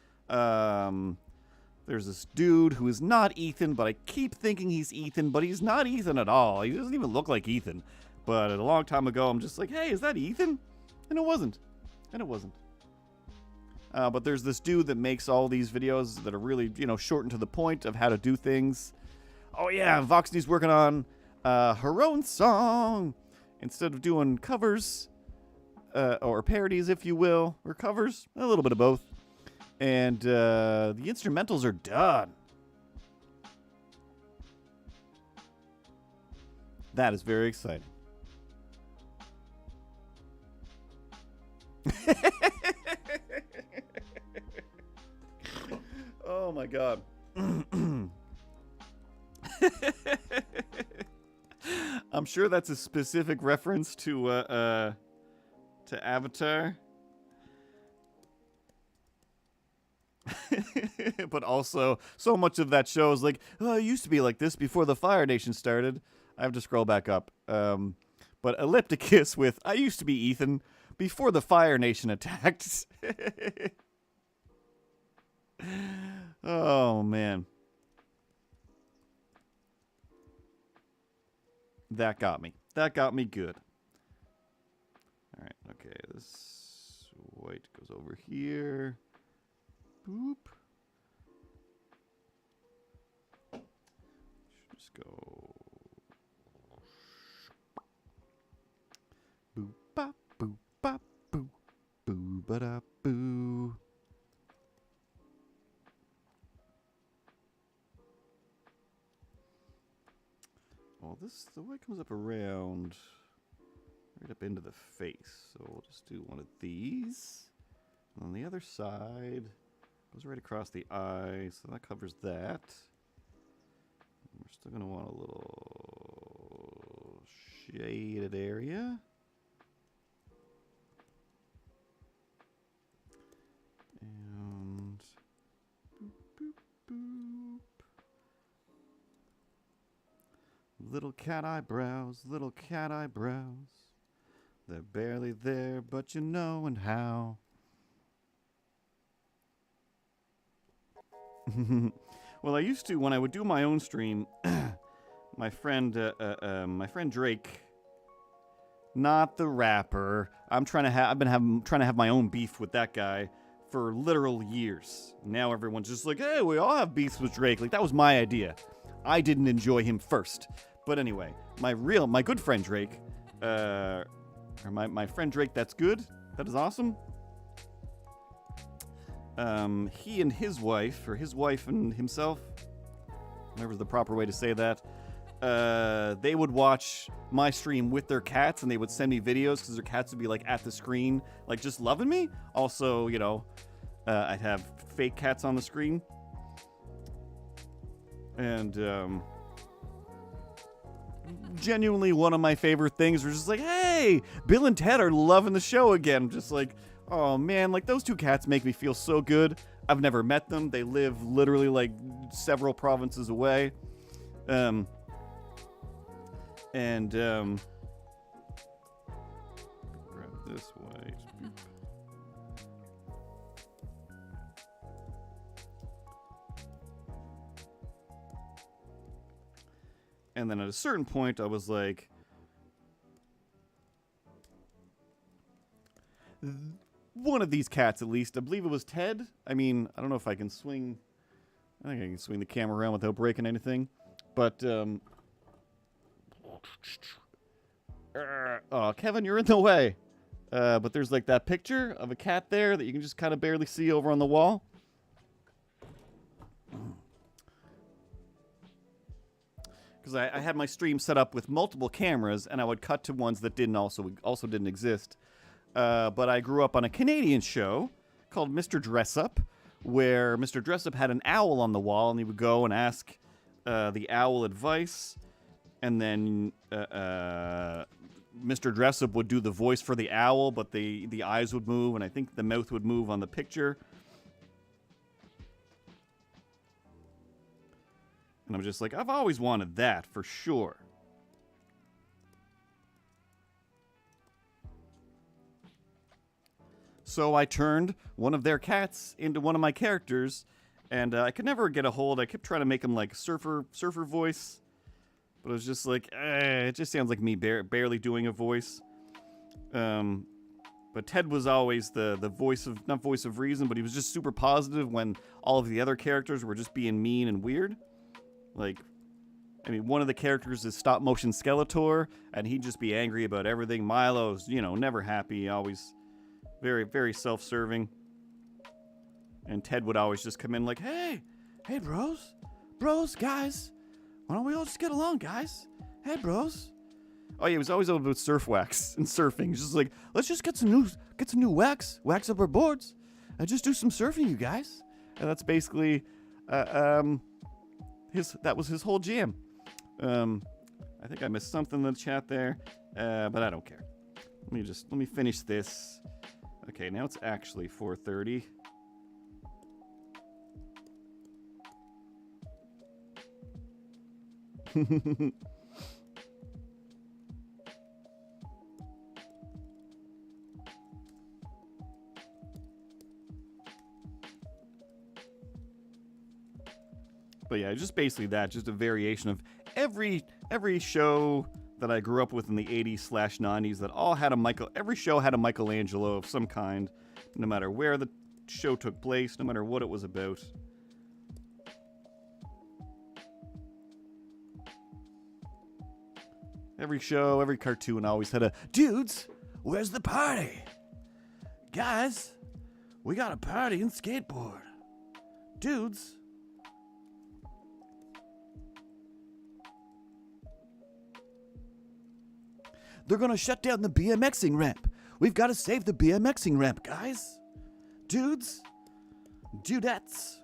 Speaker 1: There's this dude who is not Ethan, but I keep thinking he's Ethan, but he's not Ethan at all. He doesn't even look like Ethan. But a long time ago, I'm just like, hey, is that Ethan? And it wasn't. But there's this dude that makes all these videos that are really, you know, short and to the point of how to do things. Oh yeah, Voxney's working on her own song. Instead of doing covers, or parodies, if you will, or covers, a little bit of both. And the instrumentals are done. That is very exciting. Oh my god. I'm sure that's a specific reference to Avatar. But also, so much of that show is like, oh, it used to be like this before the Fire Nation started. I have to scroll back up. But Ellipticus with, I used to be Ethan before the Fire Nation attacked. Oh, man. That got me. That got me good. All right, okay. This white goes over here. Boop. Just go. Boop bop boop bop boo. Boo ba da boo. Well, the white comes up around right up into the face. So we'll just do one of these. And on the other side, goes right across the eye, so that covers that. And we're still going to want a little shaded area. And boop, boop, boop. Little cat eyebrows, little cat eyebrows. They're barely there, but you know and how. Well, I used to, when I would do my own stream, my friend Drake, not the rapper. I've been trying to have my own beef with that guy for literal years. Now everyone's just like, hey, we all have beefs with Drake. Like, that was my idea. I didn't enjoy him first. But anyway, my good friend Drake, or my friend Drake, that's good. That is awesome. He and his wife, or his wife and himself, whatever's the proper way to say that, they would watch my stream with their cats, and they would send me videos because their cats would be like at the screen, like just loving me. Also, you know, I'd have fake cats on the screen. And genuinely one of my favorite things was just like, hey, Bill and Ted are loving the show again. I'm just like, oh man, like those two cats make me feel so good. I've never met them. They live literally like several provinces away. Grab this way. And then at a certain point, I was like, one of these cats at least, I believe it was Ted. I mean, I don't know if I can swing. I think I can swing the camera around without breaking anything. But, oh, Kevin, you're in the way. But there's like that picture of a cat there that you can just kind of barely see over on the wall. Because I had my stream set up with multiple cameras, and I would cut to ones that also didn't exist. But I grew up on a Canadian show called Mr. Dressup, where Mr. Dressup had an owl on the wall, and he would go and ask the owl advice, and then Mr. Dressup would do the voice for the owl, but the eyes would move, and I think the mouth would move on the picture. And I'm just like, I've always wanted that, for sure. So I turned one of their cats into one of my characters, and I could never get a hold. I kept trying to make him like surfer voice, but it was just like, it just sounds like me barely doing a voice. But Ted was always the voice of, not voice of reason, but he was just super positive when all of the other characters were just being mean and weird. Like, I mean, one of the characters is stop motion Skeletor, and he'd just be angry about everything. Milo's, you know, never happy, always very, very self-serving. And Ted would always just come in like, hey, bros, guys, why don't we all just get along, guys? Hey, bros. Oh yeah, he was always about surf wax and surfing. He's just like, let's just get some new wax up our boards, and just do some surfing, you guys. And that's basically, that was his whole jam. I think I missed something in the chat there, but I don't care. Let me finish this. Okay, now it's actually 4:30. But yeah, just basically that, just a variation of every show that I grew up with in the 80s/90s that all had every show had a Michelangelo of some kind. no matter where the show took place, no matter what it was about. Every show, every cartoon always had a, dudes, where's the party? Guys, we got a party in skateboard. Dudes. They're gonna shut down the BMXing ramp. We've got to save the BMXing ramp, guys. Dudes. Dudettes.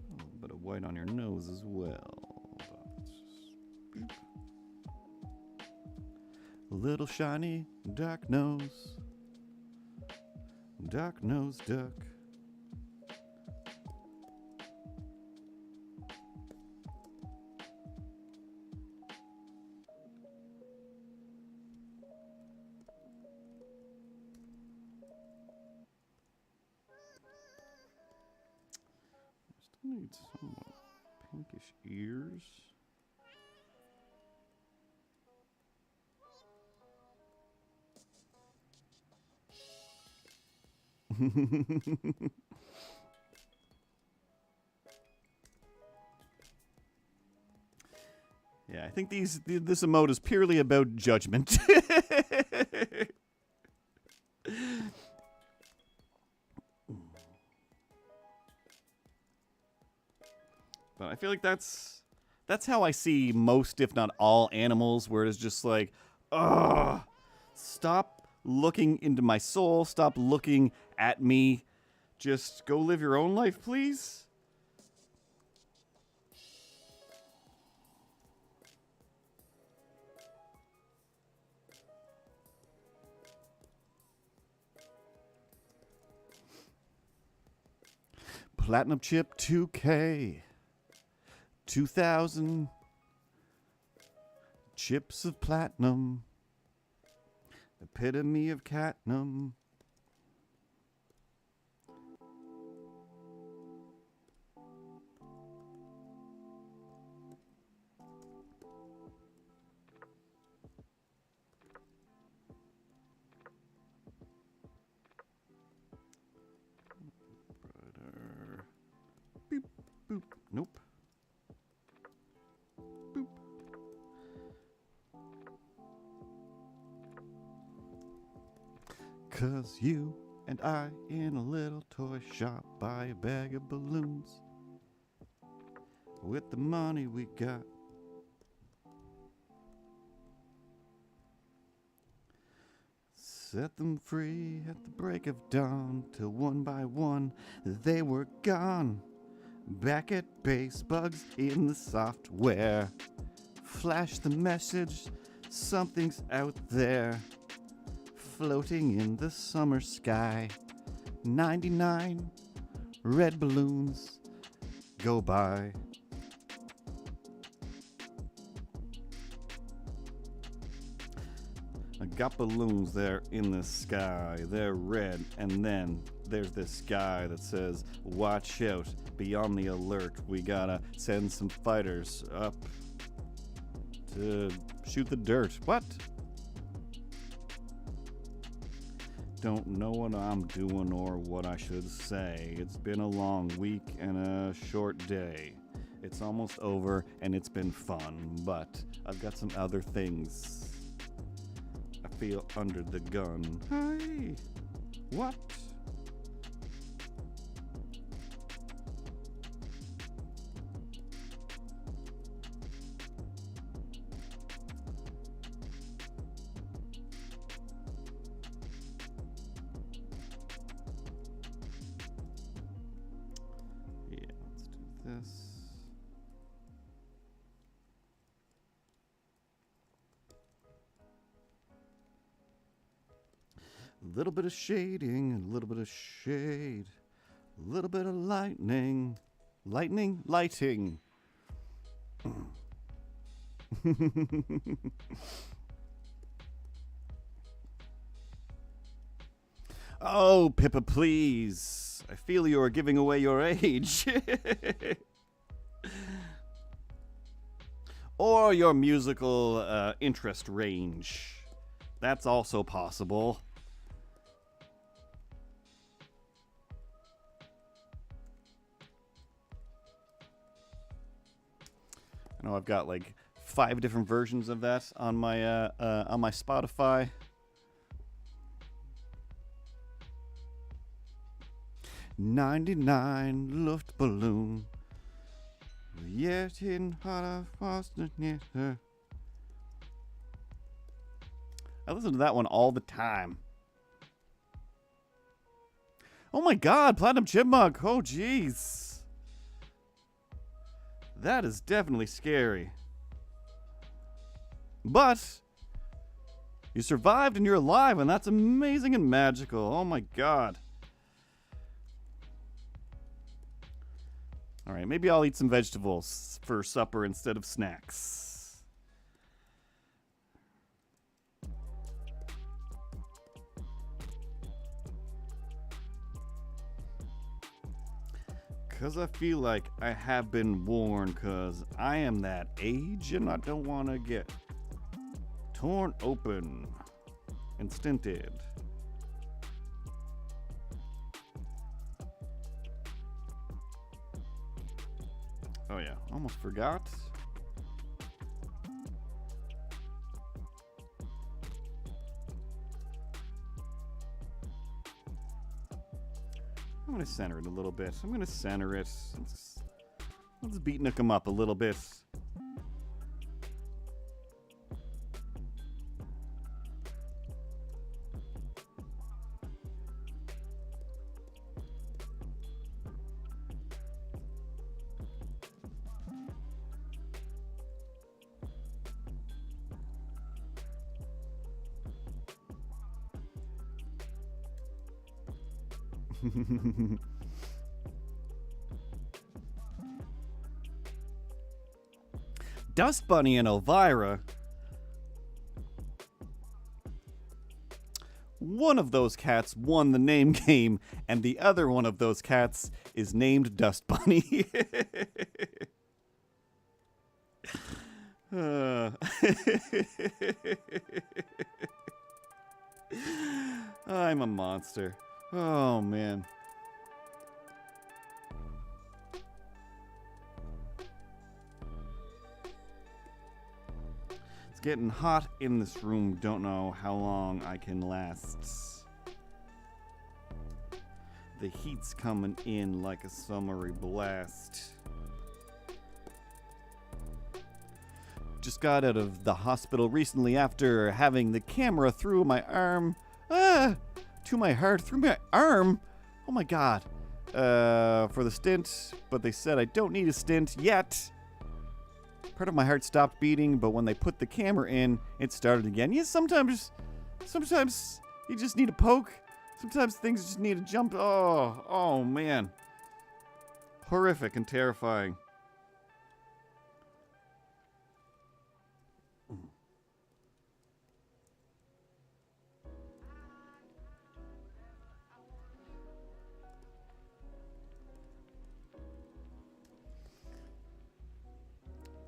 Speaker 1: A little bit of white on your nose as well. Little shiny dark nose. Dark nose duck. Still need somewhat pinkish ears. Yeah, I think this emote is purely about judgment. But I feel like that's how I see most, if not all, animals, where it's just like, ugh, stop looking into my soul, stop looking at me, just go live your own life, please. Platinum chip 2K. 2,000 chips of platinum. Epitome of catnum. Brighter. Boop, boop. Nope. Boop. Cause you and I in a little toy shop buy a bag of balloons with the money we got. Set them free at the break of dawn, till one by one they were gone. Back at base, bugs in the software. Flash the message, something's out there. Floating in the summer sky. 99 red balloons go by. I got balloons there in the sky. They're red, and then there's this guy that says, watch out, be on the alert. We gotta send some fighters up to shoot the dirt. What? Don't know what I'm doing or what I should say. It's been a long week and a short day. It's almost over and it's been fun, but I've got some other things. I feel under the gun. Hey, what? This. A little bit of shading, a little bit of shade, a little bit of lightning. Lightning? Lighting. Oh, Pippa, please. I feel you are giving away your age. Or your musical interest range. That's also possible. I know I've got like 5 different versions of that on my Spotify. "99 Luftballon. Jeden hat fast nicht." I listen to that one all the time. Oh my god, Platinum Chipmunk. Oh jeez. That is definitely scary. But you survived and you're alive, and that's amazing and magical. Oh my god. All right, maybe I'll eat some vegetables for supper instead of snacks. Because I feel like I have been warned, because I am that age and I don't want to get torn open and stinted. Oh yeah, almost forgot. I'm gonna center it a little bit. I'm gonna center it. Let's beatnik him up a little bit. Dust Bunny and Elvira. One of those cats won the name game, and the other one of those cats is named Dust Bunny. I'm a monster. Oh, man. It's getting hot in this room. Don't know how long I can last. The heat's coming in like a summery blast. Just got out of the hospital recently after having the camera through my arm. To my heart, through my arm. Oh my god. For the stint, but they said I don't need a stint yet. Part of my heart stopped beating, but when they put the camera in, it started again. Yeah, sometimes you just need a poke. Sometimes things just need a jump. Oh man. Horrific and terrifying.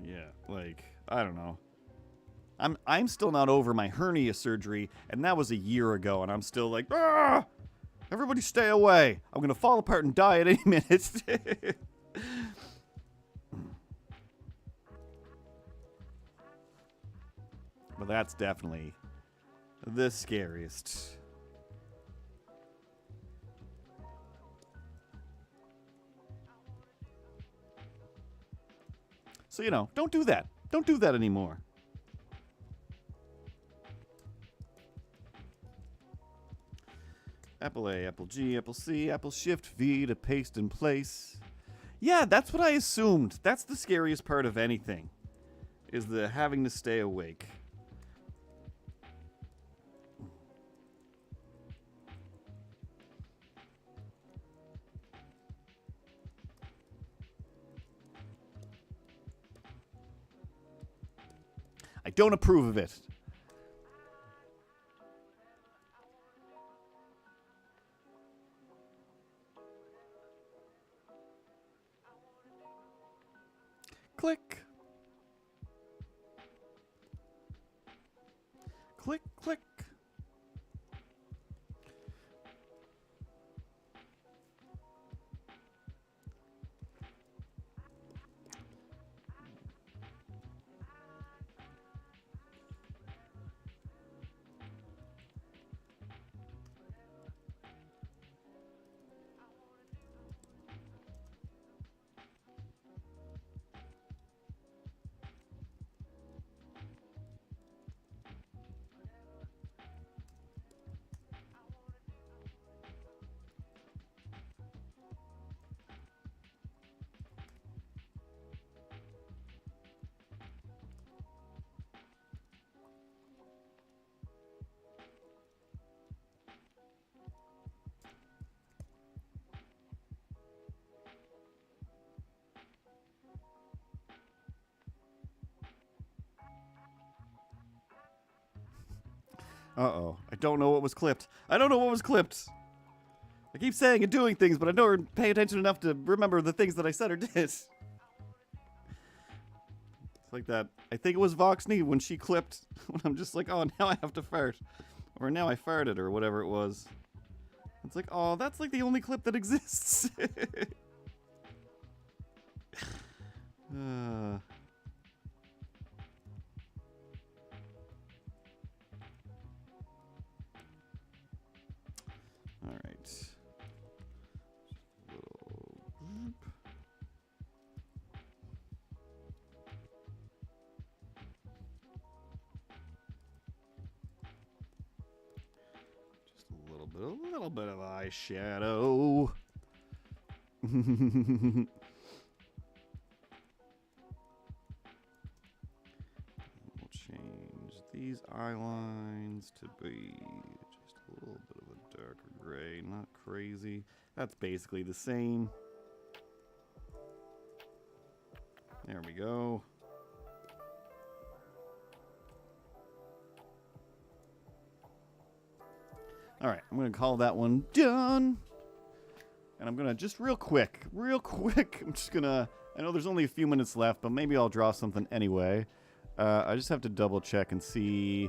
Speaker 1: Yeah, like, I don't know. I'm still not over my hernia surgery, and that was a year ago, and I'm still like, ah! Everybody stay away. I'm gonna fall apart and die at any minute. But that's definitely the scariest. So, you know, don't do that. Don't do that anymore. Apple A, Apple G, Apple C, Apple Shift V to paste in place. Yeah, that's what I assumed. That's the scariest part of anything, is the having to stay awake. I don't approve of it. Click. Uh-oh. I don't know what was clipped. I don't know what was clipped. I keep saying and doing things, but I don't pay attention enough to remember the things that I said or did. It's like that. I think it was Voxney when she clipped. When I'm just like, oh, now I have to fart. Or now I farted, or whatever it was. It's like, oh, that's like the only clip that exists. All right. Just a little bit of eyeshadow. We'll change these eye lines to be just a little bit of a darker gray, not crazy. That's basically the same. There we go. All right, I'm going to call that one done. And I'm going to just real quick, I'm just going to, I know there's only a few minutes left, but maybe I'll draw something anyway. I just have to double check and see.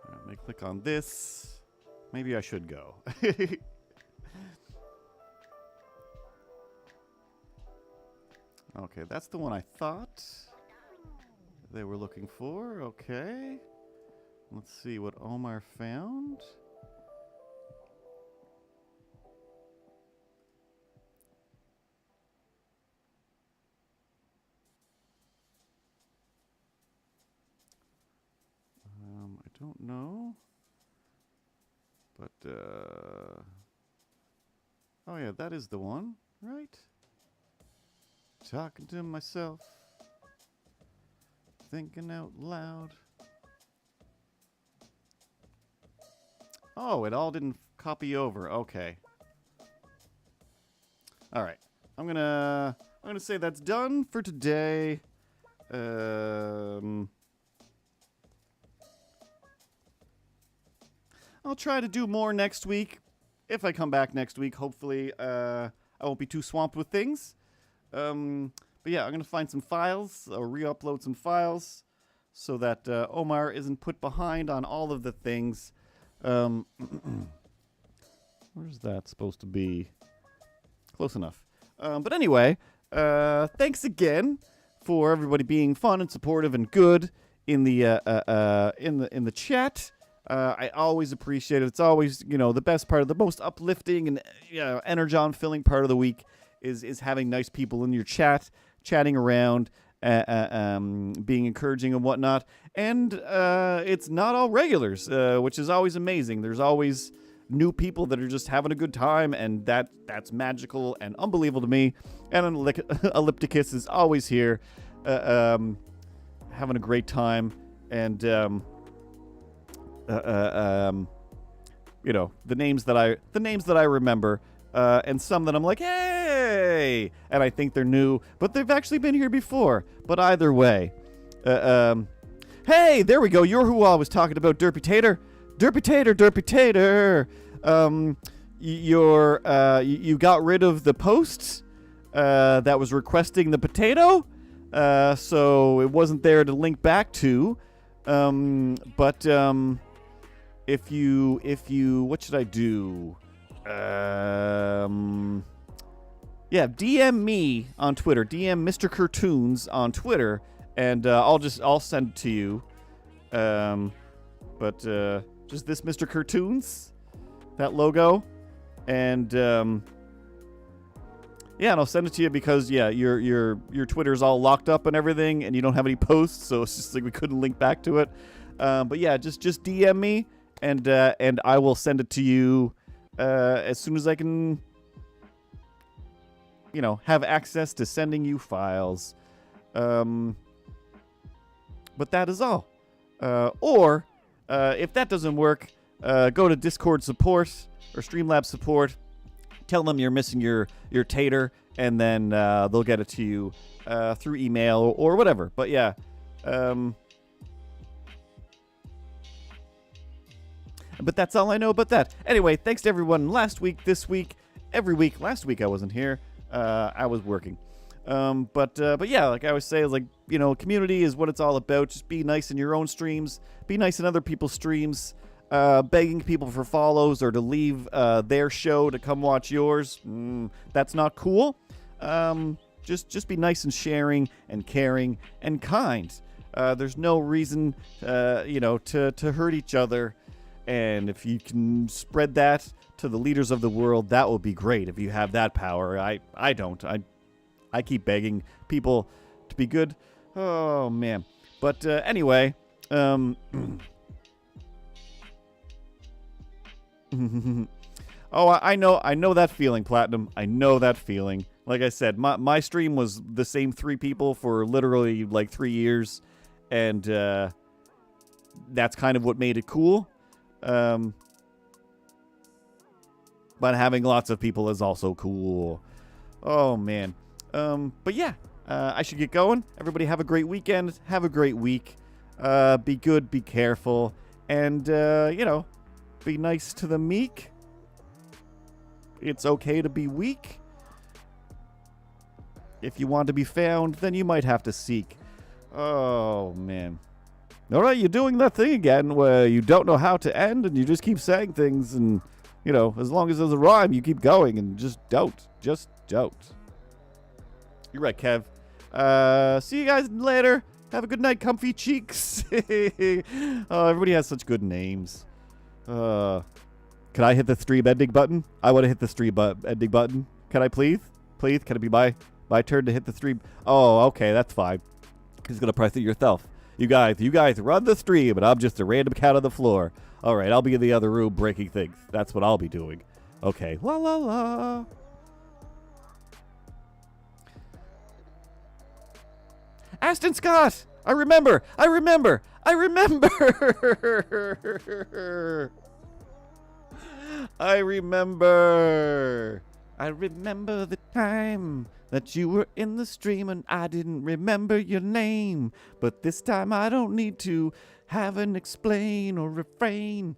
Speaker 1: Let me click on this. Maybe I should go. Okay, that's the one I thought they were looking for. Okay. Let's see what Omar found. I don't know. But, oh yeah, that is the one, right? Talking to myself. Thinking out loud. Oh, it all didn't copy over. Okay. All right. I'm gonna say that's done for today. I'll try to do more next week. If I come back next week, hopefully I won't be too swamped with things. But yeah, I'm going to find some files or re-upload some files so that Omar isn't put behind on all of the things. Where's that supposed to be? Close enough. But anyway, thanks again for everybody being fun and supportive and good in the chat. I always appreciate it. It's always, you know, the best part of the most uplifting and energon-filling part of the week is having nice people in your chat, chatting around, being encouraging and whatnot. And it's not all regulars, which is always amazing. There's always new people that are just having a good time, and that's magical and unbelievable to me. And Ellipticus is always here, having a great time, and you know, the names that I remember, and some that I'm like, hey, and I think they're new, but they've actually been here before. But either way, hey, there we go. You're who I was talking about, Derpy Tater. You got rid of the post that was requesting the potato, so it wasn't there to link back to. If you, what should I do? Yeah, DM me on Twitter. DM Mr. Cartoons on Twitter, and I'll send it to you. Just this Mr. Cartoons, that logo, and Yeah, and I'll send it to you because your Twitter's all locked up and everything, and you don't have any posts, so it's just like we couldn't link back to it. But yeah, just DM me, and I will send it to you as soon as I can. Have access to sending you files. But that is all. Or if that doesn't work, go to Discord support or Streamlabs support. Tell them you're missing your tater, and then they'll get it to you through email or whatever. But yeah. But that's all I know about that. Anyway, thanks to everyone last week, this week, every week. Last week I wasn't here. I was working. But yeah, like I always say, like, community is what it's all about. Just be nice in your own streams. Be nice in other people's streams. Begging people for follows or to leave their show to come watch yours. That's not cool. Just be nice and sharing and caring and kind. There's no reason, to hurt each other. And if you can spread that to the leaders of the world, that will be great. If you have that power, I don't. I keep begging people to be good. Oh man. But anyway, oh, I know that feeling, Platinum. I know that feeling. Like I said, my stream was the same 3 people for literally like 3 years, and that's kind of what made it cool. But having lots of people is also cool. Oh man. But yeah, I should get going. Everybody have a great weekend. Have a great week. Be good, be careful, and be nice to the meek. It's okay to be weak. If you want to be found, then you might have to seek. Oh man. All right, you're doing that thing again where you don't know how to end and you just keep saying things, and, as long as there's a rhyme, you keep going, and just don't. Just don't. You're right, Kev. See you guys later. Have a good night, comfy cheeks. Oh, everybody has such good names. Can I hit the stream ending button? I want to hit the stream ending button. Can I please? Please, can it be my turn to hit the stream? Oh, okay, that's fine. He's going to press it yourself. You guys run the stream, and I'm just a random cat on the floor. All right, I'll be in the other room breaking things. That's what I'll be doing. Okay, la la la. Aston Scott! I remember! I remember the time that you were in the stream and I didn't remember your name. But this time I don't need to have an explain or refrain.